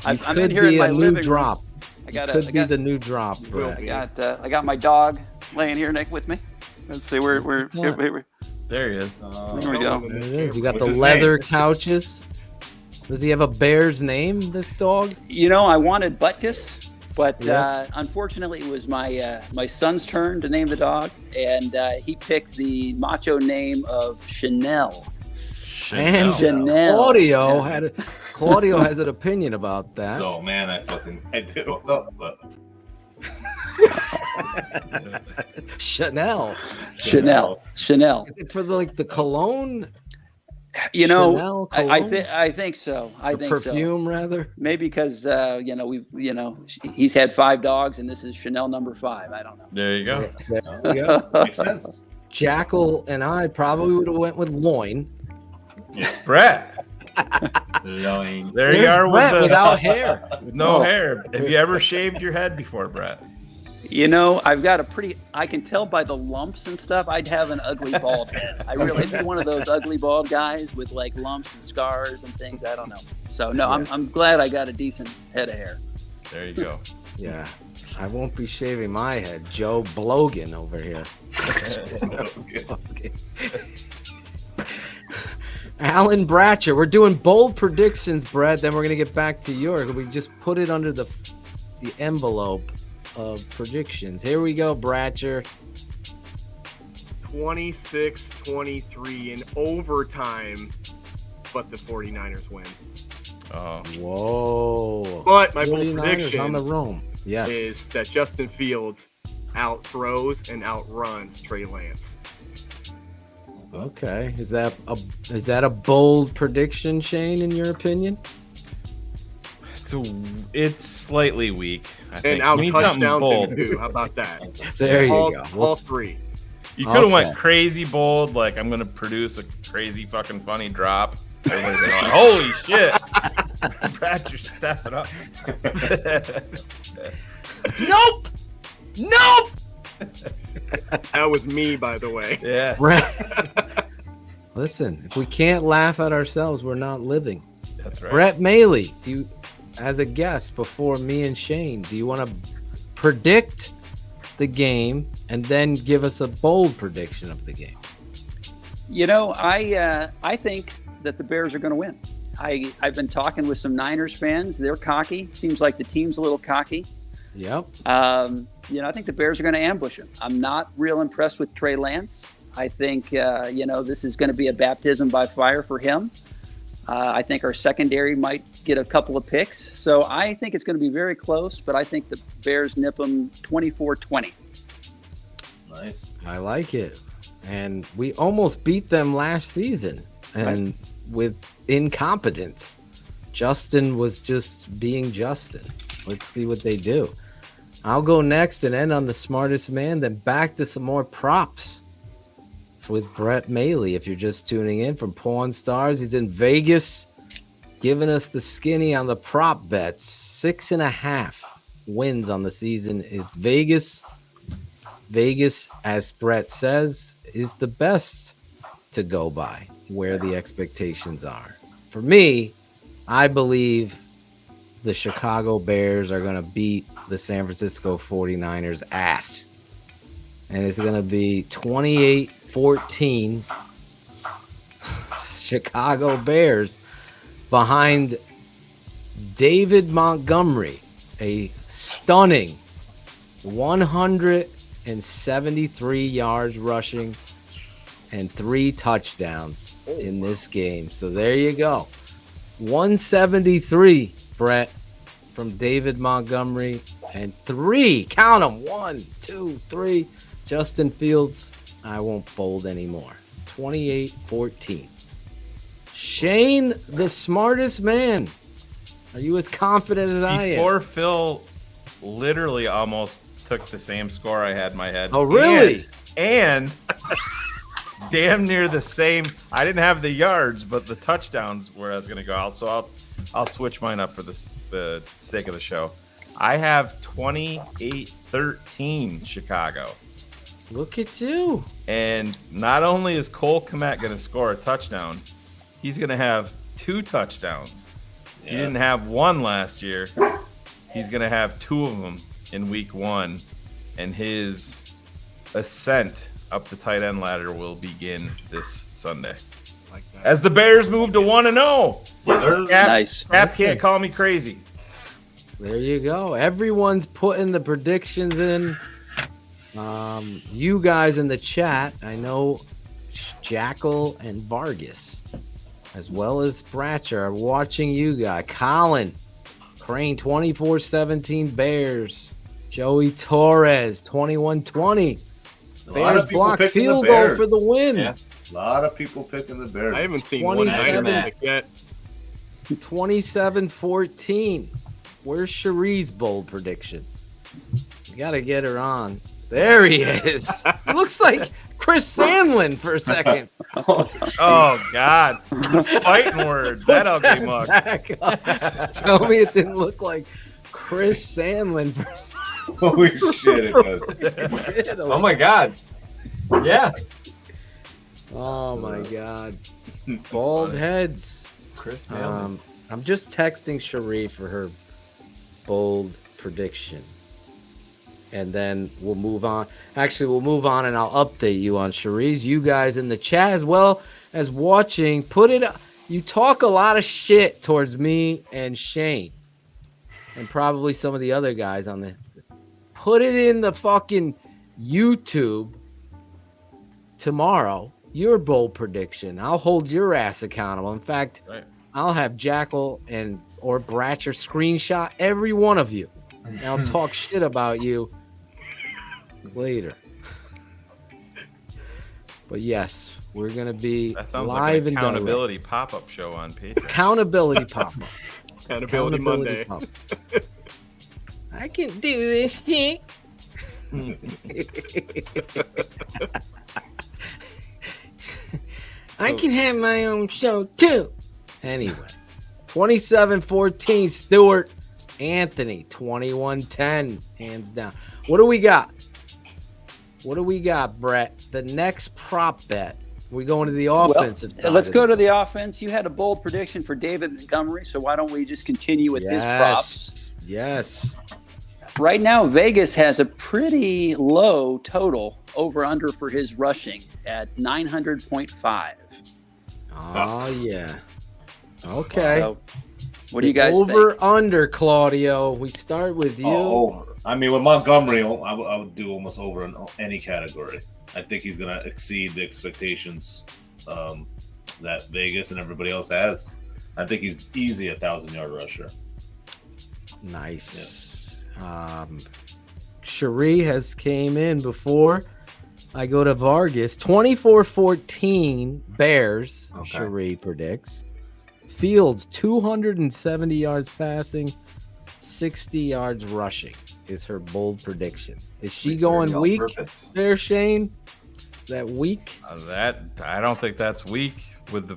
I'm in here in my living room. I got the new drop. Brett. I got my dog laying here with me. Let's see where there he is. There we go. There it is. You got the leather couches. Does he have a Bear's name, this dog? You know, I wanted Butkus, but unfortunately it was my son's turn to name the dog, and he picked the macho name of Chanel. And Chanel. Claudio has an opinion about that. So, man, I do. Chanel. Chanel. Is it for the cologne? You know, Chanel, I think so. I think perfume rather. Maybe because he's had 5 dogs and this is Chanel number 5. I don't know. There you go. There you go. Makes sense. Jackal and I probably would have went with loin. Yeah. Brett. Loin. There you are without hair. With no hair. Have you ever shaved your head before, Brett? You know, I've got I can tell by the lumps and stuff, I'd have an ugly bald head. I'd be one of those ugly bald guys with like lumps and scars and things. I don't know. So, no, I'm glad I got a decent head of hair. There you go. Yeah. I won't be shaving my head. Joe Blogan over here. Okay. Alan Bratcher. We're doing bold predictions, Brett. Then we're going to get back to yours. We just put it under the envelope of predictions. Here we go, Bratcher. 26-23 in overtime, but the 49ers win. Oh. Whoa. But my bold prediction on the roam. Yes. is that Justin Fields outthrows and outruns Trey Lance. Okay. Is that a bold prediction, Shane, in your opinion? It's slightly weak. And out touchdowns in 2. How about that? There you go. All 3. You could have went crazy bold, like I'm going to produce a crazy fucking funny drop. Everybody's like, holy shit. Brad, you're stepping up. Nope. That was me, by the way. Yeah. Listen, if we can't laugh at ourselves, we're not living. That's right. Brett Maly, as a guest before me and Shane, do you want to predict the game and then give us a bold prediction of the game? You know, I think that the Bears are going to win. I've been talking with some Niners fans. They're cocky. Seems like the team's a little cocky. Yep. I think the Bears are going to ambush him. I'm not real impressed with Trey Lance. I think, this is going to be a baptism by fire for him. I think our secondary might get a couple of picks. So I think it's going to be very close, but I think the Bears nip them 24-20. Nice. I like it. And we almost beat them last season. And with incompetence. Justin was just being Justin. Let's see what they do. I'll go next and end on the smartest man, then back to some more props with Brett Maly. If you're just tuning in from Pawn Stars, he's in Vegas, giving us the skinny on the prop bets. 6.5 wins on the season is Vegas. Vegas, as Brett says, is the best to go by where the expectations are. For me, I believe the Chicago Bears are going to beat the San Francisco 49ers ass. And it's going to be 28-14 Chicago Bears behind David Montgomery, a stunning 173 yards rushing and 3 touchdowns in this game. So there you go. 173, Brett, from David Montgomery, and 3, count them, 1, 2, 3, Justin Fields. I won't fold anymore. 28-14. Shane, the smartest man. Are you as confident as I am? Before Phil literally almost took the same score I had in my head. Oh, really? And damn near the same. I didn't have the yards, but the touchdowns where I was going to go. So I'll switch mine up for the sake of the show. I have 28-13 Chicago. Look at you. And not only is Cole Kmet going to score a touchdown, he's going to have 2 touchdowns. Yes. He didn't have 1 last year. He's going to have 2 of them in week 1. And his ascent up the tight end ladder will begin this Sunday. Like that. As the Bears move to 1-0. Nice. Cap can't call me crazy. There you go. Everyone's putting the predictions in. You guys in the chat, I know Jackal and Vargas, as well as Bratcher, are watching you guys. Colin, Crane, 24-17 Bears. Joey Torres, 21-20. Bears block field goal for the win. Yeah. A lot of people picking the Bears. I haven't seen one pick yet. 27-14. Where's Cherie's bold prediction? You got to get her on. There he is. He looks like Chris Sandlin for a second. Oh, God. Fighting words. That ugly mug. Tell me it didn't look like Chris Sandlin for a second. Holy shit, it does. Oh, my God. Yeah. Oh, my God. Bald heads. Chris Sandlin. I'm just texting Cherie for her bold prediction. And then we'll move on. Actually, we'll move on and I'll update you on Cherie's. You guys in the chat as well as watching, put it. You talk a lot of shit towards me and Shane and probably some of the other guys on the. Put it in the fucking YouTube tomorrow. Your bold prediction. I'll hold your ass accountable. In fact, I'll have Jackal or Bratcher screenshot every one of you. And I'll talk shit about you later. But yes, we're gonna be that sounds live like an and accountability pop-up show on Patreon. Accountability pop-up. Accountability Monday. Pop-up. I can do this shit. I can have my own show too. Anyway, 27-14 Stewart. Anthony, 21-10, hands down. What do we got? What do we got, Brett? The next prop bet. We going to the offensive side. Let's go to the offense. You had a bold prediction for David Montgomery, so why don't we just continue with his props? Yes. Right now, Vegas has a pretty low total over-under for his rushing at 900.5. Oh, yeah. Okay. So, what do you guys over think? Under, Claudio? We start with you. Over. I mean, with Montgomery, I would do almost over in any category. I think he's going to exceed the expectations that Vegas and everybody else has. I think he's easy 1,000-yard rusher. Nice. Yeah. Cherie has came in before I go to Vargas. 24-14 Bears. Okay. Cherie predicts. Fields 270 yards passing, 60 yards rushing is her bold prediction. Is she going weak there, Shane? Is that weak? That I don't think that's weak with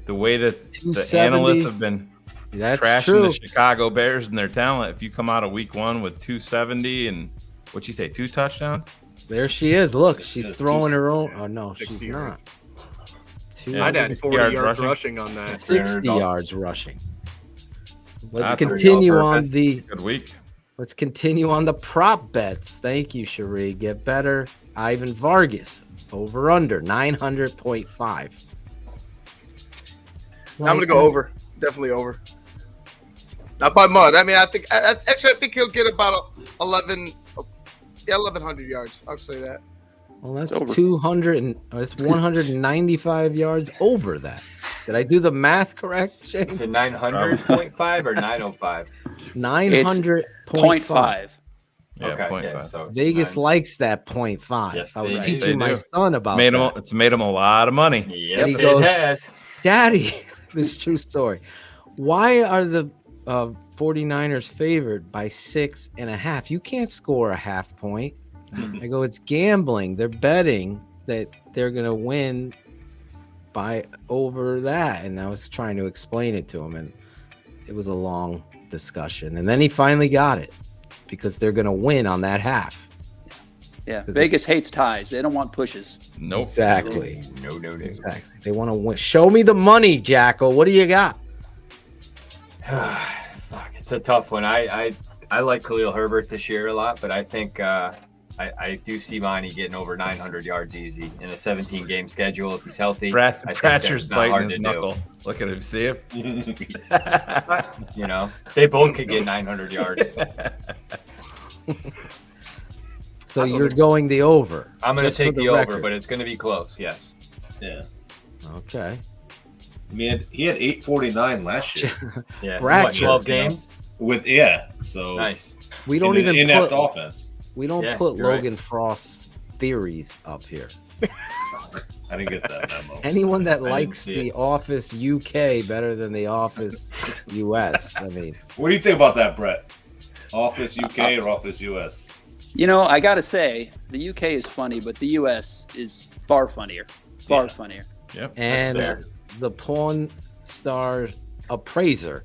the way that the 270. analysts have been trashing true. the Chicago Bears and their talent. If you come out of week 1 with 270 and what'd you say, 2 touchdowns? There she is. Look, she's throwing her own. Oh no, she's not. I'd add 40 yards rushing on that. 60 yards rushing. Let's That's continue on That's the good week. Let's continue on the prop bets. Thank you, Cherie. Get better. Ivan Vargas over under 900.5. I'm gonna go over. Definitely over. Not by mud. I mean, I think he'll get about 1,100 yards. I'll say that. Well, that's 200 and it's 195 yards over that. Did I do the math correct, Shane? Is it 900.5 or 905? 900.5. Yeah, Okay, 0.5. yeah, so Vegas likes that 0.5. Yes, I was they teaching my do. son about that. It's made him a lot of money. Yes, He it goes, has. Daddy, this is a true story. Why are the 49ers favored by 6.5? You can't score a half point. I go, it's gambling. They're betting that they're going to win by over that. And I was trying to explain it to him, and it was a long discussion. And then he finally got it because they're going to win on that half. Yeah, Vegas hates ties. They don't want pushes. Nope. Exactly. No. Exactly. They want to win. Show me the money, Jackal. What do you got? Fuck, it's a tough one. I like Khalil Herbert this year a lot, but I think I do see Monty getting over 900 yards easy in a 17-game schedule if he's healthy. Pratcher's biting his knuckle. Look at him. See him? You know, they both could get 900 yards. So you're going the over. I'm going to just for take the over, record. but it's going to be close. Yes. Yeah. Okay. I mean, he had 849 last year. Yeah. Bratcher. 12 games? So nice. We don't even inept put offense. We don't put Logan Frost's theories up here. I didn't get that memo. Anyone that likes The Office UK better than The Office US. I mean, What do you think about that, Brett? Office UK or Office US? You know, I got to say, the UK is funny, but the US is far funnier. Far funnier. Yep. and the Pawn Star Appraiser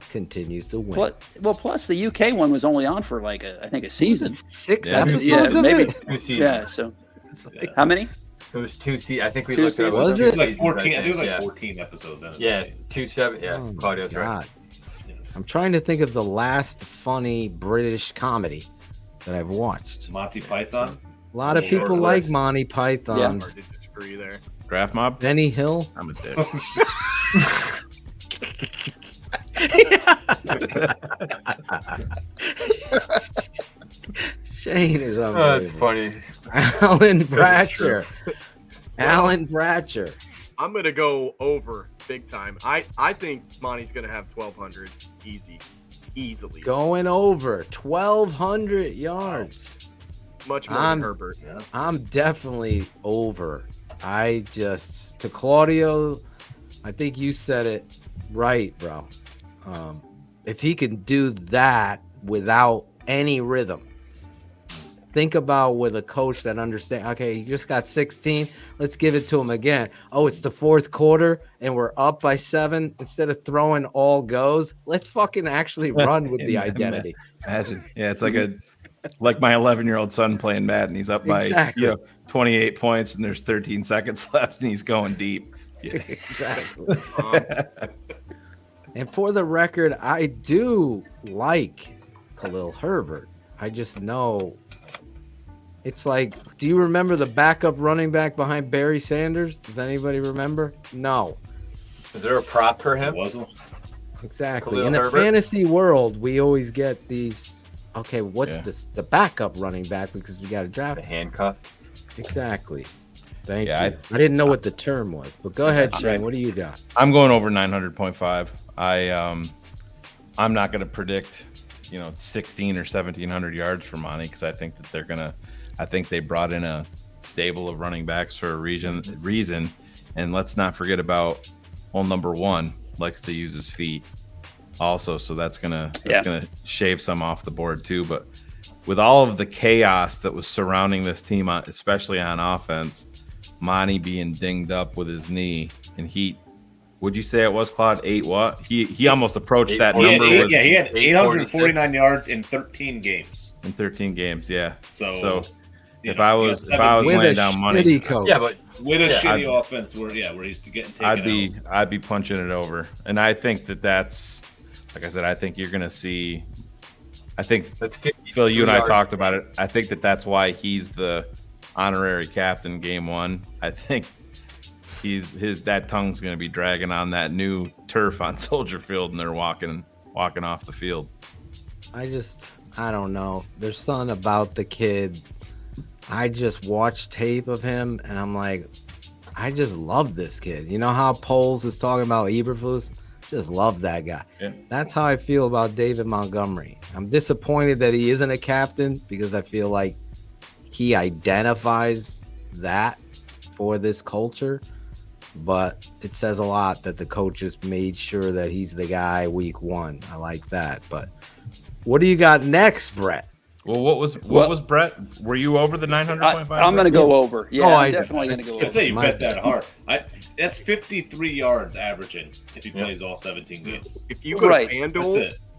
continues to win. Plus the UK one was only on for like I think a season. 6 episodes of maybe. it? 2 seasons. Yeah. So how many? It was 2 seasons. I think we 2 looked at it. seasons. Was two it? Like seasons, 14. I think it was like yeah. 14 episodes. In it. Yeah, 2-7. Yeah, Oh, Claudio's my right. God. I'm trying to think of the last funny British comedy that I've watched. Monty Python. A lot of Short people like list. Monty Python. Hard to disagree there. Draft Mob? Benny Hill. I'm a dick. Shane is Oh, that's unbelievable. funny. Alan Bratcher. Alan Bratcher. I'm gonna go over big time. I think Monty's gonna have 1,200 easily. Going over 1,200 yards. Much more than Herbert. I'm definitely over. To Claudio, I think you said it right, bro. If he can do that without any rhythm, think about with a coach that understands, okay, he just got 16. Let's give it to him again. Oh, it's the fourth quarter and we're up by 7. Instead of throwing all goes, let's fucking actually run with the identity. Imagine. Yeah, it's like my 11-year-old son playing Madden. He's up by 28 points and there's 13 seconds left and he's going deep. Yeah. Exactly. And for the record, I do like Khalil Herbert. I just know it's like, do you remember the backup running back behind Barry Sanders? Does anybody remember? No. Is there a prop for him? Exactly. Khalil In the Herbert? fantasy world, we always get these. Okay, what's the backup running back because we got to draft the handcuff? Exactly. Thank you. I I didn't know what the term was, but go ahead, Shane. What do you got? I'm going over 900.5. I'm not going to predict, 16 or 1,700 yards for Monty because I think that I think they brought in a stable of running backs for a reason. And let's not forget about number 1 likes to use his feet also, so that's gonna shave some off the board too. But with all of the chaos that was surrounding this team, especially on offense, Monty being dinged up with his knee, and would you say it was, Claude? 8 what? He almost approached that number. He had 849 yards in 13 games. In 13 games, yeah. So if I was laying down money, but with a shitty offense, where he's getting taken I'd be punching it over. And I think that's, like I said, I think you're gonna see. I think Phil, you and I talked about it. I think that's why he's the honorary captain game 1. I think that tongue's going to be dragging on that new turf on Soldier Field, and they're walking off the field. I don't know. There's something about the kid. I just watched tape of him, and I'm like, I just love this kid. You know how Poles is talking about Eberflus? Just love that guy. Yeah. That's how I feel about David Montgomery. I'm disappointed that he isn't a captain, because I feel like he identifies that for this culture. But it says a lot that the coaches made sure that he's the guy week 1. I like that. But what do you got next, Brett? Well, what was Brett? Were you over the 900.5? I'm going to go over. Yeah, I'm definitely going to go over. I'd say you bet that hard. That's 53 yards averaging if he plays all 17 games. If you go to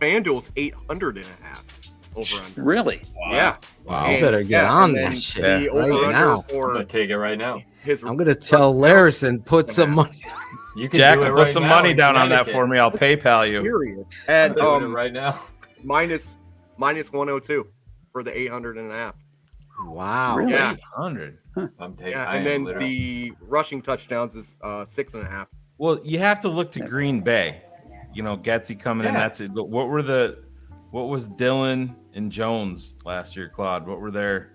FanDuel's 800.5 over under. Really? Wow. Yeah. Wow. I better get on that shit right now. I'm going to take it right now. I'm going to tell Larison, put some money. You can Jack, do it put right some now money in down on that Connecticut. for me. I'll PayPal you. Serious. And I'm doing it right now. minus 102 for the 800.5. Wow. Really? Yeah. 800. I'm taking. Yeah, and then the rushing touchdowns is 6.5. Well, you have to look to Green Bay. You know, Getsy coming in. That's it. What was Dillon and Jones last year, Claude? What were their?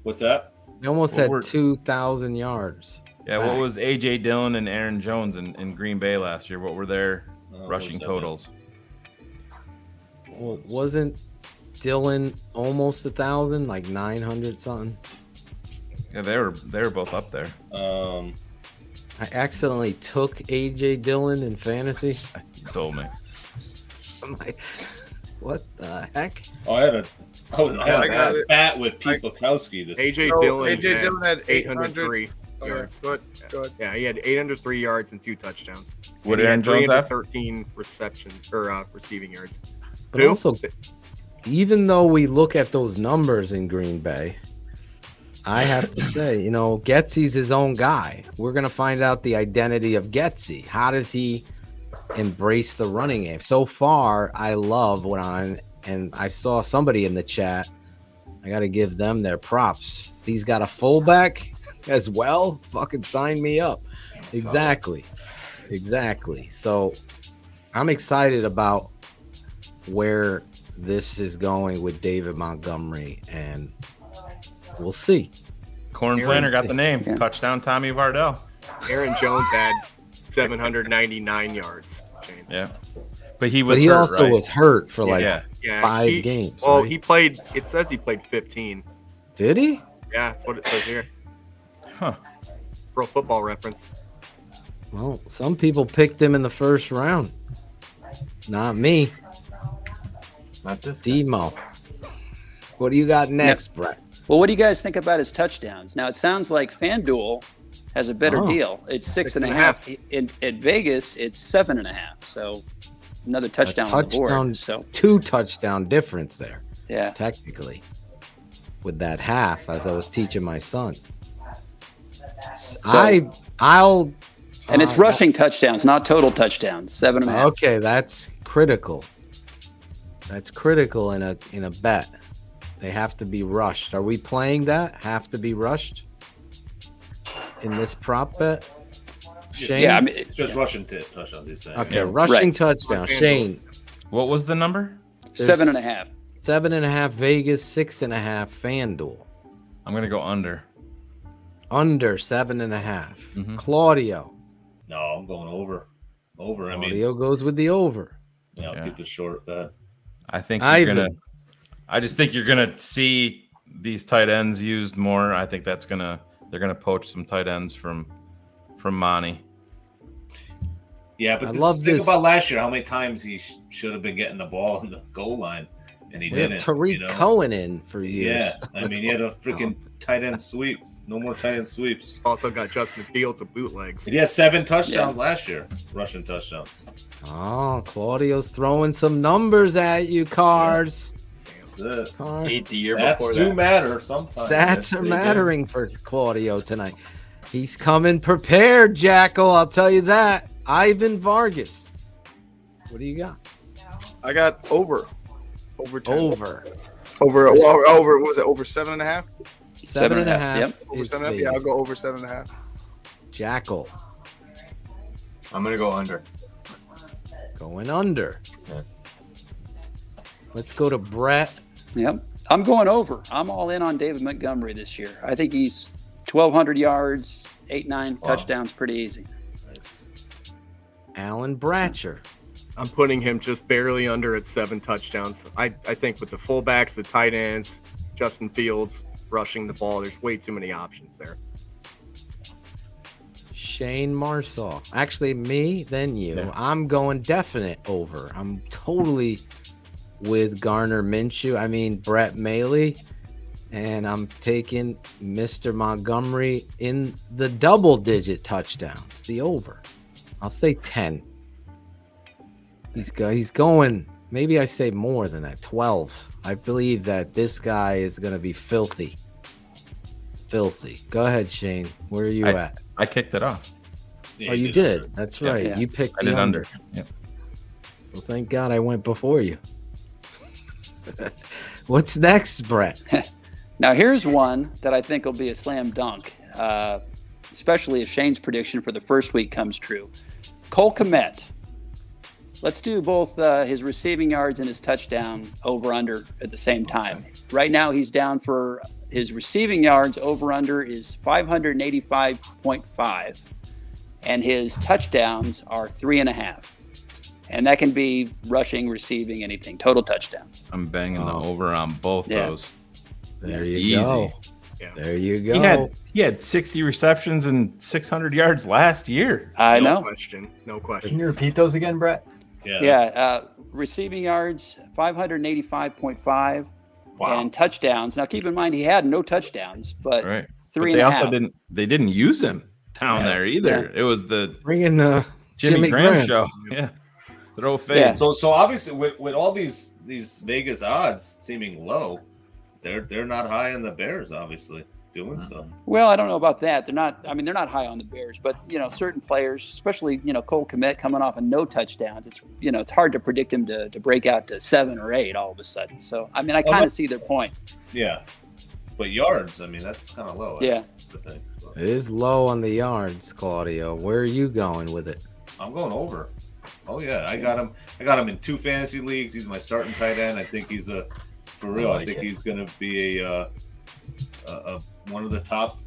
What's that? They almost had 2,000 yards. Yeah, what was AJ Dillon and Aaron Jones in Green Bay last year? What were their rushing totals? Well, wasn't Dillon almost 1,000, like 900 something? Yeah, they were both up there. I accidentally took AJ Dillon in fantasy. You told me. I'm like, what the heck? Oh, I had a spat with Pete Bukowski. AJ Dillon had 803 yards. Good. Yeah, he had 803 yards and 2 touchdowns. What did Aaron Jones have? 13 receiving yards. But also, even though we look at those numbers in Green Bay, I have to say, Getsy's his own guy. We're going to find out the identity of Getsy. How does he embrace the running game? So far, I love and I saw somebody in the chat. I got to give them their props. He's got a fullback as well. Fucking sign me up. Exactly. So I'm excited about where this is going with David Montgomery, and we'll see. Corn Planter got the name. Yeah. Touchdown Tommy Vardell. Aaron Jones had 799 yards. Yeah. But he was also was hurt for 5 games. Well, right? he played, it says he played 15. Did he? Yeah, that's what it says here. Huh. Pro Football Reference. Well, some people picked him in the first round. Not me. Not this Demo. What do you got next, Brett? Well, what do you guys think about his touchdowns? Now, it sounds like FanDuel has a better deal. It's 6.5. At Vegas, it's 7.5. So another touchdown on the board. So 2 touchdown difference there. Yeah. Technically. With that half, as I was teaching my son. So, and it's rushing touchdowns, not total touchdowns. 7.5. Okay, that's critical. That's critical in a bet. They have to be rushed. Are we playing that? Have to be rushed in this prop bet? Shane? Yeah, I mean, it's just rushing touchdowns. He's saying. Okay, rushing touchdown. Shane. What was the number? 7.5. 7.5 Vegas, 6.5 FanDuel. I'm gonna go under. Under 7.5. Claudio. No, I'm going over. Over. Claudio goes with the over. Yeah, I'll keep it short bet. I think you're gonna. I just think you're gonna see these tight ends used more. I think they're gonna poach some tight ends from Mooney. Yeah, but think about last year, how many times he should have been getting the ball in the goal line, and he didn't. Tariq Cohen in for years. Yeah, I mean, he had a freaking tight end sweep. No more tight end sweeps. Also got Justin Fields of bootlegs. He had 7 touchdowns last year, rushing touchdowns. Oh, Claudio's throwing some numbers at you, Cars. That's it. 8 the year Stats before do that. matter sometimes. Stats are mattering for Claudio tonight. He's coming prepared, Jackal. I'll tell you that. Ivan Vargas. What do you got? I got over 10. Over. What was it? Over 7.5? 7.5. Yep. Over 7.5. Yeah, I'll go over 7.5. Jackal. I'm gonna go under. Going under. Yeah. Let's go to Brett. Yep. I'm going over. I'm all in on David Montgomery this year. I think he's 1,200 yards, 8-9 touchdowns, pretty easy. Alan Bratcher. I'm putting him just barely under at 7 touchdowns. I think with the fullbacks, the tight ends, Justin Fields rushing the ball, there's way too many options there. Shane Marsaw. Actually, me, then you. Yeah. I'm going definite over. I'm totally with Garner Minshew. I mean, Brett Maly. And I'm taking Mr. Montgomery in the double-digit touchdowns, the over. I'll say 10. He's going, maybe I say more than that, 12. I believe that this guy is going to be filthy. Filthy. Go ahead, Shane. Where are you at? I kicked it off. Yeah, you did. That's right. Yeah. You picked the under. Yep. So thank God I went before you. What's next, Brett? Now, here's one that I think will be a slam dunk, especially if Shane's prediction for the first week comes true. Cole Kmet. Let's do both his receiving yards and his touchdown over-under at the same time. Right now, he's down for his receiving yards over-under is 585.5, and his touchdowns are 3.5. And that can be rushing, receiving, anything, total touchdowns. I'm banging the over on both those. There you go. Yeah. There you go. He had 60 receptions and 600 yards last year. I know. No question. Can you repeat those again, Brett? Yeah. Receiving yards, 585.5, and touchdowns. Now, keep in mind he had no touchdowns, but 3.5. They didn't use him down there either. Yeah. It was the bringing Jimmy Graham show. Yeah. Throw fade. Yeah. So obviously with all these Vegas odds seeming low, they're not high on the Bears, obviously, doing stuff. Well, I don't know about that. They're not high on the Bears, but certain players, especially Cole Kmet coming off of no touchdowns, it's hard to predict him to break out to 7 or 8 all of a sudden. So I kind of see their point. Yeah. But yards, that's kind of low. Yeah. It is low on the yards, Claudio. Where are you going with it? I'm going over. Oh yeah, I got him in 2 fantasy leagues. He's my starting tight end. I think he's for real. I think he's going to be a one of the top,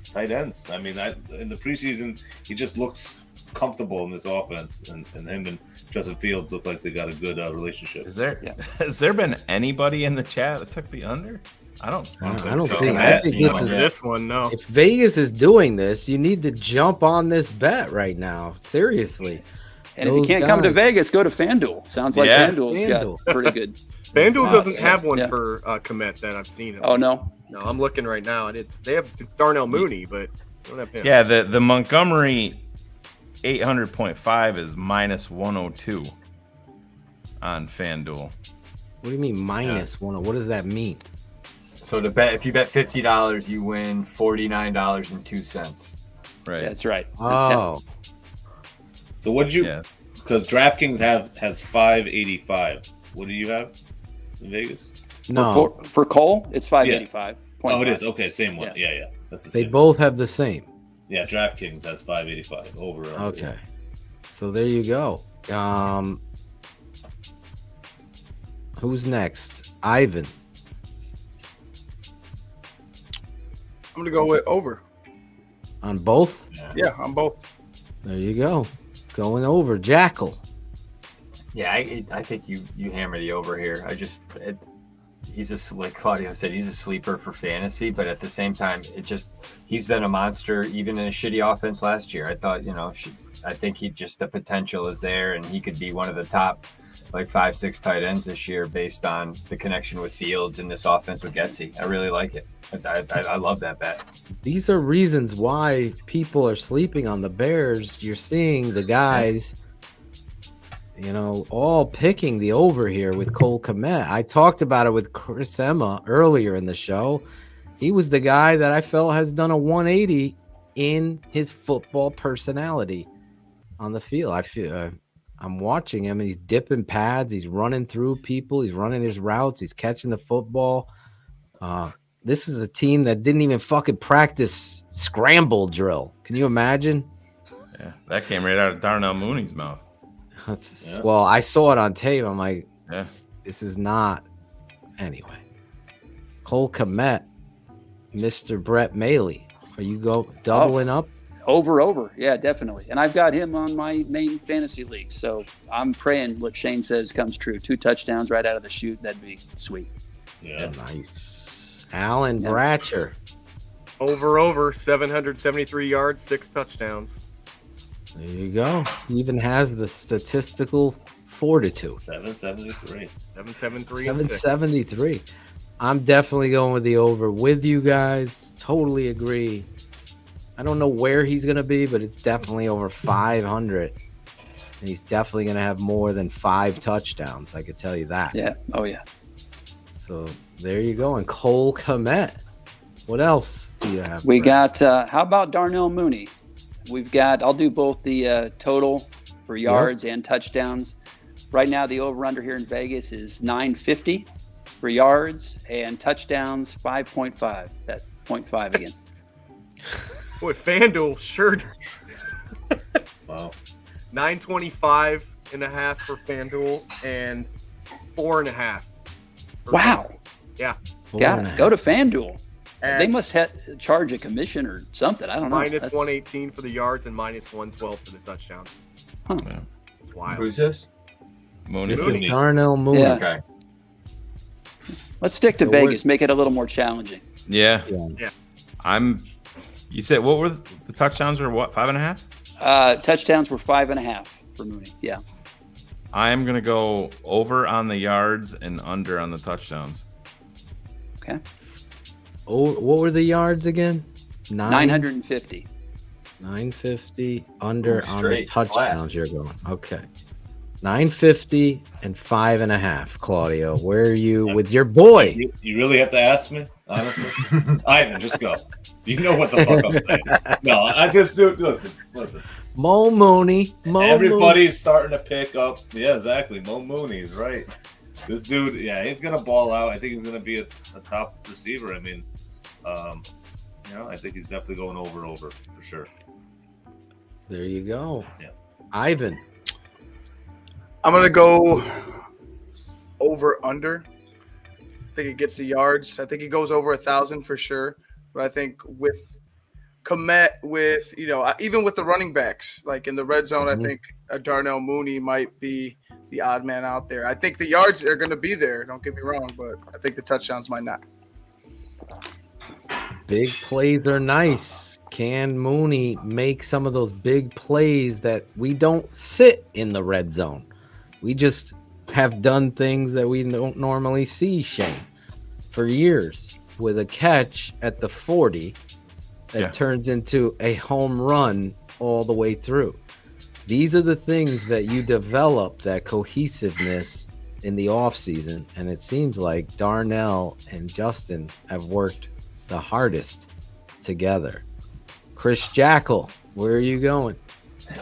tight ends. In the preseason, he just looks comfortable in this offense, and him and Justin Fields look like they got a good relationship. Has there been anybody in the chat that took the under? I don't think this one. No. If Vegas is doing this, you need to jump on this bet right now. Seriously. And if you can't come to Vegas, go to FanDuel. Sounds like FanDuel's got pretty good. FanDuel doesn't have one for Kmet that I've seen. Oh no. No, I'm looking right now, and they have Darnell Mooney, but they don't have him. Yeah, the Montgomery 800.5 is minus 102 on FanDuel. What do you mean minus 102? What does that mean? So if you bet $50, you win $49.02. Right. That's right. Oh. So what'd you? Because DraftKings has 585. What do you have in Vegas? No. For Cole, it's 585. Oh, it is. Okay, same one. Yeah. That's the same. They both have the same. Yeah, DraftKings has 585 over. Okay. So there you go. Who's next? Ivan. I'm going to go with over. On both? Yeah, on both. There you go. Going over. Jackal. Yeah, I think you hammer the over here. like Claudio said, he's a sleeper for fantasy, but at the same time, he's been a monster even in a shitty offense last year. I thought, I think the potential is there, and he could be one of the top like 5-6 tight ends this year based on the connection with Fields and this offense with Getsy. I really like it. I love that bet. These are reasons why people are sleeping on the Bears. You're seeing the guys, all picking the over here with Cole Kmet. I talked about it with Chris Emma earlier in the show. He was the guy that I felt has done a 180 in his football personality on the field. I feel I'm watching him, and he's dipping pads. He's running through people. He's running his routes. He's catching the football. This is a team that didn't even fucking practice scramble drill. Can you imagine? Yeah, that came right out of Darnell Mooney's mouth. Well, I saw it on tape. I'm like, this is not. Anyway, Cole Kmet, Mr. Brett Maly. Are you doubling up? Over. Yeah, definitely. And I've got him on my main fantasy league. So I'm praying what Shane says comes true. 2 touchdowns right out of the chute. That'd be sweet. Yeah. Nice. Alan Bratcher. Over. 773 yards, 6 touchdowns. There you go. He even has the statistical fortitude. 773. 773. I'm definitely going with the over with you guys. Totally agree. I don't know where he's going to be, but it's definitely over 500. And he's definitely going to have more than 5 touchdowns. I could tell you that. Yeah. Oh, yeah. So there you go. And Cole Kmet. What else do you have? We got, how about Darnell Mooney? I'll do both the total for yards and touchdowns. Right now, the over-under here in Vegas is 950 for yards and touchdowns, 5.5. That 0.5 again. Boy, FanDuel sure. Wow. 925.5 for FanDuel and 4.5. Wow. Yeah. Got it. Go to FanDuel. They must charge a commission or something. I don't know. Minus 118 for the yards and minus 112 for the touchdowns. Huh. Yeah. It's wild. Who's this? Mooney. This is Darnell Mooney. Yeah. Okay. Let's stick to Vegas. Make it a little more challenging. Yeah. Yeah. You said what were the touchdowns? Were what, 5.5? Touchdowns were 5.5 for Mooney. Yeah. I'm gonna go over on the yards and under on the touchdowns. Okay. Oh, what were the yards again? 950. 950 under on the Straight, touchdowns. You're going. Okay. 950 and 5.5. Claudio, where are you with your boy? You really have to ask me, honestly. Ivan, just go. You know what the fuck I'm saying. No, I just do. Listen. Mo Mooney. Everybody's starting to pick up. Yeah, exactly. Mo Mooney is right. This dude, he's gonna ball out. I think he's gonna be a top receiver. I mean, I think he's definitely going over for sure. There you go. Yeah. Ivan. I'm going to go over-under. I think it gets the yards. I think he goes over 1,000 for sure. But I think with Kmet, even with the running backs, like in the red zone, I think Darnell Mooney might be the odd man out there. I think the yards are going to be there. Don't get me wrong, but I think the touchdowns might not. Big plays are nice. Can Mooney make some of those big plays that we don't sit in the red zone? We just have done things that we don't normally see, Shane, for years with a catch at the 40 that turns into a home run all the way through. These are the things that you develop, that cohesiveness in the offseason, and it seems like Darnell and Justin have worked the hardest together. Chris Jackal, where are you going?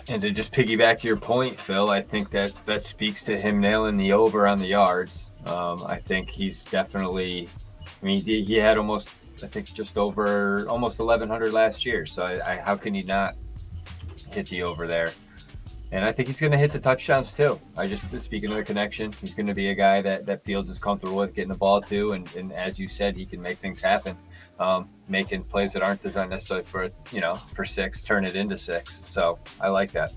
And to just piggyback your point, Phil, I think that speaks to him nailing the over on the yards. I think he's definitely, he had just over almost 1,100 last year. So how can he not hit the over there? And I think he's going to hit the touchdowns too. Speaking of the connection, he's going to be a guy that Fields is comfortable with getting the ball to. And as you said, he can make things happen, making plays that aren't designed necessarily for 6, turn it into 6. So I like that.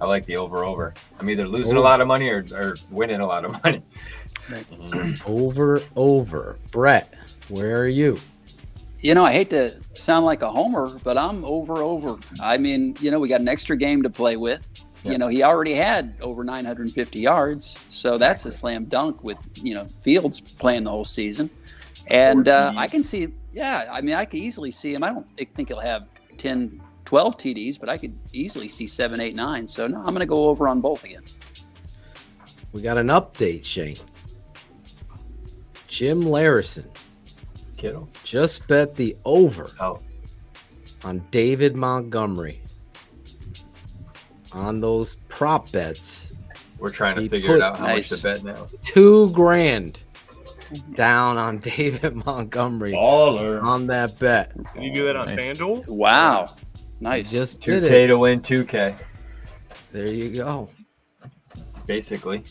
I like the over. I'm either losing a lot of money or winning a lot of money. Over. Brett, where are you? I hate to sound like a homer, but I'm over. I mean, we got an extra game to play with. Yeah. He already had over 950 yards, so that's a slam dunk with, Fields playing the whole season. And I can see, I could easily see him. I don't think he'll have 10, 12 TDs, but I could easily see 7, 8, 9. So, no, I'm going to go over on both again. We got an update, Shane. Jim Larison Kittle just bet the over on David Montgomery. On those prop bets. We're trying to figure out how much to bet now. $2,000 down on David Montgomery. Baller. On that bet. Can you do that on FanDuel? Wow. Nice. Just did 2K it. to win 2K. There you go. Basically.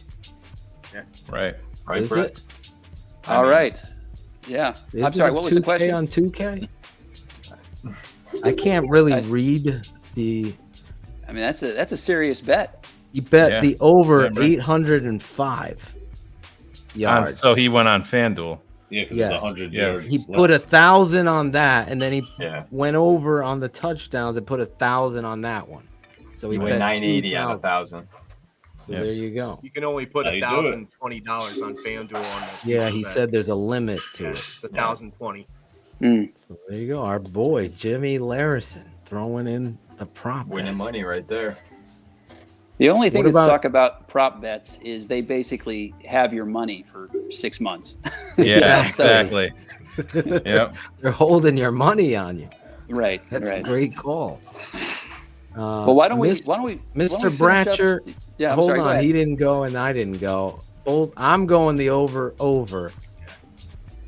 Yeah. Right. Right, Is Brett? it? All right. Yeah. Is I'm sorry, it what was the 2K question? on 2K? I can't really read the... I mean, that's a serious bet. You bet the over Yeah, right. 805 yards. So he went on FanDuel. Yeah, because Yes. it's 100 Yeah. yards. He put less. 1,000 on that, and then he Yeah. went over on the touchdowns and put 1,000 on that one. So he He went bet 980 on 2,000. 1,000. So there you go. You can only put How you do it? $1,020 on FanDuel on that. Yeah, he said there's a limit to it. It's 1,020. So there you go. Our boy Jimmy Larison throwing in a prop. Winning money right there. The only thing What that about- suck about prop bets is they basically have your money for 6 months. Yeah, So- exactly. Yep. They're holding your money on you. Right. That's right. a great call. Well, why don't we Mr. finish Mr. up- Bratcher? Yeah, I'm hold sorry, go on. ahead. He didn't go and I didn't go. Both. I'm going the over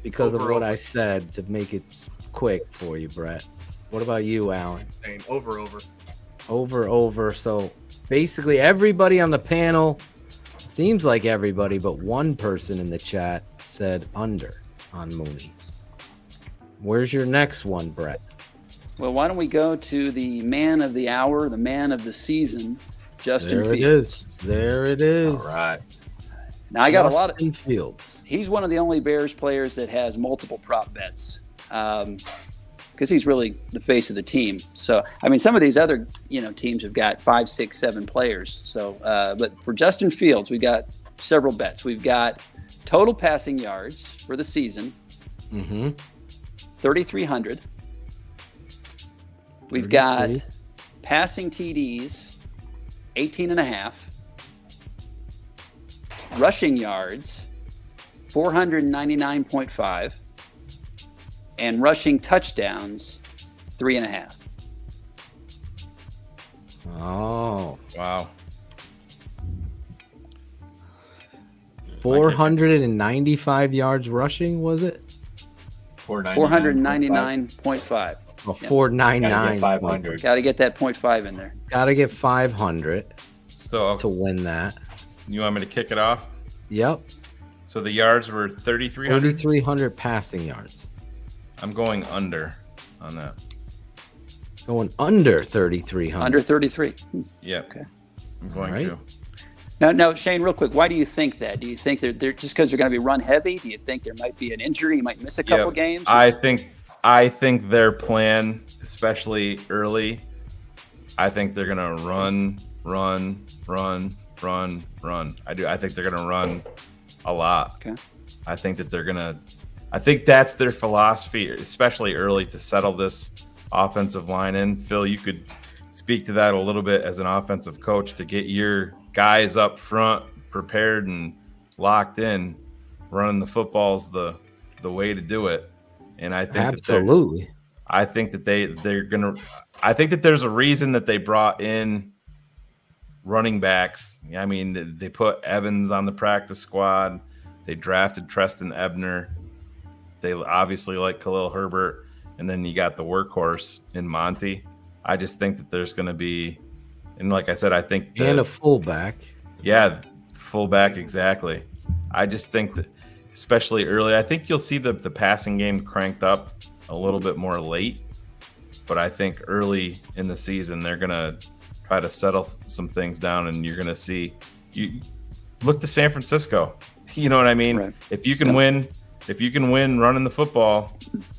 because of what I said to make it quick for you, Brett. What about you, Alan? Same. Over. Over. So basically, everybody on the panel seems like everybody, but one person in the chat said under on Mooney. Where's your next one, Brett? Well, why don't we go to the man of the hour, the man of the season, Justin There it Fields. is. There it is. All right. Now I got a lot of Justin Fields. He's one of the only Bears players that has multiple prop bets because he's really the face of the team. So, I mean, some of these other teams have got 5, 6, 7 players. So, but for Justin Fields, we've got several bets. We've got total passing yards for the season, 3,300. We've got passing TDs, 18.5. Rushing yards, 499.5. And rushing touchdowns, 3.5. Oh, wow. 495 yards rushing, was it? 499.5. Oh, 499. 500. Got to get that 0.5 in there. Got to get 500 So to win that. you want me to kick it off? Yep. So the yards were 3,300. 3,300 passing yards. I'm going under on that. Going under 3,300. Under 33. Yep. Okay. I'm going All right. to. Now, Shane, real quick, why do you think that? Do you think they're just because they're going to be run heavy? Do you think there might be an injury? You might miss a couple Yep. games? I think their plan, especially early, I think they're gonna run. I think they're gonna run a lot. Okay. I think that's their philosophy, especially early, to settle this offensive line in. Phil, you could speak to that a little bit as an offensive coach, to get your guys up front prepared and locked in. Running the football's the way to do it. And I think absolutely. I think that they're gonna. I think that there's a reason that they brought in running backs. I mean, they put Evans on the practice squad. They drafted Treston Ebner. They obviously like Khalil Herbert, and then you got the workhorse in Monty. I just think that there's going to be, and like I said, I think And a fullback. Yeah, fullback, exactly. I just think that, especially early, I think you'll see the passing game cranked up a little bit more late. But I think early in the season, they're going to try to settle some things down, and you're going to see. You look to San Francisco. You know what I mean? Right. If you can win running the football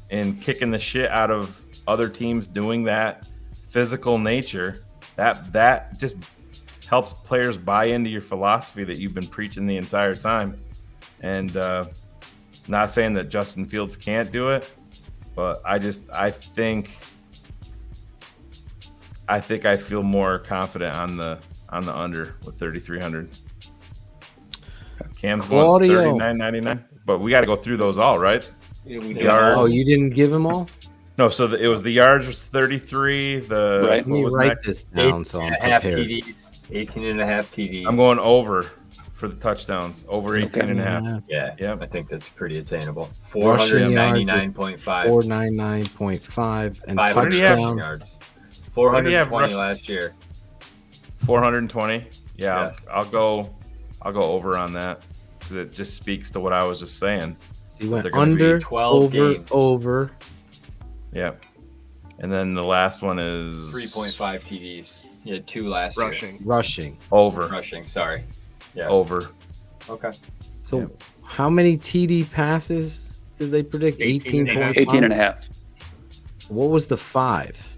and kicking the shit out of other teams doing that physical nature, that just helps players buy into your philosophy that you've been preaching the entire time. And not saying that Justin Fields can't do it, but I think I feel more confident on the under with 3,300. Cam's going 39.99, but we got to go through those all, right? Yeah, we Yards. Oh, you didn't give them all? No, so it was the yards was 33. Let me write this down so I'm prepared. 18 and a half TDs. I'm going over for the touchdowns, over 18 and a half. Yeah, yep. I think that's pretty attainable. 499.5. 499.5 and touchdown yards. 420 last year. 420. Yeah, yes. I'll go over on that because it just speaks to what I was just saying. So you went under, 12 games. over. Yeah. And then the last one is 3.5 TDs. You had 2 last year. Rushing. Over. Rushing, sorry. Yeah. Over. Okay. So how many TD passes did they predict? 18.5? 18 and a half. What was the 5?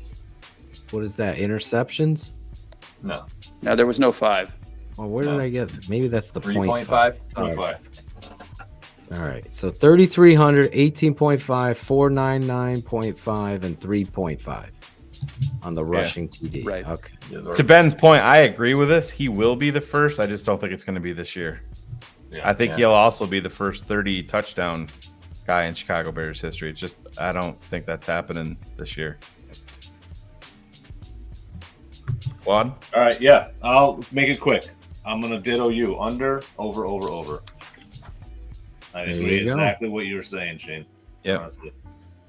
What is that? Interceptions? No. No, there was no 5. Well, where did I get that? Maybe that's the 3.5. 0.5. All right. So 3,300, 18.5, 499.5, and 3.5 on the rushing TD. Right. Okay. To Ben's point, I agree with this. He will be the first. I just don't think it's going to be this year. Yeah, I think he'll also be the first 30 touchdown guy in Chicago Bears history. It's just I don't think that's happening this year. Juan? All right, yeah. I'll make it quick. I'm going to ditto you. Under, over. I agree exactly what you were saying, Shane. Yeah. Honestly.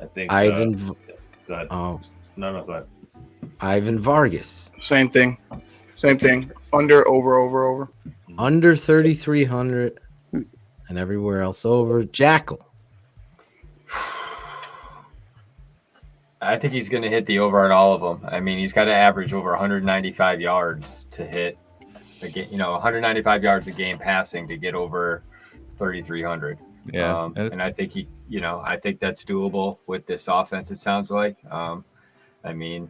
I think Ivan. Go ahead. Oh. No, go ahead. Ivan Vargas. Same thing. Under, over. Under 3,300 and everywhere else over. Jackal. I think he's going to hit the over on all of them. I mean, he's got to average over 195 yards to hit, 195 yards a game passing to get over 3,300. Yeah. And I think I think that's doable with this offense. It sounds like. I mean,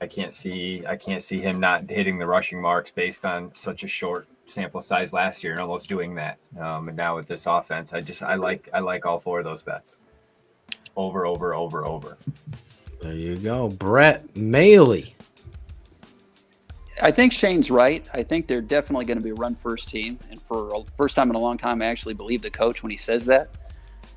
I can't see him not hitting the rushing marks based on such a short sample size last year and almost doing that. And now with this offense, I like all 4 of those bets. Over. There you go. Brett Maly. I think Shane's right. I think they're definitely going to be a run-first team. And for the first time in a long time, I actually believe the coach when he says that.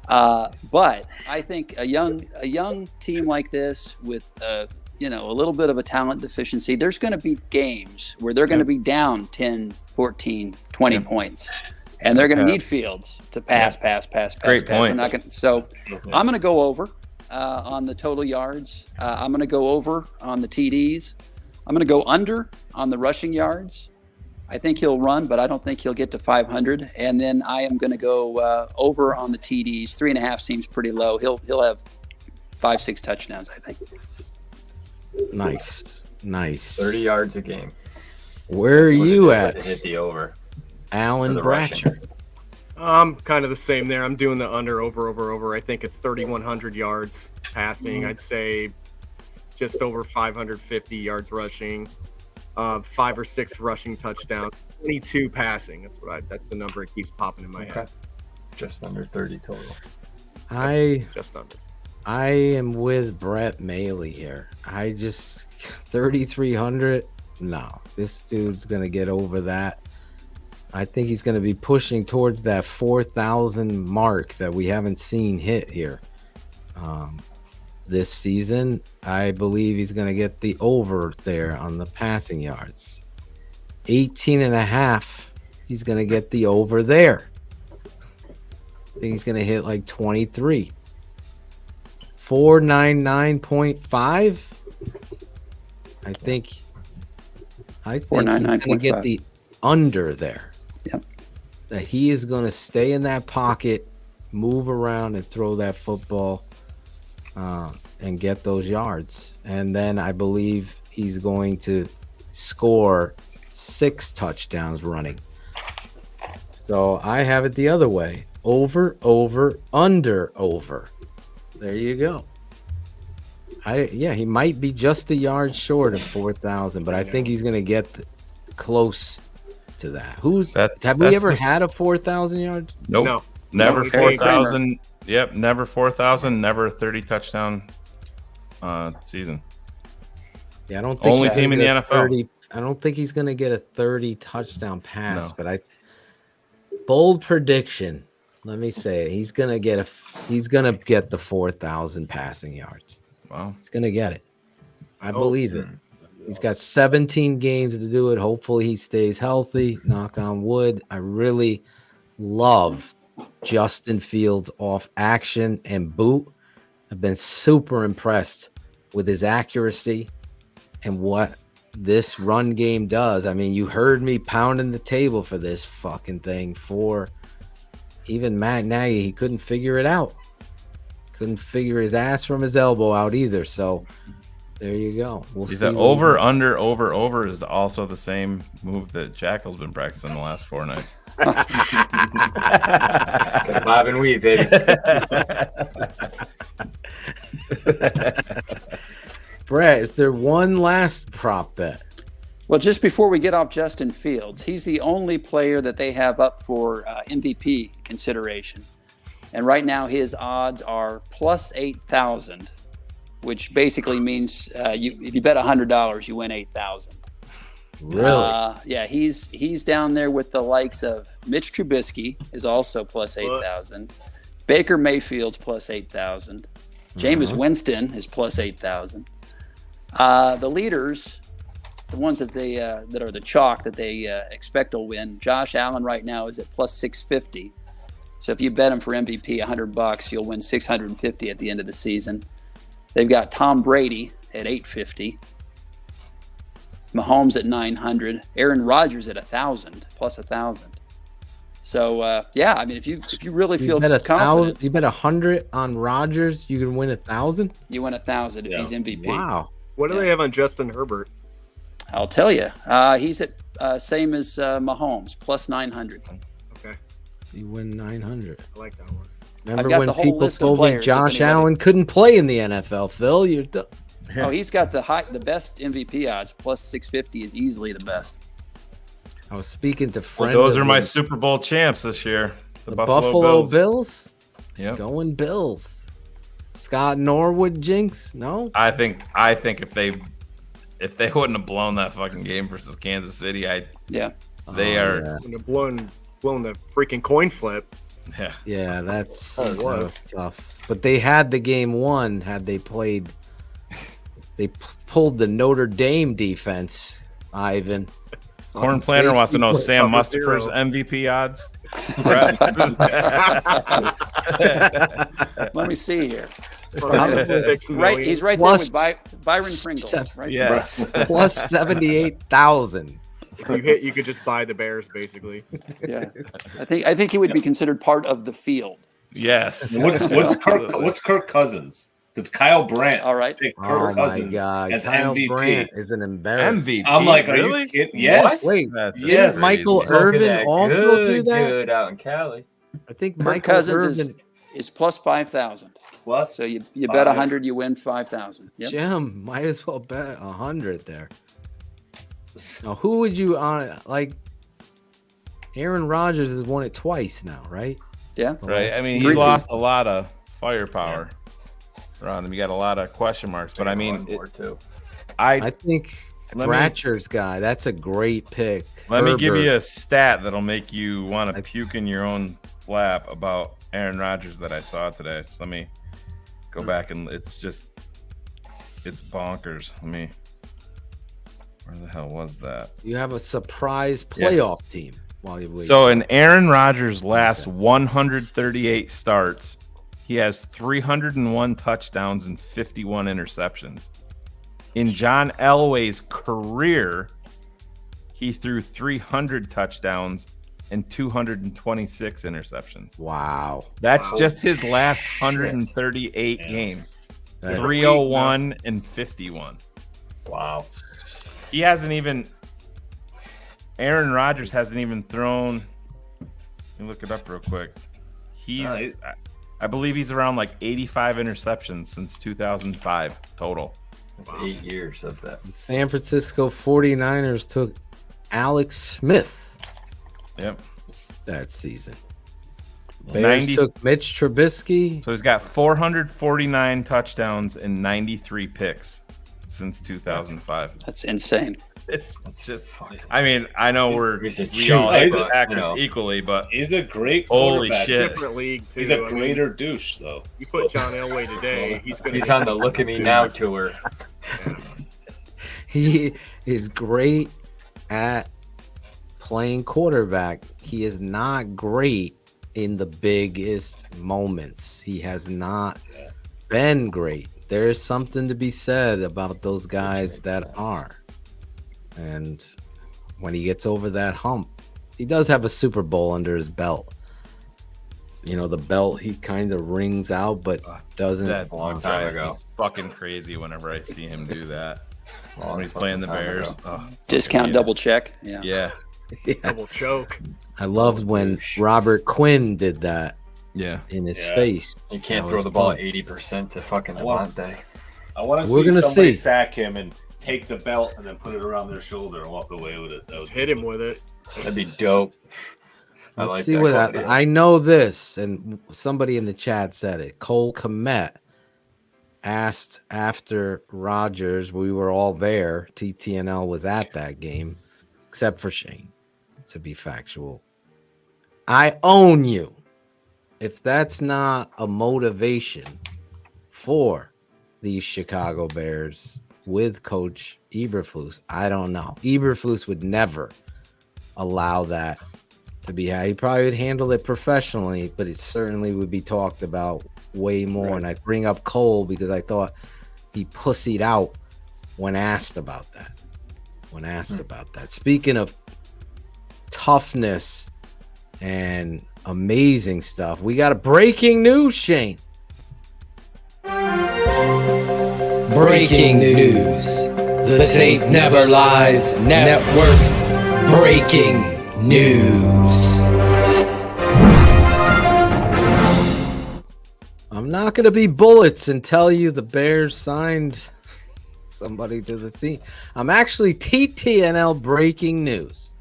But I think a young team like this with a little bit of a talent deficiency, there's going to be games where they're going to be down 10, 14, 20 points. And they're going to need Fields to pass. Great point. I'm going to go over on the total yards. I'm going to go over on the TDs. I'm going to go under on the rushing yards. I think he'll run, but I don't think he'll get to 500. And then I am going to go over on the TDs. 3.5 seems pretty low. He'll have 5-6 touchdowns, I think. Nice. 30 yards a game. Where are you at? To hit the over. Alan Bratcher. I'm kind of the same there. I'm doing the under, over. I think it's 3,100 yards passing. I'd say just over 550 yards rushing, 5 or 6 rushing touchdowns, 22 passing. That's the number it keeps popping in my head. Just under 30 total. Just under. I am with Brett Maly here. 3,300. No, this dude's gonna get over that. I think he's going to be pushing towards that 4,000 mark that we haven't seen hit here this season. I believe he's going to get the over there on the passing yards. 18.5. He's going to get the over there. I think he's going to hit like 23. 499.5. I think he's going to get the under there. Yep. That he is going to stay in that pocket, move around and throw that football and get those yards. And then I believe he's going to score 6 touchdowns running. So I have it the other way. Over, under, over. There you go. He might be just a yard short of 4,000, but I think he's going to get close to that. Have we ever had a 4,000 yard? Nope. No. Never 4,000. Yep, never 4,000. Never 30 touchdown season. Yeah, I don't think only team in the NFL. 30, I don't think he's going to get a 30 touchdown pass, but bold prediction. Let me say it. He's going to get the 4,000 passing yards. Wow. He's going to get it. I believe it. He's got 17 games to do it. Hopefully he stays healthy. Knock on wood. I really love Justin Fields off action and boot. I've been super impressed with his accuracy and what this run game does. I mean, you heard me pounding the table for this fucking thing for even Matt Nagy. He couldn't figure it out. Couldn't figure his ass from his elbow out either. So there you go. We'll see. Over, under, over is also the same move that Jackal's been practicing the last 4 nights. Bob and weave, baby. Brett, is there one last prop bet? Well, just before we get off Justin Fields, he's the only player that they have up for MVP consideration. And right now his odds are plus 8,000, which basically means if you bet $100, you win 8,000. Really? Yeah, he's down there with the likes of Mitch Trubisky is also plus 8,000. Baker Mayfield's plus 8,000. Jameis Winston is plus 8,000. The leaders, the ones that they that are the chalk that they expect will win. Josh Allen right now is at plus 650. So if you bet him for MVP, $100, you'll win 650 at the end of the season. They've got Tom Brady at 850. Mahomes at 900. Aaron Rodgers at 1,000 plus 1,000. So I mean, if you really feel confident, you bet 100 on Rodgers, you can win 1,000. You win 1,000 if he's MVP. Wow. What do they have on Justin Herbert? I'll tell you. He's at same as Mahomes, plus 900. Okay. You win 900. I like that one. Remember when people told me Josh Allen couldn't play in the NFL, Phil? You're done. Oh, he's got the best MVP odds. Plus 650 is easily the best. I was speaking to friends. Those are my Super Bowl champs this year. The Buffalo Bills? Yeah. Going Bills. Scott Norwood jinx? No? I think if they wouldn't have blown that fucking game versus Kansas City, they are blown the freaking coin flip. Yeah. Yeah, that was tough. But they had the game won had they played. They pulled the Notre Dame defense, Ivan. Corn Planter wants to know Sam Mustipher's MVP odds. Let me see here. Right, he's right there with Byron Pringle. Right? Yes. Plus 78,000. You could just buy the Bears, basically. Yeah, I think he would be considered part of the field. Yes. What's Kirk Cousins? It's Kyle Brandt. All right. Oh my God, as Kyle MVP. Brandt is an embarrassment. MVP. I'm like, really? Are you kidding? Yes. Wait, yes. Michael Irvin also do that? Good out in Cali. I think Kirk Michael Cousins Irvin is plus 5,000. Plus, so you bet 100, you win 5,000. Yep. Jim might as well bet 100 there. Now, who would you like? Aaron Rodgers has won it twice now, right? Yeah. Right. I mean, he lost a lot of firepower around him. You got a lot of question marks, but I mean, I think Bratcher's guy. That's a great pick. Let me give you a stat that'll make you want to puke in your own lap about Aaron Rodgers that I saw today. So let me go back and it's bonkers. Where the hell was that? You have a surprise playoff team while you wait. So in Aaron Rodgers' last 138 starts, he has 301 touchdowns and 51 interceptions. In John Elway's career, he threw 300 touchdowns and 226 interceptions. Wow. That's just his last 138 games. 301 and 51. Wow. he hasn't even. Aaron Rodgers hasn't even thrown. Let me look it up real quick. I believe he's around like 85 interceptions since 2005 total. That's 8 years of that. The San Francisco 49ers took Alex Smith. Yep. That season. Bears took Mitch Trubisky. So he's got 449 touchdowns and 93 picks since 2005. That's insane. It's just, I mean, I know we all hate the Packers equally, but he's a great holy quarterback. shit. Different league too. He's a greater douche, though. You put John Elway today, he's on the Look at Me Now tour. He is great at playing quarterback. He is not great in the biggest moments. He has not been great. There is something to be said about those guys that are. And when he gets over that hump, he does have a Super Bowl under his belt. You know, the belt he kind of rings out, but doesn't. That a long time ago. Me fucking crazy whenever I see him do that. When he's playing the Bears. Discount double check. Yeah. Double choke. I loved when Robert Quinn did that. Yeah. In his face. You can't throw the ball 80% to fucking Devontae. I want to see somebody sack him and take the belt and then put it around their shoulder and walk away with it. That was hit him with it. That'd be dope. Let's see what I know this, and somebody in the chat said it. Cole Kmet asked after Rodgers, we were all there. TTNL was at that game, except for Shane, to be factual. I own you. If that's not a motivation for these Chicago Bears with Coach Eberflus, I don't know. Eberflus would never allow that to be. He probably would handle it professionally, but it certainly would be talked about way more. Right. And I bring up Cole because I thought he pussied out when asked about that. Speaking of toughness and amazing stuff, we got a breaking news, Shane. Breaking news. The Tape Never Lies Network. Breaking news. I'm not going to be bullets and tell you the Bears signed somebody to the team. I'm actually TTNL breaking news.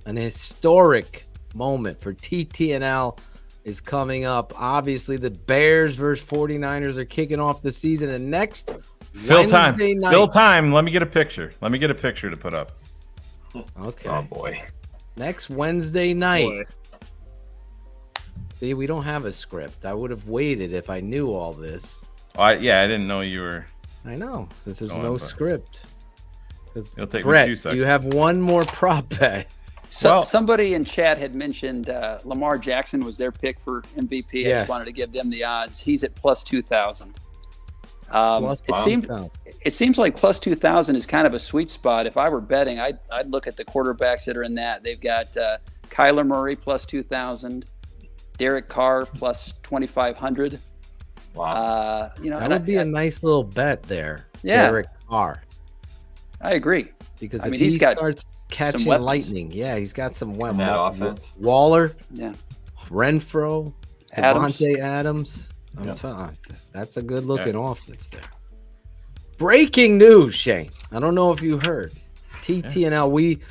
An historic moment for TTNL is coming up. Obviously, the Bears versus 49ers are kicking off the season, and next Wednesday night. Fill time. Let me get a picture. To put up. Okay. Oh boy. Next Wednesday night. See, we don't have a script. I would have waited if I knew all this. I didn't know you were. I know, since there's no script. It'll take Brett, me 2 seconds. You have one more prop bet. So somebody in chat had mentioned Lamar Jackson was their pick for MVP. Yes. I just wanted to give them the odds. He's at plus 2,000. It seems like plus 2,000 is kind of a sweet spot. If I were betting, I'd look at the quarterbacks that are in that. They've got Kyler Murray plus 2,000, Derek Carr plus 2,500. Wow. That would be a nice little bet there. Yeah. Derek Carr. I agree. Because if he got starts catching lightning, he's got some weapons. That offense. Waller, yeah, Renfro, Devontae Adams. That's a good looking offense there. Breaking news, Shane. I don't know if you heard. TTNL,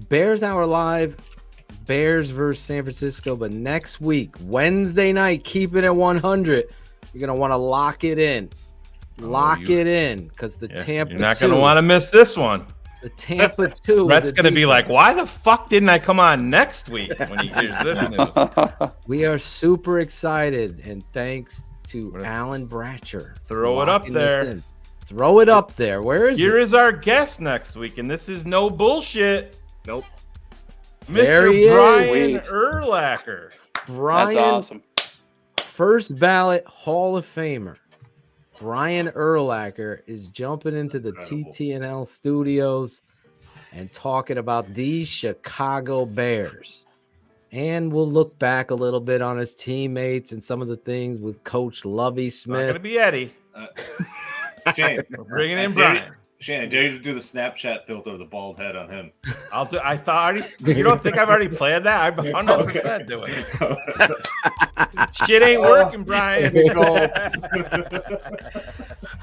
Bears Hour Live, Bears versus San Francisco, but next week, Wednesday night, keep it at 100. You're gonna want to lock it in. Lock it in, because the Tampa. You're not going to want to miss this one. The Tampa 2. Brett's going to be like, why the fuck didn't I come on next week when he hears this news? We are super excited, and thanks to Alan Bratcher. Throw it up there. Throw it up there. Where is Here it? is our guest next week, and this is no bullshit. Nope. There he Mr. Brian is. Urlacher. Brian, that's awesome. First ballot Hall of Famer. Brian Urlacher is jumping into the TTNL studios and talking about these Chicago Bears. And we'll look back a little bit on his teammates and some of the things with Coach Lovie Smith. Not going to be Eddie. Shane, we're bringing in Brian. Shane, I dare you to do the Snapchat filter of the bald head on him. I'll do. I thought already. You don't think I've already planned that? I'm 100% doing it. Shit ain't working, Brian.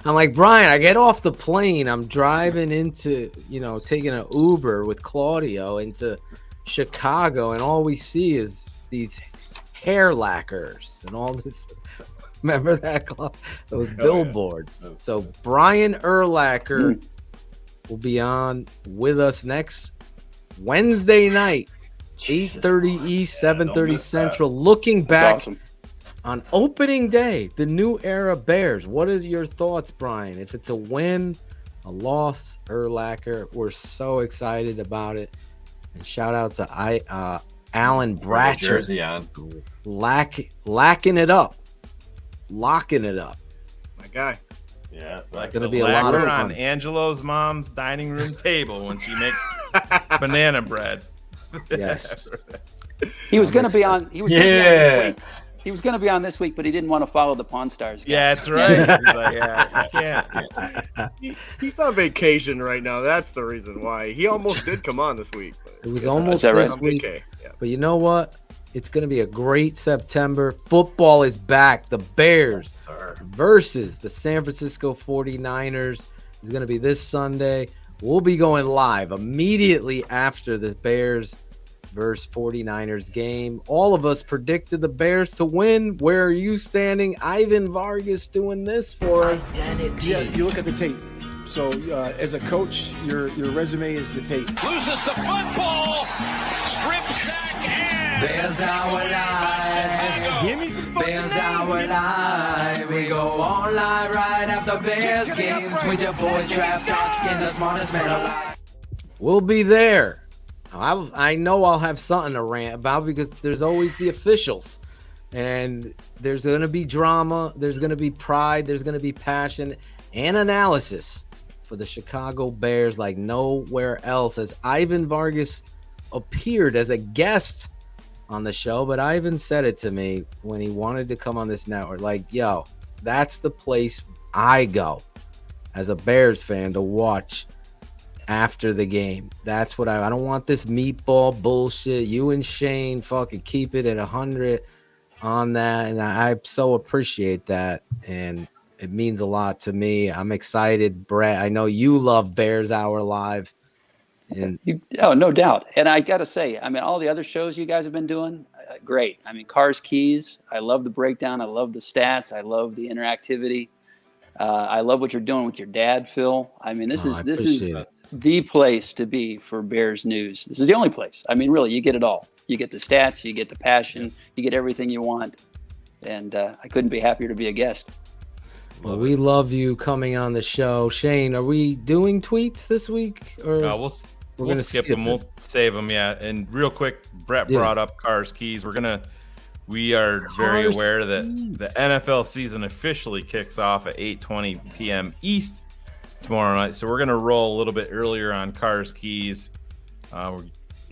I'm like, Brian, I get off the plane. I'm driving into, taking an Uber with Claudio into Chicago, and all we see is these hair lacquers and all this. Remember that club? Those billboards. Yeah. So Brian Urlacher will be on with us next Wednesday night, 8:30 East, 7:30 Central. Looking back on opening day, the new era Bears. What are your thoughts, Brian? If it's a win, a loss, Urlacher, we're so excited about it. And shout out to Alan Bratcher. Jersey on. Lacking it up. Locking it up. My guy. Yeah. It's going to be a lot of fun. On Angelo's mom's dining room table when she makes banana bread. Yes. He was going to be on. He was going to be on this week. He was going to be on this week, but he didn't want to follow the Pawn Stars guy. Yeah, that's right. He's like, yeah, you can't. He's on vacation right now. That's the reason why. He almost did come on this week. It was almost this week. Okay. Yeah. But you know what? It's going to be a great September. Football is back. The Bears versus the San Francisco 49ers is going to be this Sunday. We'll be going live immediately after the Bears versus 49ers game. All of us predicted the Bears to win. Where are you standing? Ivan Vargas doing this for us. Yeah, you look at the tape. So as a coach, your resume is the tape. Loses the football. Strip sack and Bears our live. Bears our live. We go online right after Bears games with your boys draft talks and the smartest man alive. We'll be there. I know I'll have something to rant about because there's always the officials. And there's going to be drama. There's going to be pride. There's going to be passion and analysis for the Chicago Bears like nowhere else, as Ivan Vargas appeared as a guest on the show. But Ivan said it to me when he wanted to come on this network, like, yo, that's the place I go as a Bears fan to watch after the game. That's what I don't want this meatball bullshit. You and Shane fucking keep it at 100 on that, and I so appreciate that, and it means a lot to me. I'm excited, Brett. I know you love Bears Hour Live. And no doubt. And I got to say, I mean, all the other shows you guys have been doing, great. I mean, Cars Keys, I love the breakdown. I love the stats. I love the interactivity. I love what you're doing with your dad, Phil. I mean, this is the place to be for Bears news. This is the only place. I mean, really, you get it all. You get the stats, you get the passion, you get everything you want. And I couldn't be happier to be a guest. Well, we love you coming on the show. Shane, are we doing tweets this week? Or we'll skip them. We'll save them, yeah. And real quick, Brett brought up Cars Keys. We are very aware that the NFL season officially kicks off at 8:20 p.m. East tomorrow night. So we're going to roll a little bit earlier on Cars Keys. A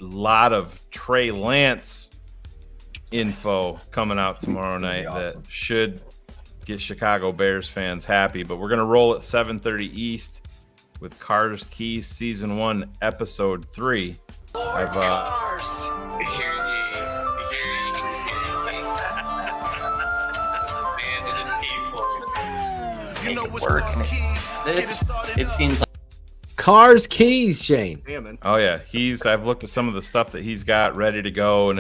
lot of Trey Lance info coming out tomorrow night that should get Chicago Bears fans happy. But we're going to roll at 7:30 East with Cars Keys Season 1, Episode 3. Cars. You know what's It seems like Cars Keys, Shane. Oh yeah, I've looked at some of the stuff that he's got ready to go, and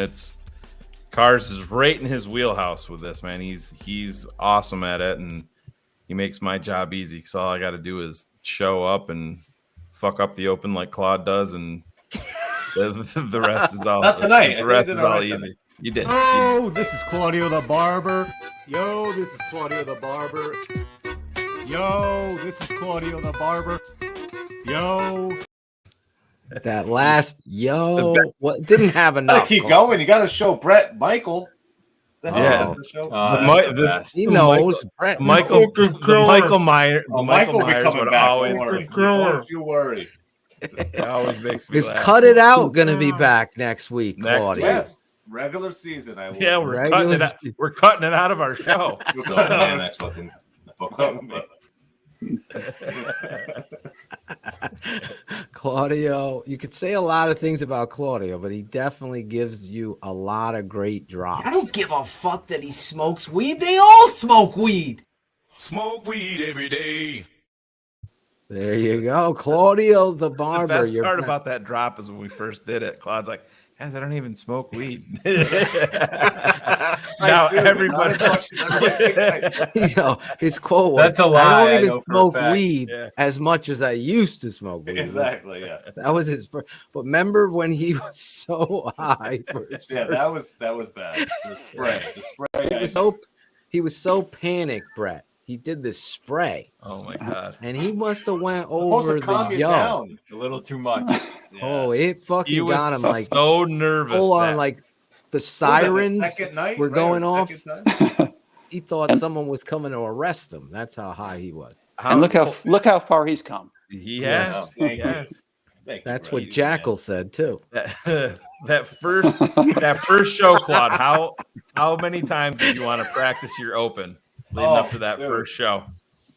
Cars is right in his wheelhouse with this, man. He's awesome at it, and he makes my job easy because all I got to do is show up and fuck up the open like Claude does, and the rest is all. Not tonight. The rest is all easy. You did. Oh, this is Claudio the Barber. Yo, this is Claudio the Barber. Yo, this is Claudio the Barber. Yo. That last what didn't have enough. Gotta keep going. You gotta show Brett Michael. He knows Brett. Michael Myers. Michael will be coming back. Always Don't you worry. It always makes me Is laugh. Cut It Out gonna be back next week, Claudia? Yes, regular season. We're cutting it out of our show. So, man, that's fucking. Claudio, you could say a lot of things about Claudio, but he definitely gives you a lot of great drops. I don't give a fuck that he smokes weed. They all smoke weed. Smoke weed every day. There you go. Claudio the barber. The best part about that drop is when we first did it, Claude's like, guys, I don't even smoke weed. Now everybody, his quote was, That's a lie, I don't I even know for a smoke fact. weed as much as I used to smoke weed. Exactly, yeah. That was his first. But remember when he was so high for his first... that was bad. The spray. He was so panicked, Brett. He did this spray. Oh my god! And he must have went Supposed over to calm the you yo. down. A little too much. Oh, it fucking He was got him like so nervous. full on that- like the sirens second night, were right? going Or off. second time? He thought someone was coming to arrest him. That's how high he was. And look how far he's come. He has. He has. That's what Jackal said too. That first show, Claude. How many times did you want to practice your open leading up to that first show?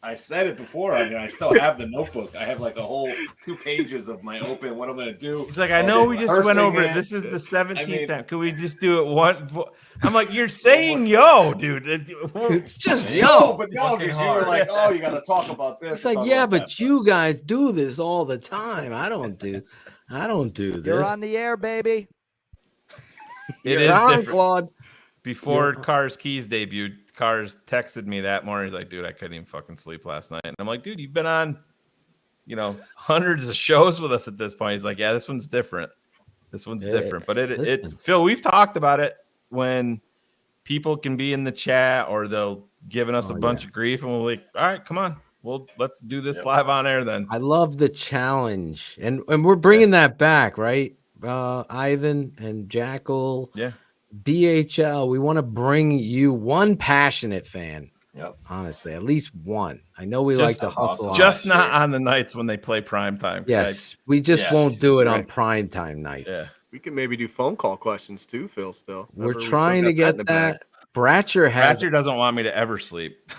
I said it before. I mean, I still have the notebook. I have like a whole 2 pages of my open, what I'm going to do. He's like, I know we just went over it. This is the 17th time. Could we just do it one? I'm like, you're saying yo, dude. It's just yo. But no, because you were like, oh, you got to talk about this. It's like, yeah, but you guys do this all the time. I don't do this. You're on the air, baby. It You're is on, different. Claude. Before Cars Keys debuted, Cars texted me that morning. He's like, dude, I couldn't even fucking sleep last night. And I'm like, dude, you've been on, hundreds of shows with us at this point. He's like, yeah, this one's different. This one's different. But it's Phil, we've talked about it when people can be in the chat or they'll giving us a bunch of grief and we're like, all right, come on. Let's do this live on air then. I love the challenge. And we're bringing that back, right? Ivan and Jackal. Yeah. BHL, we want to bring you one passionate fan. Yep. Honestly, at least one. I know we like to hustle. Just not on the nights when they play prime time. Yes, we just won't do it on prime time nights. Yeah. We can maybe do phone call questions too, Phil. Still, We're trying to get that. Bratcher doesn't want me to ever sleep.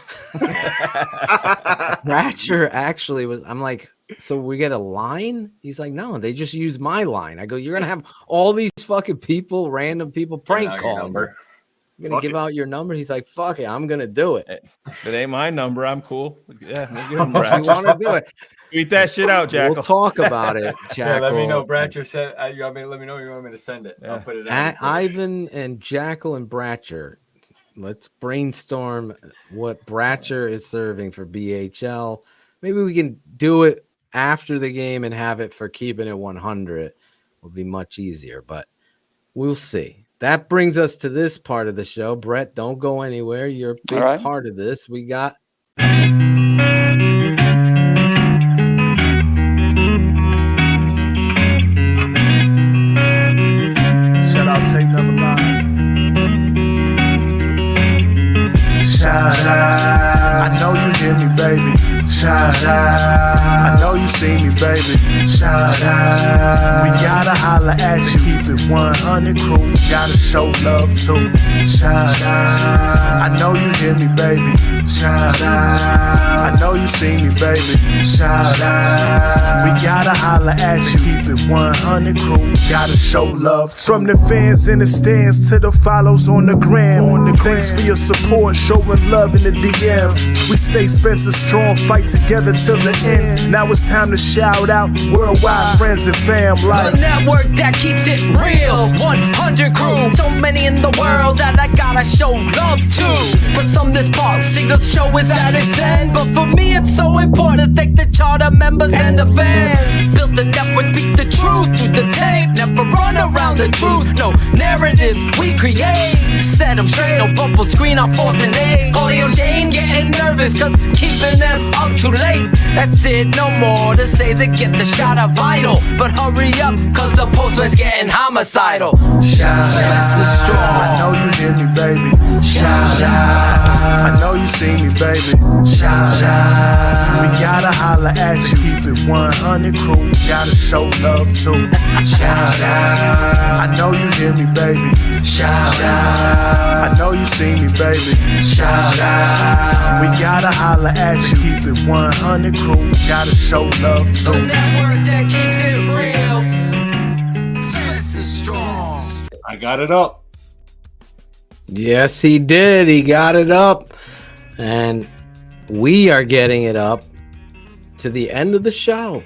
Bratcher actually was. I'm like, so we get a line? He's like, no, they just use my line. I go, you're gonna have all these fucking people, random people, prank calling. You're gonna give out your number? He's like, fuck it, I'm gonna do it. If it ain't my number, I'm cool. Yeah, we'll give him If you want to do it, tweet that shit out, Jackal. We'll talk about it, Jackal. Let me know. Bratcher said, let me know you want me to send it. I'll put it At Ivan and Jackal and Bratcher. Let's brainstorm what Bratcher is serving for BHL. Maybe we can do it after the game and have it for keeping it 100. Will be much easier, but we'll see. That brings us to this part of the show. Brett, don't go anywhere. You're a big part of this. We got shout out Tape Never Lies. Shout out, I know you hear me, baby. Shout out, I know you see me, baby. Shout out, we gotta holler at you. Keep it 100 crew, gotta show love too. Shout out, I know you hear me, baby. Shout out, I know you see me, baby. Shout out, we gotta holler at you. Keep it 100 crew, gotta show love too. From the fans in the stands to the follows on the gram. Thanks for your support, showing love in the DM. We stay Spencer strong, fight together till the end. Now it's time to shout out worldwide friends and fam. The network that keeps it real, 100 crew. So many in the world that I gotta show love to. For some, this part signal show is at its end, but for me it's so important to thank the charter members and the fans. Built the network, speak the truth through the tape. Never run around the truth, no narratives we create. Set them straight, no bubble screen on 4th and 8. Claudio Jane getting nervous cause keeping them up too late. That's it, no more to say that get the shot of vital. But hurry up cause the postman's getting homicidal. Shout out, I know you hear me, baby. Shout out, I know you see me, baby. Shout out, we gotta holler at you. Keep it 100 crew, gotta show love too. Shout out, I know you hear me, baby. Shout out, I know you see me, baby. Shout out, We gotta holla at you. Keep it 100 crew. Gotta show love too. The network that keeps it real. SPENCERSTRONG. I got it up. Yes, he did. He got it up. And we are getting it up to the end of the show.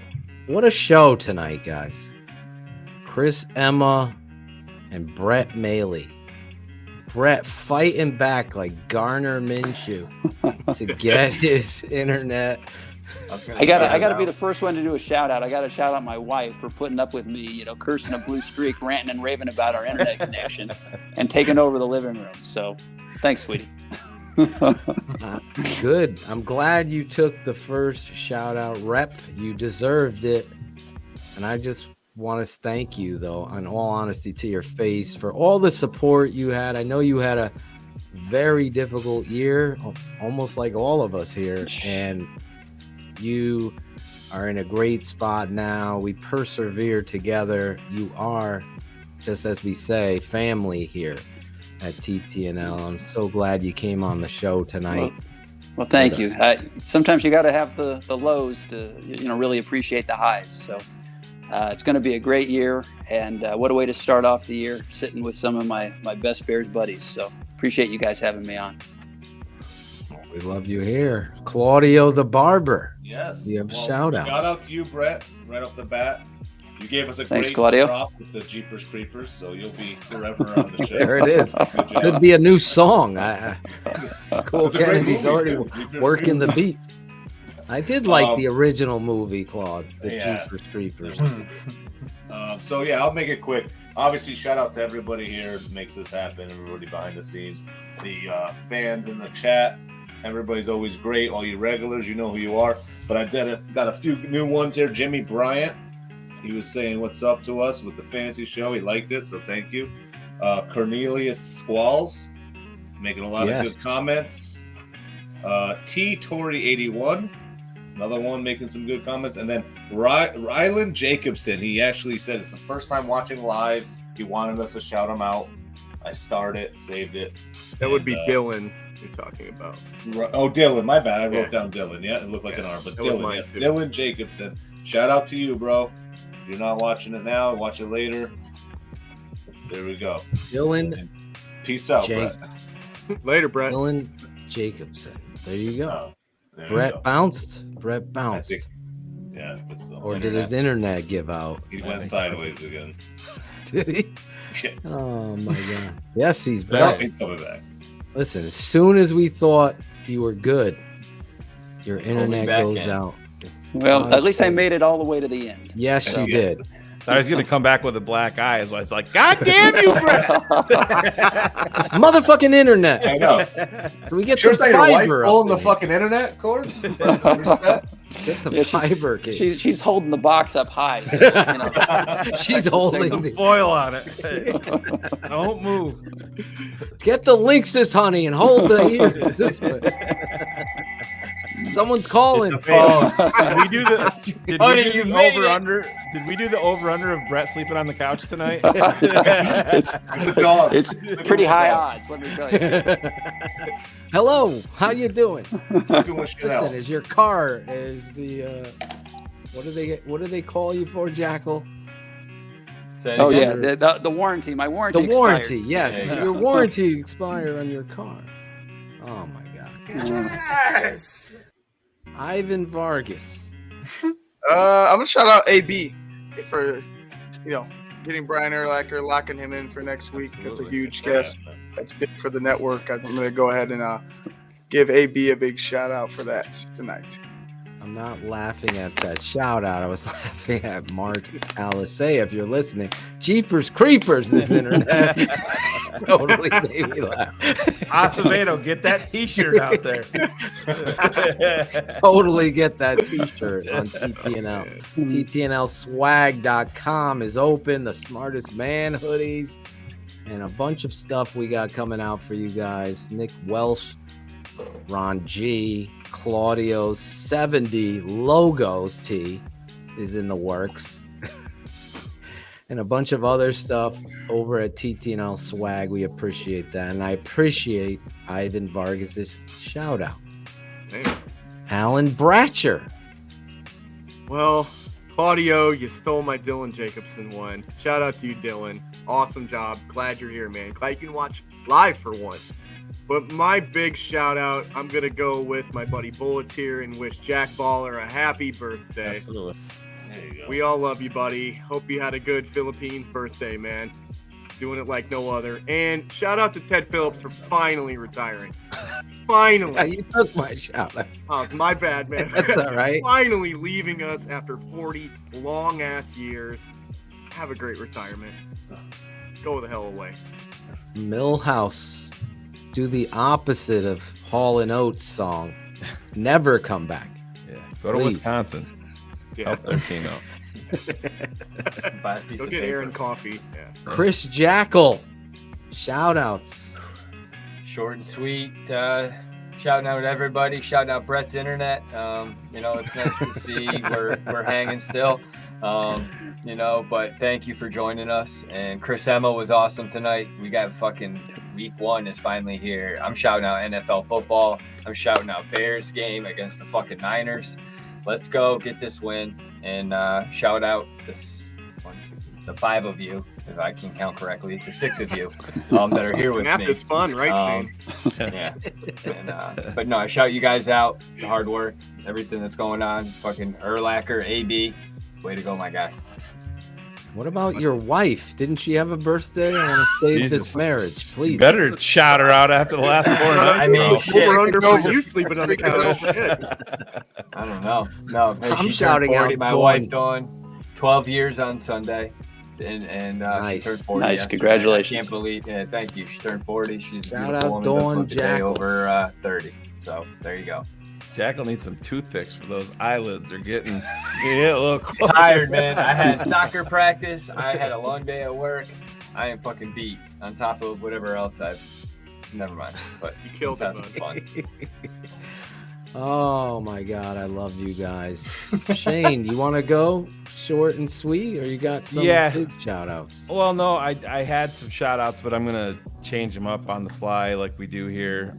What a show tonight, guys. Chris, Emma, and Brett Maly. Brett fighting back like Garner Minshew to get his internet. I gotta be the first one to do a shout out. I gotta shout out my wife for putting up with me, cursing a blue streak, ranting and raving about our internet connection, and taking over the living room. So, thanks, sweetie. Good. I'm glad you took the first shout out rep. You deserved it. And I just want to thank you, though, in all honesty, to your face, for all the support you had. I know you had a very difficult year, almost like all of us here. And you are in a great spot now. We persevere together. You are, just as we say, family here at TTNL. I'm so glad you came on the show tonight. Well, thank you. Sometimes you got to have the lows to really appreciate the highs. So it's going to be a great year, and what a way to start off the year, sitting with some of my best Bears buddies. So appreciate you guys having me on. We love you here. Claudio the Barber. Yes. You have a shout out. Shout out to you, Brett, right off the bat. You gave us a Thanks, great Claudio. drop with the Jeepers Creepers, so you'll be forever on the show. There it is. Could be a new song. Cool Kennedy's already working the beat. I did like the original movie, Claude, the Jeepers Creepers. So yeah, I'll make it quick. Obviously, shout out to everybody here that makes this happen, everybody behind the scenes, the fans in the chat. Everybody's always great. All you regulars, you know who you are. But I got a few new ones here. Jimmy Bryant, he was saying what's up to us with the fantasy show. He liked it, so thank you. Cornelius Squalls, making a lot of good comments. T Tory 81, another one making some good comments. And then Ryland Jacobson, he actually said it's the first time watching live. He wanted us to shout him out. I starred it, saved it. That would be Dylan you're talking about. Oh, Dylan, my bad. I wrote down Dylan. Yeah, it looked like an R, but Dylan, yes. Dylan Jacobson. Shout out to you, bro. If you're not watching it now, watch it later. There we go. Dylan. Peace out, Brett. Later, Brett. Dylan Jacobson. There you go. There Brett you go. bounced. Brett bounced. I think so. Or did his internet give out? He went sideways again. Did he? Yeah. Oh my God. Yes, he's No, back. he's coming back. Listen, as soon as we thought you were good, your internet back goes in. out. Well, at least I made it all the way to the end. Yes, you did. I was going to come back with a black eye. So I was like, God damn you, Brett. This motherfucking internet. I know. Can we get Sure some thing, your wife fiber pulling up the fucking internet cord? Get the Yeah, fiber, kid. She's holding the box up high. So, She's holding some the foil on it. Hey, don't move. Get the Linksys, honey, and hold the ear this way. Someone's calling. Did we do the over under? Did we do the over under of Brett sleeping on the couch tonight? It's pretty high odds, let me tell you. Hello, how you doing? Listen, Is your car the what do they call you for, Jackal? Oh yeah, the warranty. My warranty. The warranty, expired. yes. Your warranty expired on your car. Oh my God. Yes. Ivan Vargas. I'm gonna shout out AB for getting Brian Urlacher, locking him in for next week. That's a huge guest. That's big for the network. I'm gonna go ahead and give AB a big shout out for that tonight. I'm not laughing at that shout out. I was laughing at Mark Alisea. If you're listening, Jeepers Creepers, this internet totally made me laugh. Acevedo, get that T-shirt out there. Totally get that T-shirt on TTNL. TTNLswag.com is open. The Smartest Man hoodies and a bunch of stuff we got coming out for you guys. Nick Welsh, Ron G, Claudio's 70 logos tee is in the works. And a bunch of other stuff over at TTNL Swag. We appreciate that. And I appreciate Ivan Vargas's shout out. Damn. Alan Bratcher. Well, Claudio, you stole my Dylan Jacobson one. Shout out to you, Dylan. Awesome job. Glad you're here, man. Glad you can watch live for once. But my big shout out, I'm going to go with my buddy Bullets here and wish Jack Baller a happy birthday. Absolutely. There you go. We all love you, buddy. Hope you had a good Philippines birthday, man. Doing it like no other. And shout out to Ted Phillips for finally retiring. Finally. Yeah, you took my shout out. Oh, my bad, man. That's all right. Finally leaving us after 40 long-ass years. Have a great retirement. Go the hell away. Millhouse. Do the opposite of Hall & Oates song. Never come back. Yeah. Go to Please. Wisconsin. Yeah. Help their team out. Buy a piece Go of get paper. Aaron coffee. Yeah. Chris Jackal. Shout outs. Short and sweet. Shouting out everybody. Shouting out Brett's internet. It's nice to see we're hanging still. But thank you for joining us. And Chris Emma was awesome tonight. We got fucking week 1 is finally here. I'm shouting out NFL football. I'm shouting out Bears game against the fucking Niners. Let's go get this win. And shout out the 5 of you, if I can count correctly, the 6 of you that are here with Math me. is fun, right, Shane? Yeah. But no, I shout you guys out. The hard work, everything that's going on. Fucking Urlacher, AB. Way to go, my guy. What about your wife? Didn't she have a birthday? I want to save Jesus. this marriage, please. Better shout her out after the last 4 nights. I mean, shit. Over under for you sleeping on the couch. Shit. I don't know. No, hey, I'm she shouting turned 40. out My Dawn. wife, Dawn, 12 years on Sunday. And Nice. she turned 40. Nice, yesterday. congratulations. I can't believe. Yeah, thank you. She turned 40. She's a Shout beautiful out woman. Dawn Doesn't look a day Jackal. over 30. So there you go. Jack will need some toothpicks for those eyelids. Are getting a little closer. Tired, man. I had soccer practice. I had a long day at work. I am fucking beat on top of whatever else I've. Never mind. But You killed it, sounds bud. fun. Oh my God, I love you guys. Shane, you want to go short and sweet, or you got some big shout outs? Well, no, I had some shout outs, but I'm going to change them up on the fly like we do here.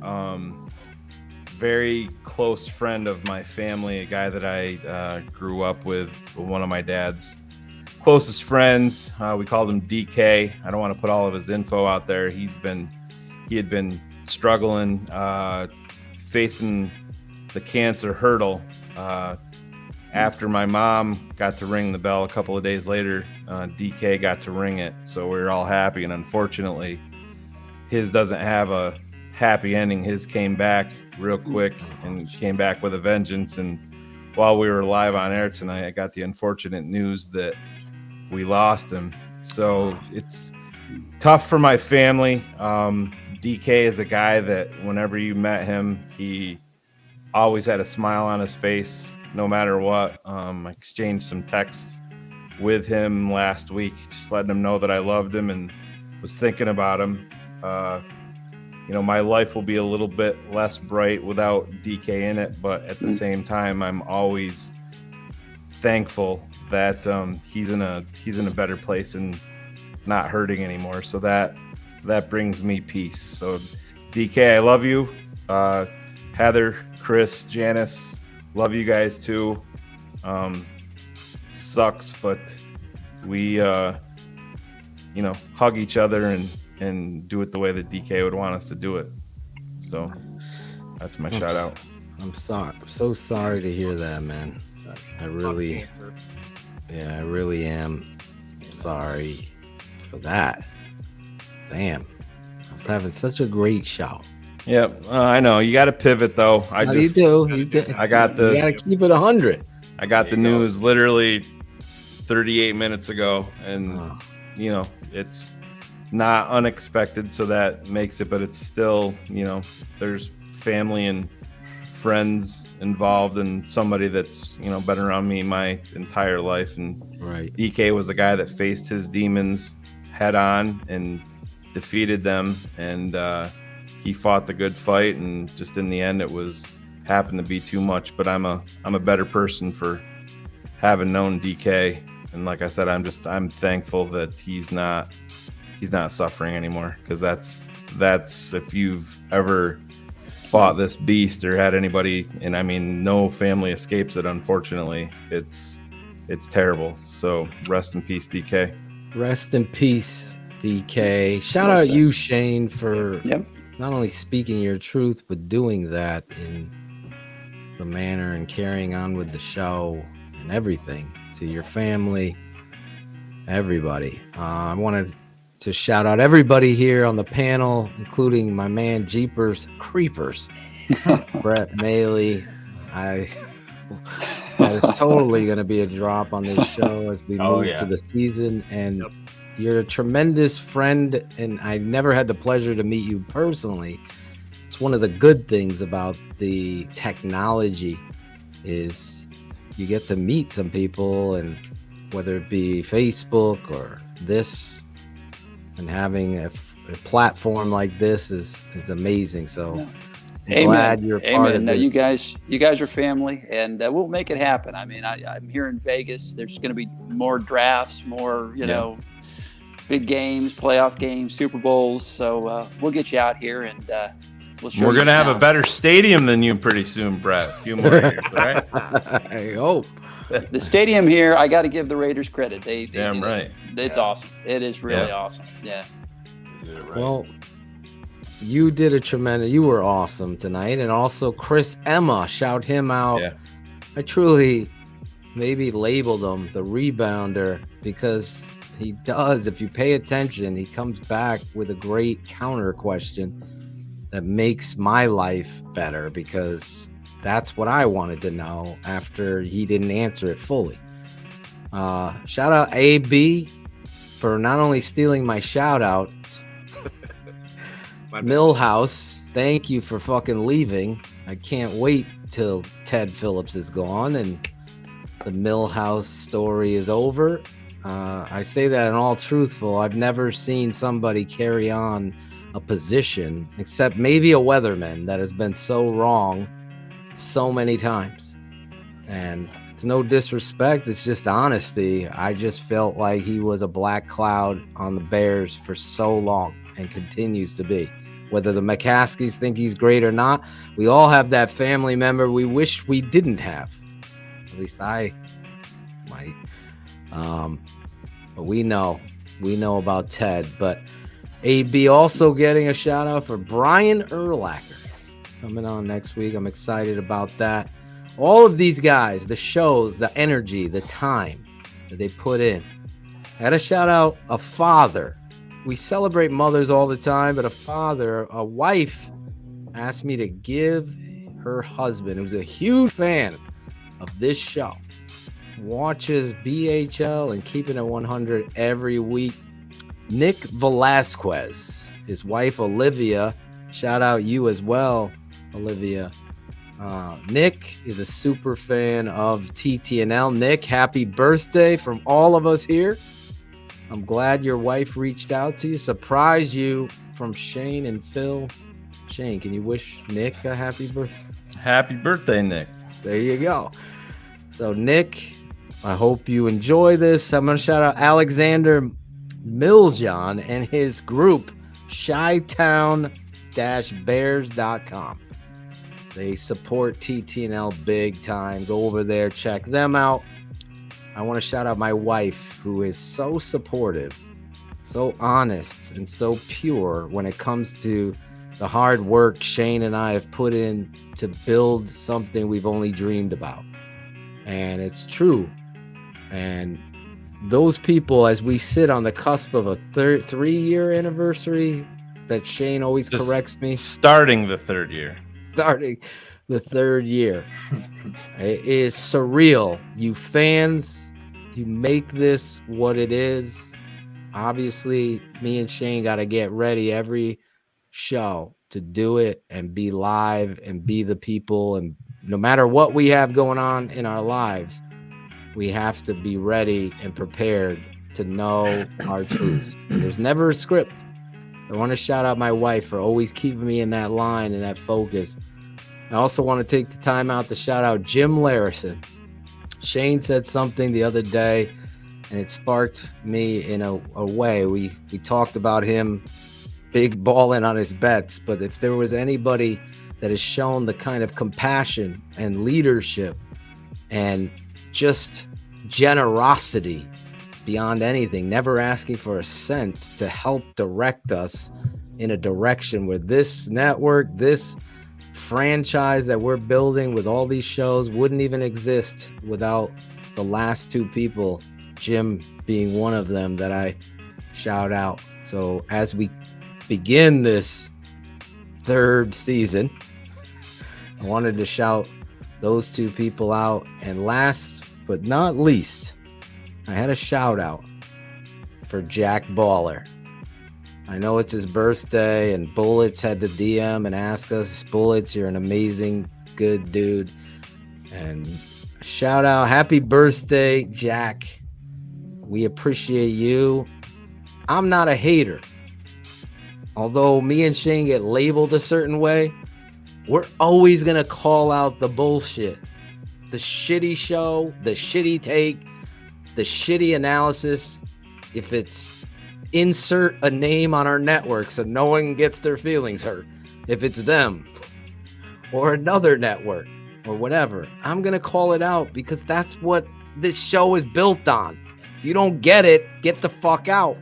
Very close friend of my family, a guy that I grew up with, one of my dad's closest friends. We called him DK. I don't want to put all of his info out there. He had been struggling, facing the cancer hurdle. After my mom got to ring the bell a couple of days later, DK got to ring it. So we were all happy. And unfortunately, his doesn't have a happy ending. His came back real quick and came back with a vengeance. And while we were live on air tonight, I got the unfortunate news that we lost him. So it's tough for my family. DK is a guy that whenever you met him, he always had a smile on his face, no matter what. I exchanged some texts with him last week, just letting him know that I loved him and was thinking about him. My life will be a little bit less bright without DK in it, but at the same time, I'm always thankful that he's in a better place and not hurting anymore. So that brings me peace. So DK, I love you. Heather, Chris, Janice, love you guys too. Sucks, but we hug each other and do it the way that DK would want us to do it. So that's my shout out. I'm sorry. I'm so sorry to hear that, man. I really am sorry for that. Damn. I was having such a great shout. Yep, I know. You got to pivot though. You do. You got the. You got to keep it 100. I got the news literally 38 minutes ago, and it's not unexpected, so that makes it. But it's still, there's family and friends involved, and somebody that's been around me my entire life. And DK was a guy that faced his demons head on and defeated them, and he fought the good fight, and just in the end it happened to be too much. But I'm a better person for having known DK, and like I said, I'm thankful that he's not suffering anymore, because that's if you've ever fought this beast or had anybody, and I mean, no family escapes it. Unfortunately, it's terrible. So rest in peace, DK. Rest in peace, DK. Shout out you, Shane, for not only speaking your truth, but doing that in the manner and carrying on with the show and everything to your family, everybody. I wanted to shout out everybody here on the panel, including my man Jeepers Creepers, Brett Maly. That is totally going to be a drop on this show as we move to the season. And you're a tremendous friend, and I never had the pleasure to meet you personally. It's one of the good things about the technology is you get to meet some people, and whether it be Facebook or this, and having a platform like this is amazing. So I'm glad you're part of this. You guys are family, and we'll make it happen. I mean, I'm here in Vegas. There's going to be more drafts, more, you know, big games, playoff games, Super Bowls. So we'll get you out here, and we'll show you. We're going to have a better stadium than you pretty soon, Brett. A few more years, right? I hope. The stadium here, I got to give the Raiders credit. They Damn right. It's awesome. It is really awesome. Yeah. Well, you did you were awesome tonight. And also Chris Emma, shout him out. Yeah. I truly maybe labeled him the rebounder because he does, if you pay attention, he comes back with a great counter question that makes my life better, because that's what I wanted to know after he didn't answer it fully. Shout out AB for not only stealing my shout outs. Millhouse, thank you for fucking leaving. I can't wait till Ted Phillips is gone and the Millhouse story is over. I say that in all truthful. I've never seen somebody carry on a position, except maybe a weatherman, that has been so wrong so many times. And it's no disrespect, it's just honesty. I just felt like he was a black cloud on the Bears for so long and continues to be. Whether the McCaskies think he's great or not, we all have that family member we wish we didn't have. At least I might. But we know about Ted. But AB also getting a shout out for Brian Urlacher coming on next week. I'm excited about that. All of these guys, the shows, the energy, the time that they put in. I had a shout out a father. We celebrate mothers all the time, but a wife asked me to give her husband, who's a huge fan of this show, watches BHL and Keepin It 100 every week, Nick Velasquez, his wife Olivia, shout out you as well, Olivia. Nick is a super fan of TTNL. Nick, happy birthday from all of us here. I'm glad your wife reached out to you, surprised you from Shane and Phil. Shane, can you wish Nick a happy birthday? Happy birthday, Nick. There you go. So, Nick, I hope you enjoy this. I'm going to shout out Alexander Miljan and his group, Chi-Town-Bears.com. They support TTNL big time. Go over there, check them out. I want to shout out my wife, who is so supportive, so honest, and so pure when it comes to the hard work Shane and I have put in to build something we've only dreamed about. And it's true. And those people, as we sit on the cusp of a 3-year anniversary that Shane always corrects me. Starting the third year. Starting the third year. It is surreal. You fans, you make this what it is. Obviously, me and Shane got to get ready every show to do it and be live and be the people. And no matter what we have going on in our lives, we have to be ready and prepared to know our truths. There's never a script. I want to shout out my wife for always keeping me in that line and that focus. I also want to take the time out to shout out Jim Larison. Shane said something the other day, and it sparked me in a way. We talked about him big balling on his bets. But if there was anybody that has shown the kind of compassion and leadership and just generosity beyond anything, never asking for a cent to help direct us in a direction where this network, this franchise that we're building with all these shows wouldn't even exist without the last two people, Jim being one of them that I shout out. So as we begin this third season, I wanted to shout those two people out. And last but not least, I had a shout out for Jack Baller. I know it's his birthday, and Bullets had to DM and ask us, Bullets, you're an amazing, good dude. And shout out, happy birthday, Jack. We appreciate you. I'm not a hater. Although me and Shane get labeled a certain way, we're always going to call out the bullshit. The shitty show, the shitty take, the shitty analysis. If it's insert a name on our network so no one gets their feelings hurt, if it's them or another network or whatever, I'm going to call it out because that's what this show is built on. If you don't get it, get the fuck out.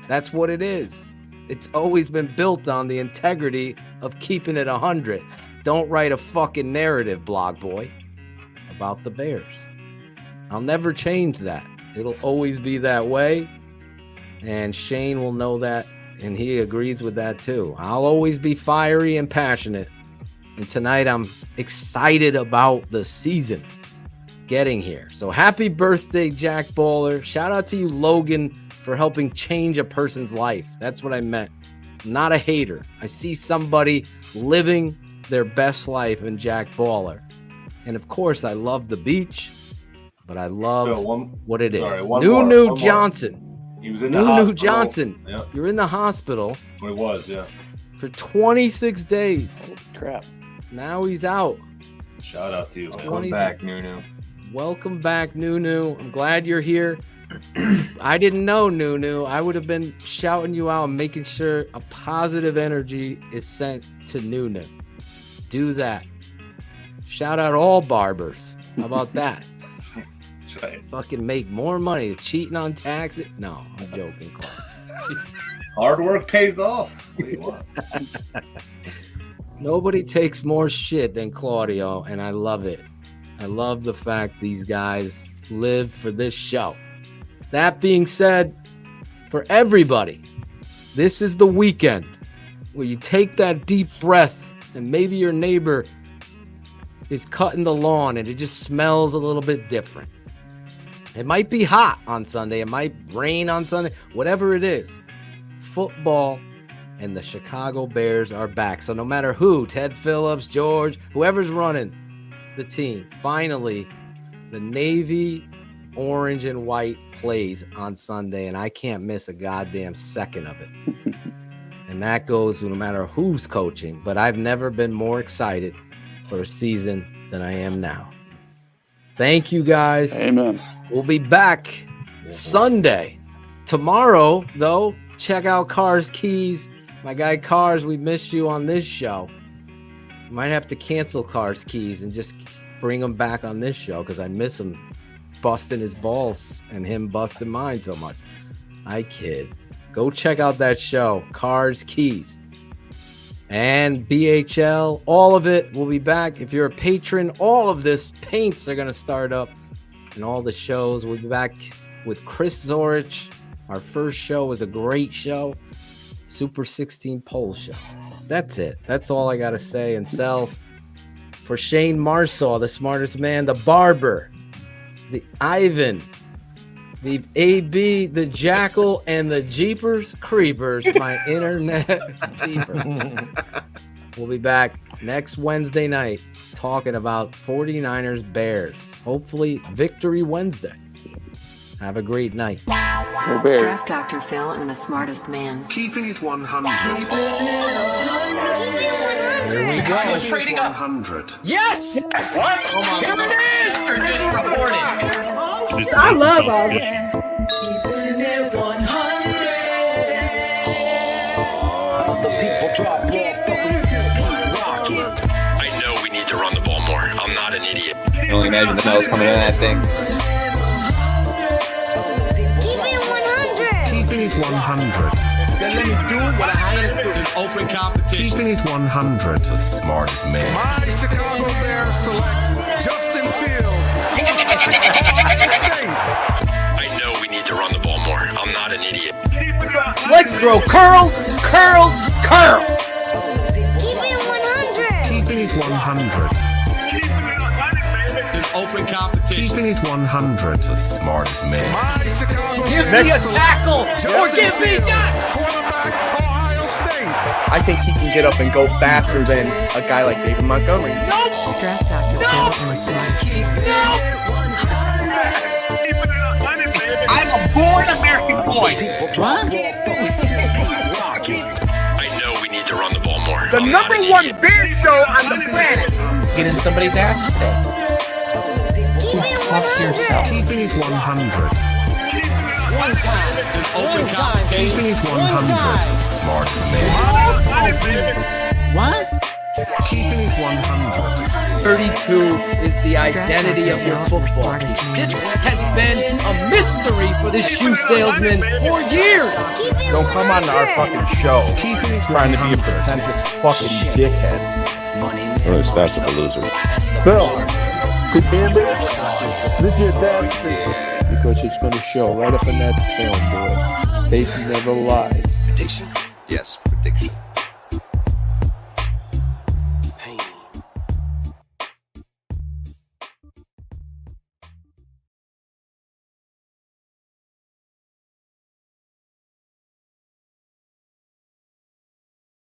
That's what it is. It's always been built on the integrity of keeping it 100. Don't write a fucking narrative, blog boy, about the Bears. I'll never change that. It'll always be that way. And Shane will know that, and he agrees with that too. I'll always be fiery and passionate. And tonight I'm excited about the season getting here. So happy birthday, Jack Baller. Shout out to you, Logan, for helping change a person's life. That's what I meant. I'm not a hater. I see somebody living their best life in Jack Baller. And of course, I love the beach, but I love what it is. Nunu Johnson. He was in the hospital. Nunu Johnson. Yep. You're in the hospital. He was, yeah. For 26 days. Holy crap. Now he's out. Shout out to you. Welcome back, Nunu. Welcome back, Nunu. I'm glad you're here. I didn't know, Nunu. I would have been shouting you out and making sure a positive energy is sent to Nunu. Do that. Shout out all barbers. How about that? That's right. Fucking make more money cheating on taxes. No, I'm joking, Clark. Hard work pays off. What do you want? Nobody takes more shit than Claudio, and I love it. I love the fact these guys live for this show. That being said, for everybody, this is the weekend where you take that deep breath, and maybe your neighbor is cutting the lawn and it just smells a little bit different. It might be hot on Sunday. It might rain on Sunday. Whatever it is, football and the Chicago Bears are back. So no matter who, Ted Phillips, George, whoever's running the team, finally, the Navy, orange, and white plays on Sunday, and I can't miss a goddamn second of it. And that goes no matter who's coaching. But I've never been more excited for a season than I am now. Thank you, guys. Amen. We'll be back Sunday. Tomorrow, though, check out Cars Keys. My guy Cars, we missed you on this show. Might have to cancel Cars Keys and just bring him back on this show because I miss him busting his balls and him busting mine so much. I kid. Go check out that show, Cars Keys. And BHL, all of it will be back. If you're a patron, all of this paints are going to start up. And all the shows will be back with Chris Zorich. Our first show was a great show. Super 16 poll show. That's it. That's all I got to say and sell. For Shane Marsaw, the smartest man, the barber, the Ivan, the AB, the Jackal, and the Jeepers Creepers, my internet Jeepers. We'll be back next Wednesday night talking about 49ers Bears. Hopefully, Victory Wednesday. Have a great night. Go Bears. Draft Dr. Phil and the smartest man. Keeping it 100. Here we go. Trading up. 100. Yes! What? Here it is! Or just reported. I love all that. Keeping it 100. can only imagine the smells coming in that thing. Keeping it 100. Then let me do what I hired to do. Open competition. Keeping it 100. The smartest man. My Chicago Bears select Justin Fields. I know we need to run the ball more. I'm not an idiot. Let's throw curls, curls, curls. Keeping it 100. Open competition. Keeping it 100. The smartest man. My Chicago Give me a tackle or give me that. Quarterback, Ohio State. I think he can get up and go faster than a guy like David Montgomery. Nope. Draft Dr. Phil in the slide. I'm a born American boy. I know we need to run the ball more. The number one beer show on the planet. Get in somebody's ass today. Go fuck yourself. Keeping it 100. One time. Keeping it 100. The smartest man. What? Keeping it 100. 32 is the identity of your football. This has been a mystery for this shoe salesman for years. Don't come on our fucking show trying to be a pretentious fucking dickhead. Really, stats of a loser. Bill, could handle it? This is your dad's thing. Because it's going to show right up in that film, boy. Tape never lies. Prediction? Yes, prediction.